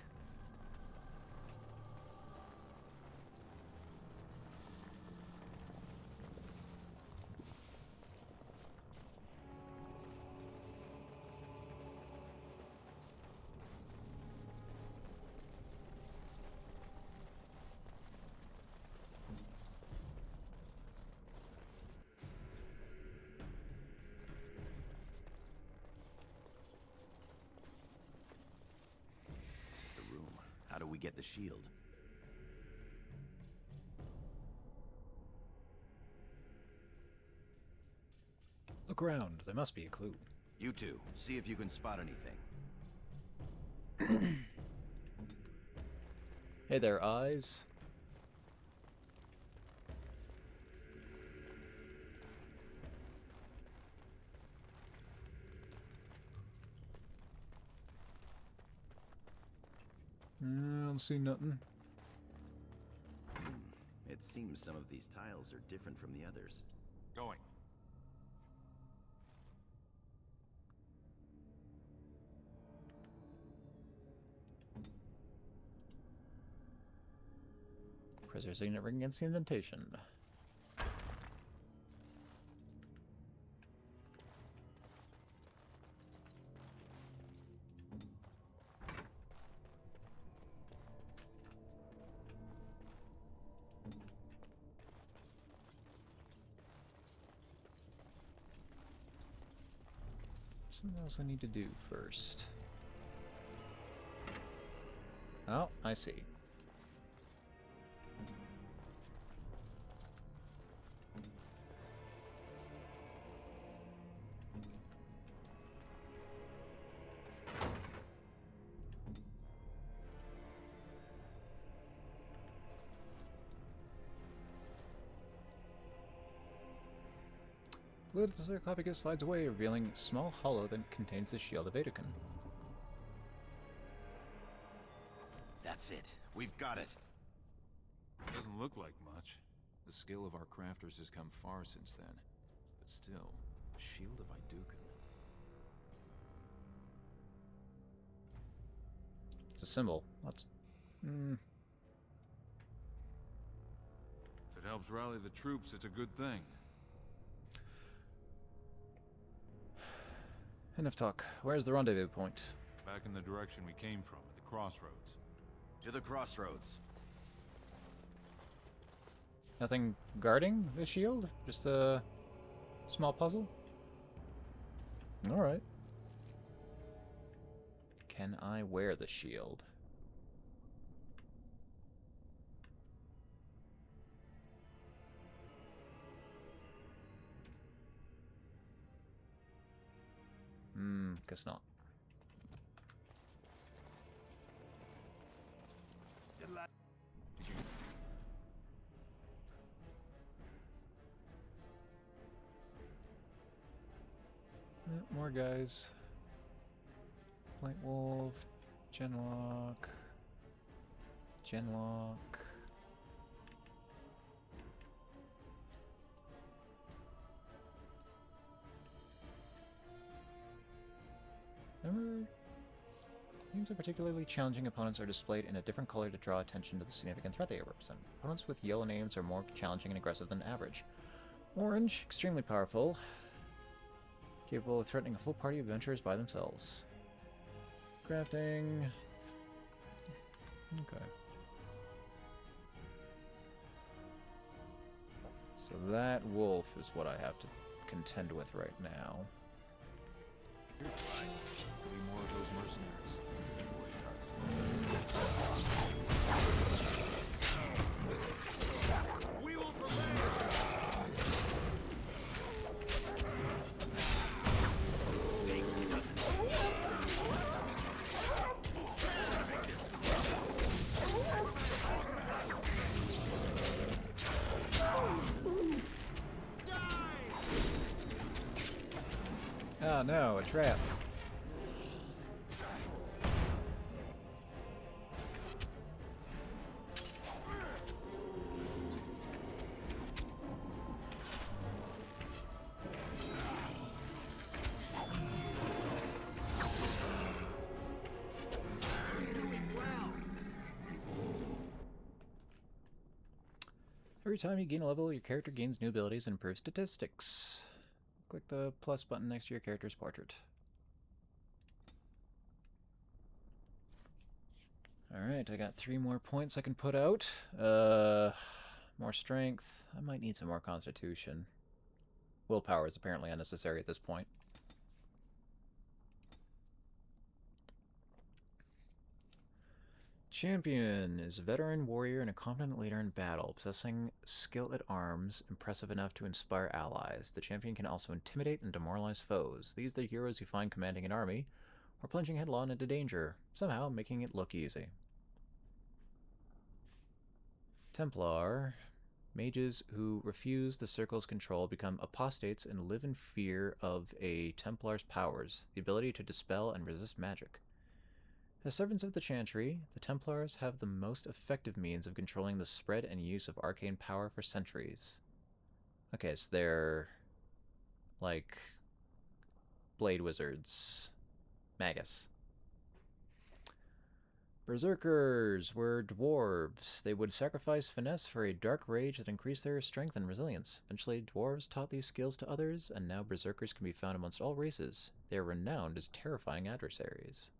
Speaker 6: we get the shield.
Speaker 1: Look around. There must be a clue.
Speaker 6: You two, see if you can spot anything.
Speaker 1: Hey there, eyes. I don't see nothing.
Speaker 6: It seems some of these tiles are different from the others.
Speaker 3: Going.
Speaker 1: Press your signet ring against the indentation. Something else I need to do first. Oh, I see. The lid of the sarcophagus slides away, revealing a small hollow that contains the shield of Aeducan.
Speaker 6: That's it. We've got it.
Speaker 3: Doesn't look like much.
Speaker 15: The skill of our crafters has come far since then. But still, the shield of Aeducan.
Speaker 1: It's a symbol. That's...
Speaker 3: If it helps rally the troops, it's a good thing.
Speaker 1: Enough talk. Where's the rendezvous point?
Speaker 3: Back in the direction we came from, at the crossroads.
Speaker 6: To the crossroads.
Speaker 1: Nothing guarding the shield? Just a small puzzle? Alright. Can I wear the shield? Guess not. More guys. Blight Wolf, Genlock. Remember, themes of particularly challenging opponents are displayed in a different color to draw attention to the significant threat they represent. Opponents with yellow names are more challenging and aggressive than average. Orange, extremely powerful, capable of threatening a full party of adventurers by themselves. Crafting. Okay. So that wolf is what I have to contend with right now.
Speaker 15: You're right. Could be more of those mercenaries.
Speaker 20: We will prevail!
Speaker 1: Oh no, a trap. Every time you gain a level, your character gains new abilities and improves statistics. Click the plus button next to your character's portrait. Alright, I got 3 more points I can put out. More strength. I might need some more constitution. Willpower is apparently unnecessary at this point. Champion is a veteran warrior and a competent leader in battle, possessing skill at arms impressive enough to inspire allies. The champion can also intimidate and demoralize foes. These are the heroes you find commanding an army or plunging headlong into danger, somehow making it look easy. Templar. Mages who refuse the Circle's control become apostates and live in fear of a Templar's powers, the ability to dispel and resist magic. As servants of the Chantry, the Templars have the most effective means of controlling the spread and use of arcane power for centuries. Okay, so they're like blade wizards. Magus. Berserkers were dwarves. They would sacrifice finesse for a dark rage that increased their strength and resilience. Eventually, dwarves taught these skills to others, and now berserkers can be found amongst all races. They are renowned as terrifying adversaries.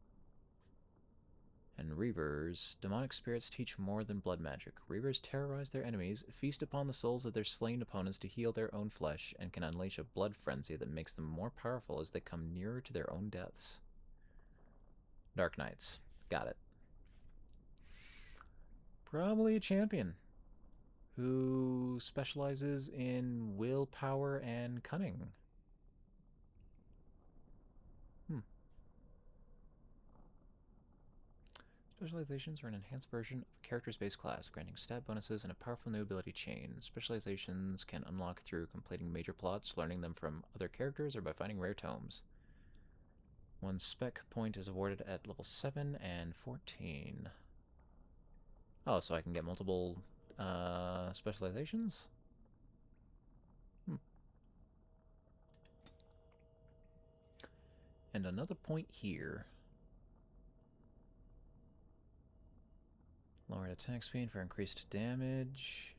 Speaker 1: And Reavers. Demonic spirits teach more than blood magic. Reavers terrorize their enemies, feast upon the souls of their slain opponents to heal their own flesh, and can unleash a blood frenzy that makes them more powerful as they come nearer to their own deaths. Dark Knights. Got it. Probably a champion who specializes in willpower and cunning. Specializations are an enhanced version of a character's base class, granting stat bonuses and a powerful new ability chain. Specializations can unlock through completing major plots, learning them from other characters, or by finding rare tomes. 1 spec point is awarded at level 7 and 14. Oh, so I can get multiple specializations? And another point here. Lowered attack speed for increased damage.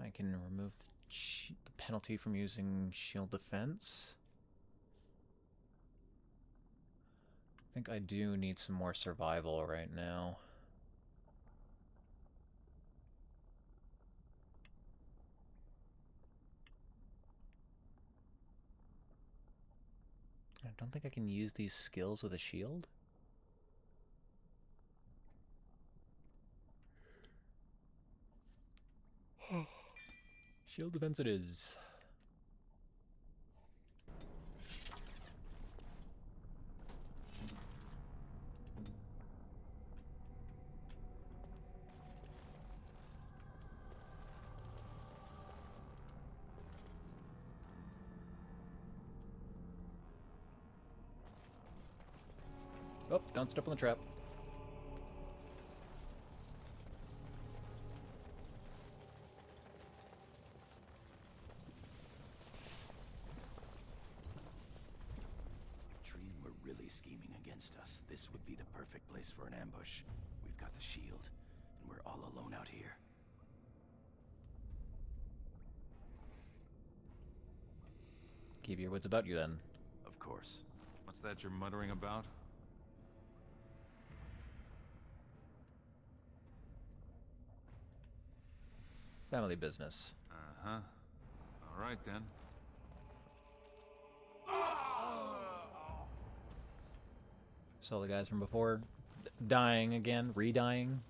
Speaker 1: I can remove the penalty from using shield defense. I think I do need some more survival right now. I don't think I can use these skills with a shield. Shield defense it is. Oh, don't step on the trap.
Speaker 6: Scheming against us, this would be the perfect place for an ambush. We've got the shield, and we're all alone out here.
Speaker 1: Keep your wits about you, then.
Speaker 6: Of course.
Speaker 3: What's that you're muttering about?
Speaker 1: Family business.
Speaker 3: Uh-huh. All right, then.
Speaker 1: Saw the guys from before dying again, re-dying.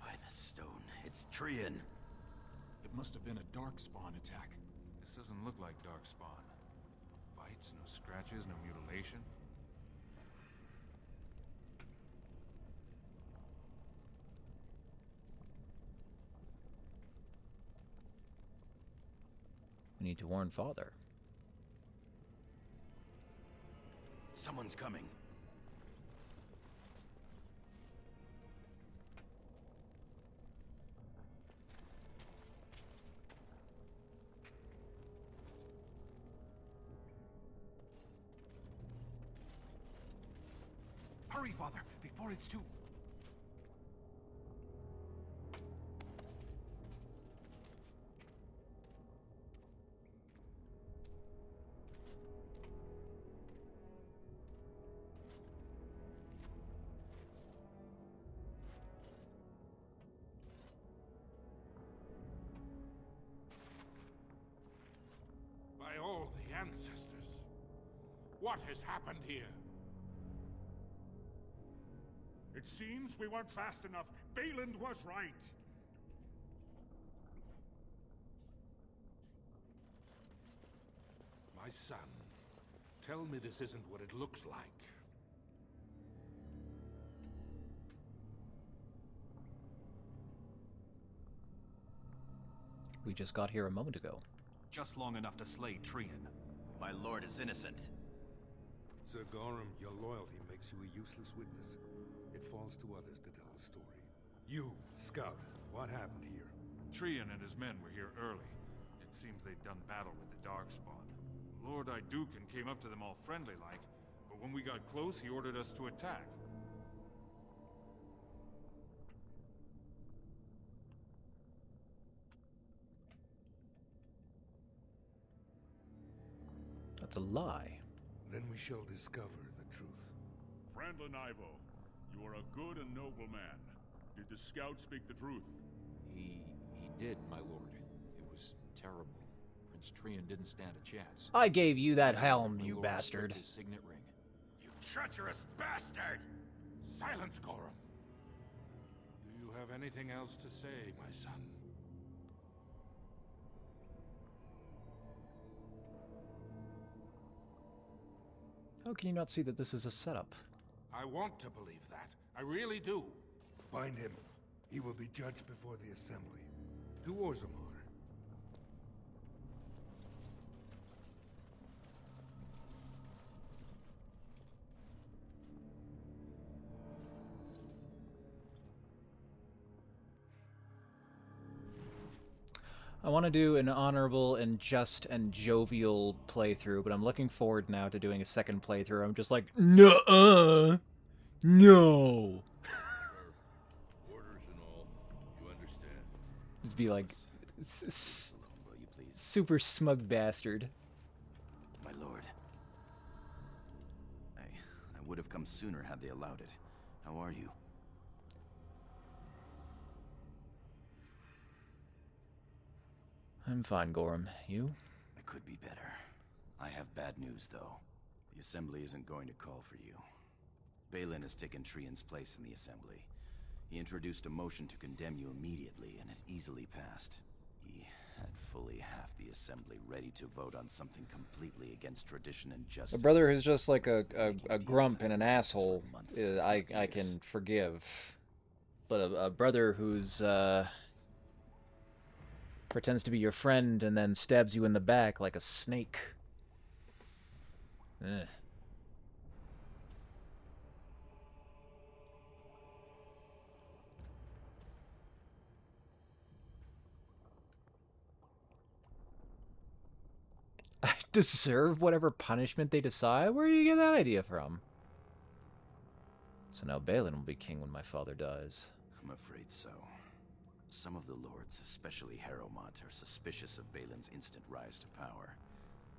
Speaker 6: By the stone, it's Trian.
Speaker 15: It must have been a Darkspawn attack.
Speaker 3: This doesn't look like Darkspawn. No bites, no scratches, no mutilation.
Speaker 1: We need to warn Father.
Speaker 6: Someone's coming.
Speaker 12: Hurry, Father, before it's too...
Speaker 17: By all the ancestors, what has happened here? It seems we weren't fast enough. Balin was right. My son, tell me this isn't what it looks like.
Speaker 1: We just got here a moment ago.
Speaker 12: Just long enough to slay Trian.
Speaker 6: My lord is innocent.
Speaker 21: Sir Gorham, your loyalty makes you a useless witness. It falls to others to tell the story. You, Scout, what happened here?
Speaker 3: Trian and his men were here early. It seems they'd done battle with the Darkspawn. Lord Iduken came up to them all friendly-like, but when we got close, he ordered us to attack.
Speaker 1: That's a lie.
Speaker 21: Then we shall discover the truth.
Speaker 17: Frandlin Ivo, you are a good and noble man. Did the scout speak the truth?
Speaker 15: He did, my lord. It was terrible. Prince Trian didn't stand a chance.
Speaker 1: I gave you that helm,
Speaker 15: My
Speaker 1: you
Speaker 15: lord
Speaker 1: bastard.
Speaker 15: stripped his signet ring.
Speaker 20: You treacherous bastard!
Speaker 17: Silence, Gorham. Do you have anything else to say, my son?
Speaker 1: How can you not see that this is a setup?
Speaker 17: I want to believe that. I really do.
Speaker 21: Bind him. He will be judged before the assembly. To Orzammar.
Speaker 1: I want to do an honorable and just and jovial playthrough, but I'm looking forward now to doing a second playthrough. I'm just like, no.
Speaker 7: Orders and all, you understand.
Speaker 1: Just be like, super smug bastard.
Speaker 6: My lord. I would have come sooner had they allowed it. How are you?
Speaker 1: I'm fine, Gorham. You?
Speaker 6: I could be better. I have bad news, though. The Assembly isn't going to call for you. Balin has taken Trian's place in the Assembly. He introduced a motion to condemn you immediately, and it easily passed. He had fully half the Assembly ready to vote on something completely against tradition and justice.
Speaker 1: A brother who's just like a grump and an asshole, I can forgive. But a brother who's, pretends to be your friend and then stabs you in the back like a snake. Ugh. I deserve whatever punishment they decide? Where do you get that idea from? So now Balin will be king when my father dies.
Speaker 6: I'm afraid so. Some of the lords, especially Harrowmont, are suspicious of Balin's instant rise to power.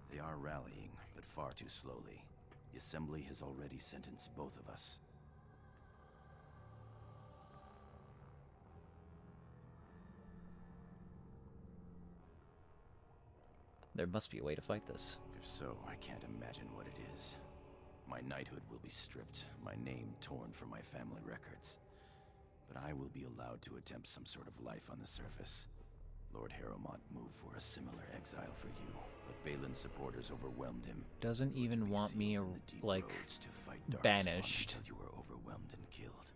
Speaker 6: They are rallying, but far too slowly. The Assembly has already sentenced both of us.
Speaker 1: There must be a way to fight this.
Speaker 6: If so, I can't imagine what it is. My knighthood will be stripped, my name torn from my family records. But I will be allowed to attempt some sort of life on the surface. Lord Harrowmont moved for a similar exile for you, but Balin's supporters overwhelmed him.
Speaker 1: Doesn't even want me, like, banished.
Speaker 6: Until you were overwhelmed and killed.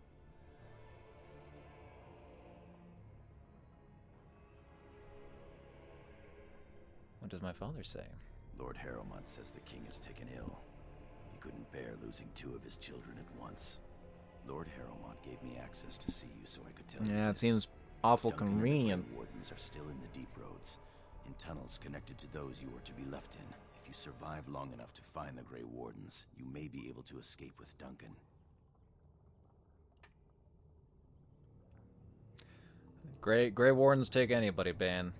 Speaker 1: What does my father say?
Speaker 6: Lord Harrowmont says the king is taken ill. He couldn't bear losing 2 of his children at once. Lord Harrowmont gave me access to see you so I could tell you.
Speaker 1: Yeah, it
Speaker 6: this.
Speaker 1: seems awful
Speaker 6: Duncan
Speaker 1: convenient.
Speaker 6: And the Grey Wardens are still in the deep roads, in tunnels connected to those you are to be left in. If you survive long enough to find the Grey Wardens, you may be able to escape with Duncan.
Speaker 1: Grey Wardens take anybody, Ban.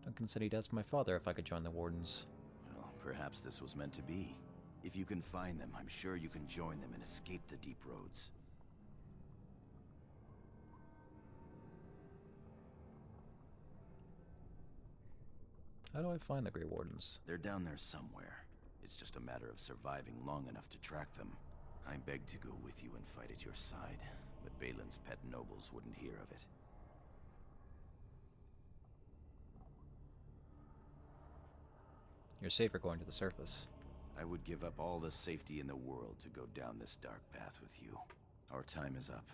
Speaker 1: Duncan said he'd ask my father if I could join the Wardens.
Speaker 6: Well, perhaps this was meant to be. If you can find them, I'm sure you can join them and escape the deep roads.
Speaker 1: How do I find the Grey Wardens?
Speaker 6: They're down there somewhere. It's just a matter of surviving long enough to track them. I begged to go with you and fight at your side, but Balin's pet nobles wouldn't hear of it.
Speaker 1: You're safer going to the surface.
Speaker 6: I would give up all the safety in the world to go down this dark path with you. Our time is up.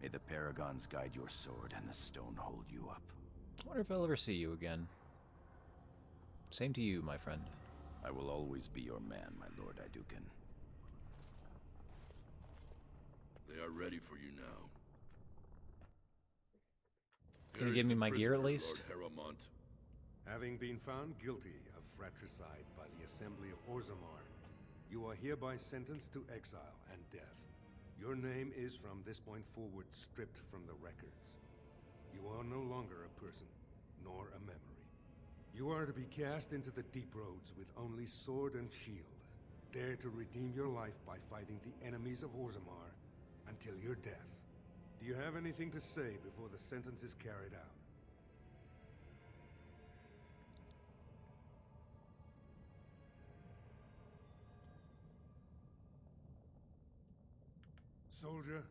Speaker 6: May the Paragons guide your sword and the stone hold you up.
Speaker 1: I wonder if I'll ever see you again. Same to you, my friend.
Speaker 6: I will always be your man, my Lord Iduken.
Speaker 7: They are ready for you now.
Speaker 1: Can you give me my gear at least?
Speaker 7: Lord Harrowmont.
Speaker 21: Having been found guilty of fratricide by the Assembly of Orzammar, you are hereby sentenced to exile and death. Your name is from this point forward stripped from the records. You are no longer a person, nor a memory. You are to be cast into the deep roads with only sword and shield. Dare to redeem your life by fighting the enemies of Orzammar until your death. Do you have anything to say before the sentence is carried out? Soldier,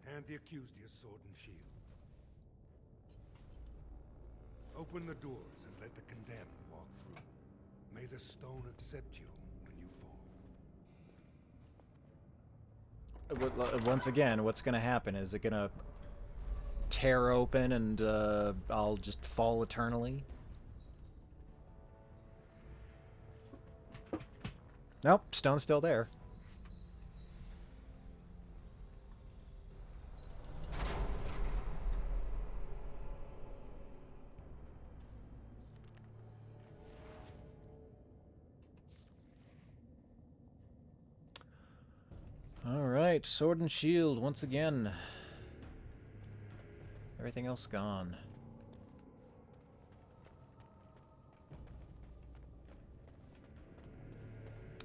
Speaker 21: hand the accused your sword and shield. Open the doors and let the condemned walk through. May the stone accept you when you fall.
Speaker 1: Once again, what's gonna happen? Is it gonna tear open and I'll just fall eternally? Nope, stone's still there. Alright, sword and shield once again. Everything else gone.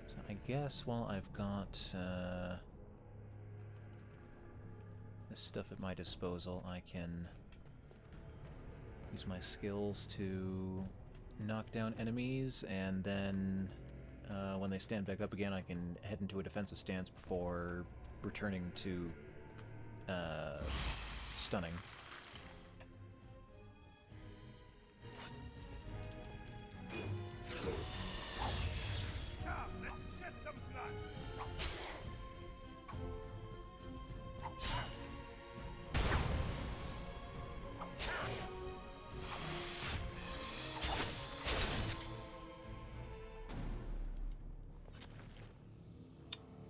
Speaker 1: So I guess while I've got this stuff at my disposal, I can use my skills to knock down enemies, and then when they stand back up again, I can head into a defensive stance before returning to stunning.
Speaker 17: Let's shed some blood.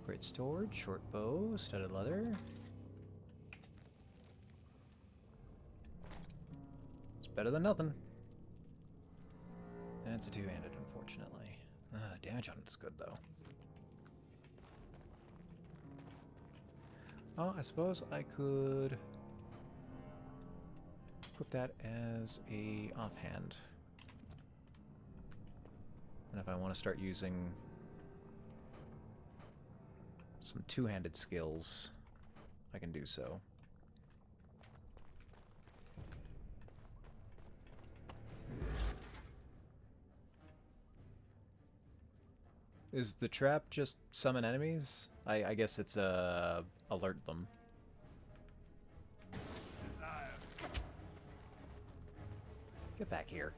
Speaker 1: Great sword, short bow, studded leather. It's better than nothing. And it's a two-handed, unfortunately. Damage on it's good, though. Oh, I suppose I could put that as a offhand. And if I want to start using some two-handed skills, I can do so. Is the trap just summon enemies? I guess it's alert them. Get back here.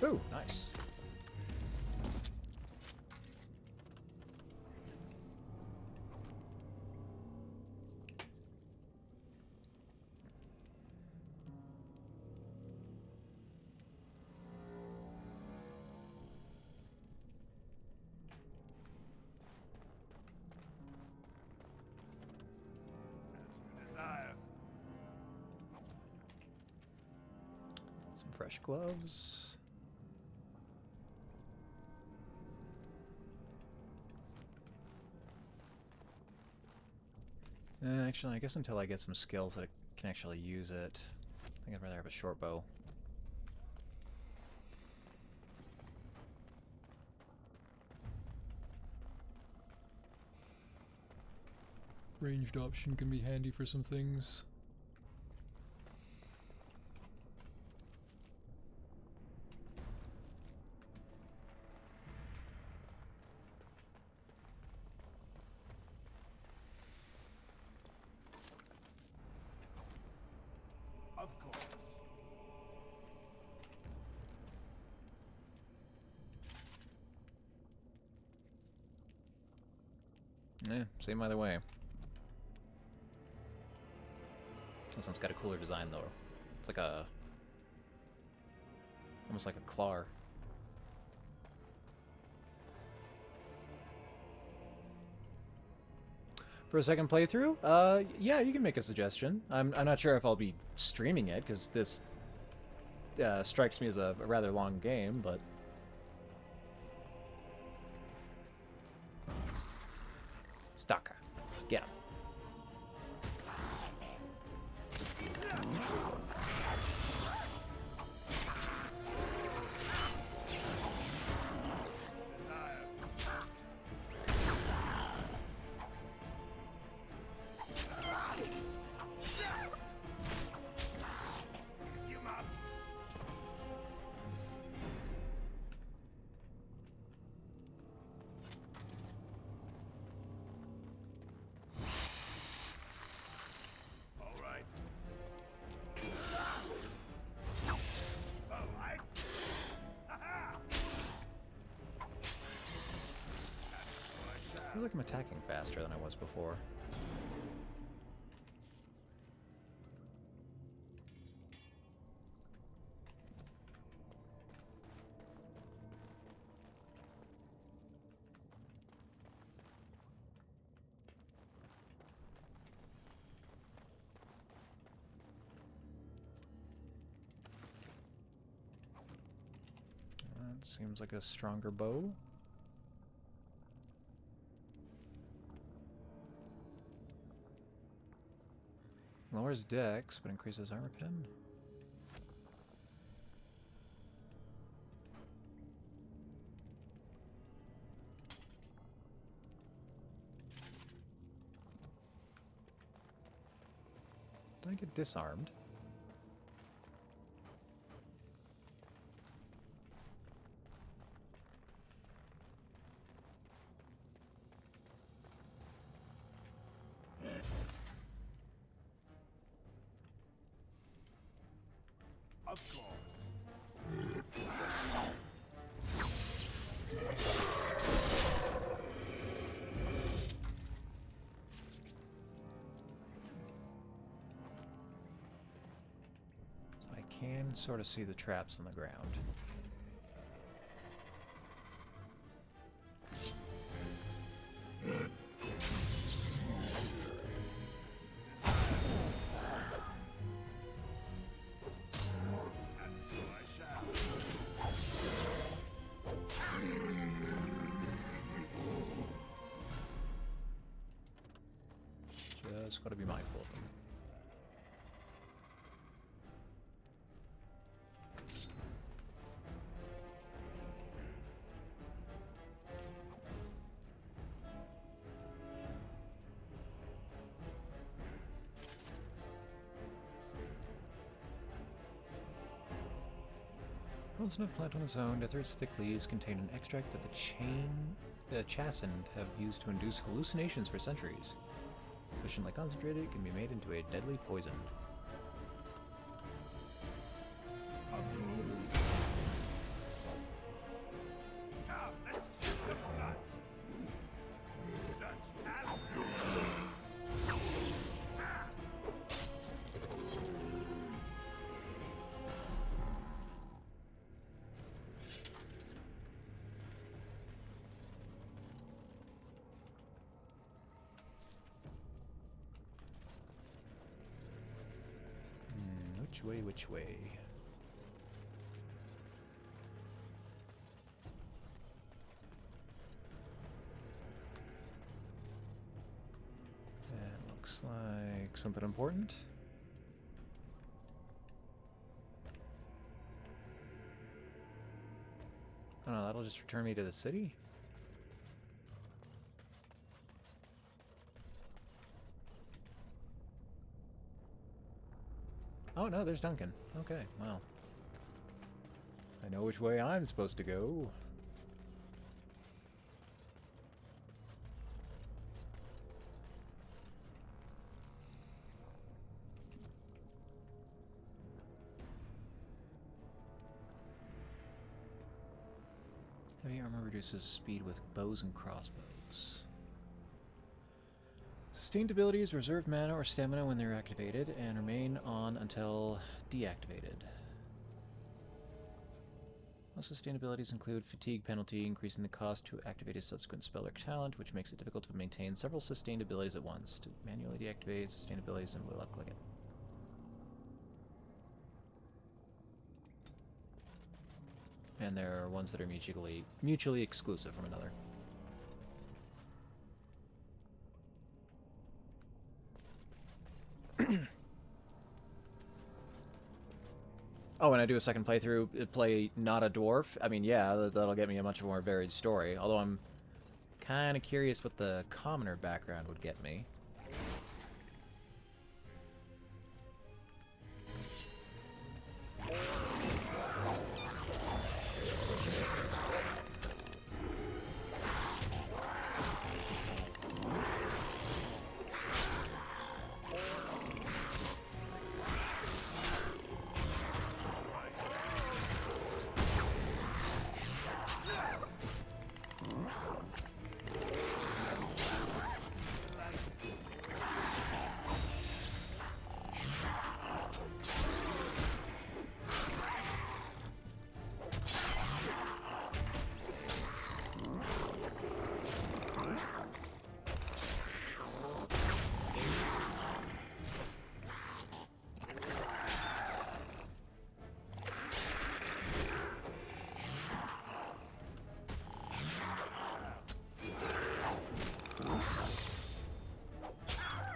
Speaker 1: Ooh, nice. Fresh gloves. Actually, I guess until I get some skills that I can actually use it, I think I'd rather have a short bow. Ranged option can be handy for some things.
Speaker 17: Of course.
Speaker 1: Same either way. This one's got a cooler design though. It's like a... almost like a claw. For a second playthrough? Yeah, you can make a suggestion. I'm not sure if I'll be streaming it, because this strikes me as a rather long game, but... Stalker. Get him. I feel like I'm attacking faster than I was before. That seems like a stronger bow. Lowers dex, but increases armor pen. Did I get disarmed?
Speaker 17: Of course.
Speaker 1: So I can sort of see the traps on the ground. Just got to be mindful of them. Well, it's enough plant on its own. Death Earth's thick leaves contain an extract that the chastened have used to induce hallucinations for centuries. Sufficiently concentrated, it can be made into a deadly poison. Which way, which way? Looks like something important. Oh, that'll just return me to the city? Oh no, there's Duncan. Okay, well. I know which way I'm supposed to go. Heavy armor reduces speed with bows and crossbows. Sustained abilities reserve mana or stamina when they're activated and remain on until deactivated. Most sustained abilities include fatigue penalty, increasing the cost to activate a subsequent spell or talent, which makes it difficult to maintain several sustained abilities at once. To manually deactivate sustained abilities, simply left click it. And there are ones that are mutually exclusive from another. Oh, and I do a second playthrough, play not a dwarf. I mean, yeah, that'll get me a much more varied story. Although I'm kind of curious what the commoner background would get me.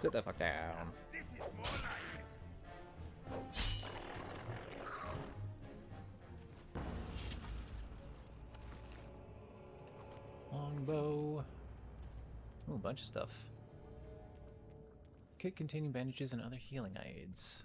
Speaker 1: Sit the fuck down. Longbow. Ooh, a bunch of stuff. Kit containing bandages and other healing aids.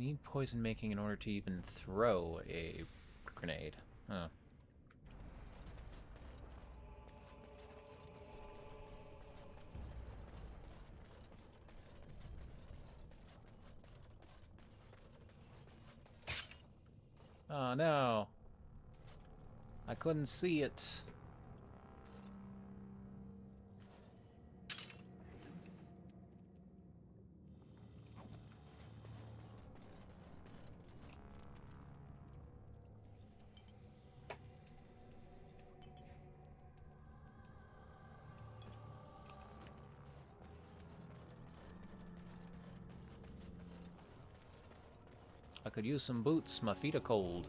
Speaker 1: Need poison making in order to even throw a grenade. Huh. Oh no. I couldn't see it. I could use some boots. My feet are cold.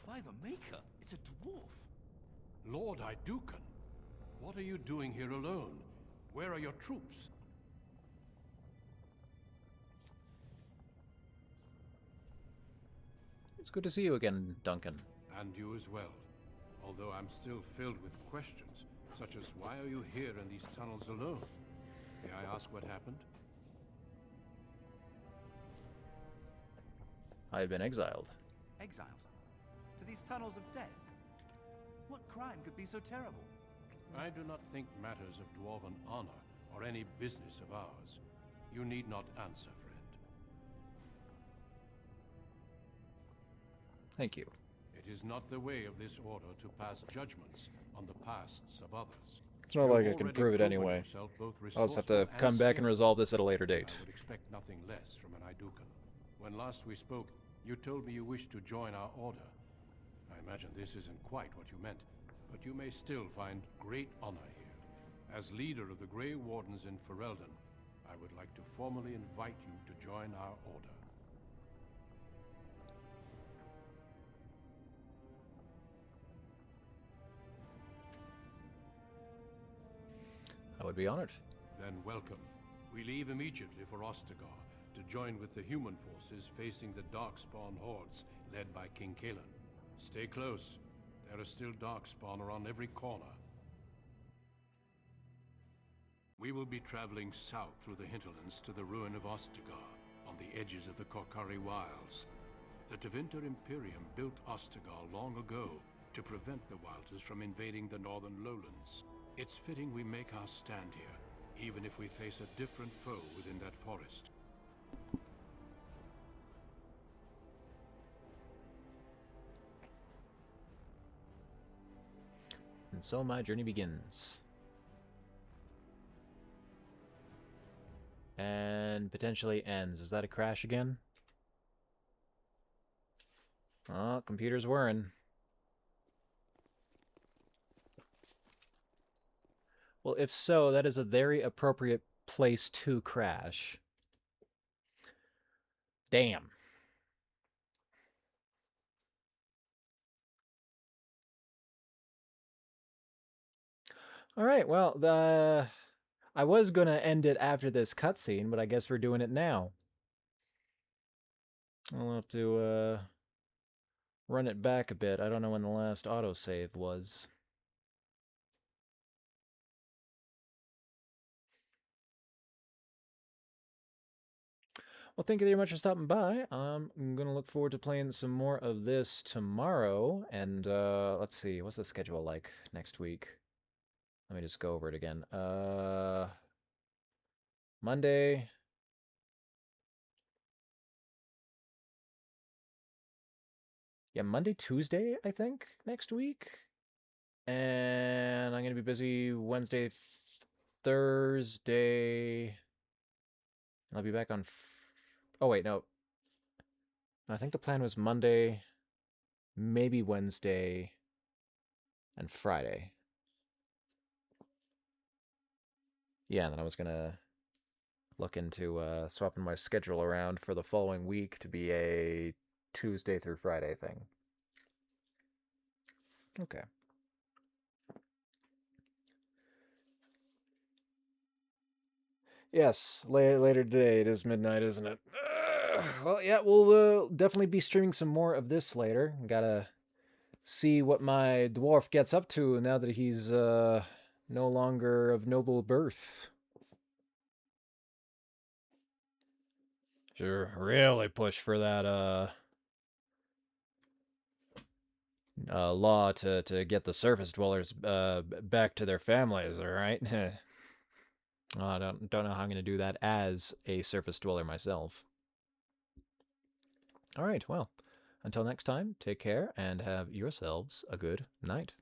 Speaker 12: By the Maker, it's a dwarf.
Speaker 2: Lord Idukan, what are you doing here alone? Where are your troops?
Speaker 1: It's good to see you again, Duncan.
Speaker 2: And you as well. Although I'm still filled with questions, such as why are you here in these tunnels alone? May I ask what happened?
Speaker 1: I have been exiled.
Speaker 12: Exiled? To these tunnels of death? What crime could be so terrible?
Speaker 2: I do not think matters of dwarven honor are any business of ours. You need not answer, friend.
Speaker 1: Thank you.
Speaker 2: It is not the way of this order to pass judgments on the pasts of others.
Speaker 1: It's not like I can prove it anyway. I'll just have to come back and resolve this at a later date.
Speaker 16: I would expect nothing less from an Aidukan. When last we spoke, you told me you wished to join our order. I imagine this isn't quite what you meant, but you may still find great honor here. As leader of the Grey Wardens in Ferelden, I would like to formally invite you to join our order.
Speaker 1: I would be honored.
Speaker 16: Then welcome. We leave immediately for Ostagar to join with the human forces facing the Darkspawn hordes led by King Cailan. Stay close. There are still Darkspawn around every corner. We will be traveling south through the hinterlands to the ruin of Ostagar, on the edges of the Korcari Wilds. The Tevinter Imperium built Ostagar long ago to prevent the Wilders from invading the northern lowlands. It's fitting we make our stand here, even if we face a different foe within that forest.
Speaker 1: And so my journey begins. And potentially ends. Is that a crash again? Oh, computer's whirring. Well, if so, that is a very appropriate place to crash. Damn. All right, well, I was going to end it after this cutscene, but I guess we're doing it now. I'll have to run it back a bit. I don't know when the last autosave was. Well, thank you very much for stopping by. I'm going to look forward to playing some more of this tomorrow. And let's see, what's the schedule like next week? Let me just go over it again. Monday. Yeah, Monday, Tuesday, I think, next week. And I'm going to be busy Wednesday, Thursday. I'll be back on... Oh, wait, no. I think the plan was Monday, maybe Wednesday, and Friday. Yeah, and then I was going to look into swapping my schedule around for the following week to be a Tuesday through Friday thing. Okay. Yes, later today. It is midnight, isn't it? Well, yeah, we'll definitely be streaming some more of this later. Gotta see what my dwarf gets up to now that he's no longer of noble birth. Sure, really push for that law to get the surface dwellers back to their families, all right? I don't know how I'm going to do that as a surface dweller myself. All right, well, until next time, take care and have yourselves a good night.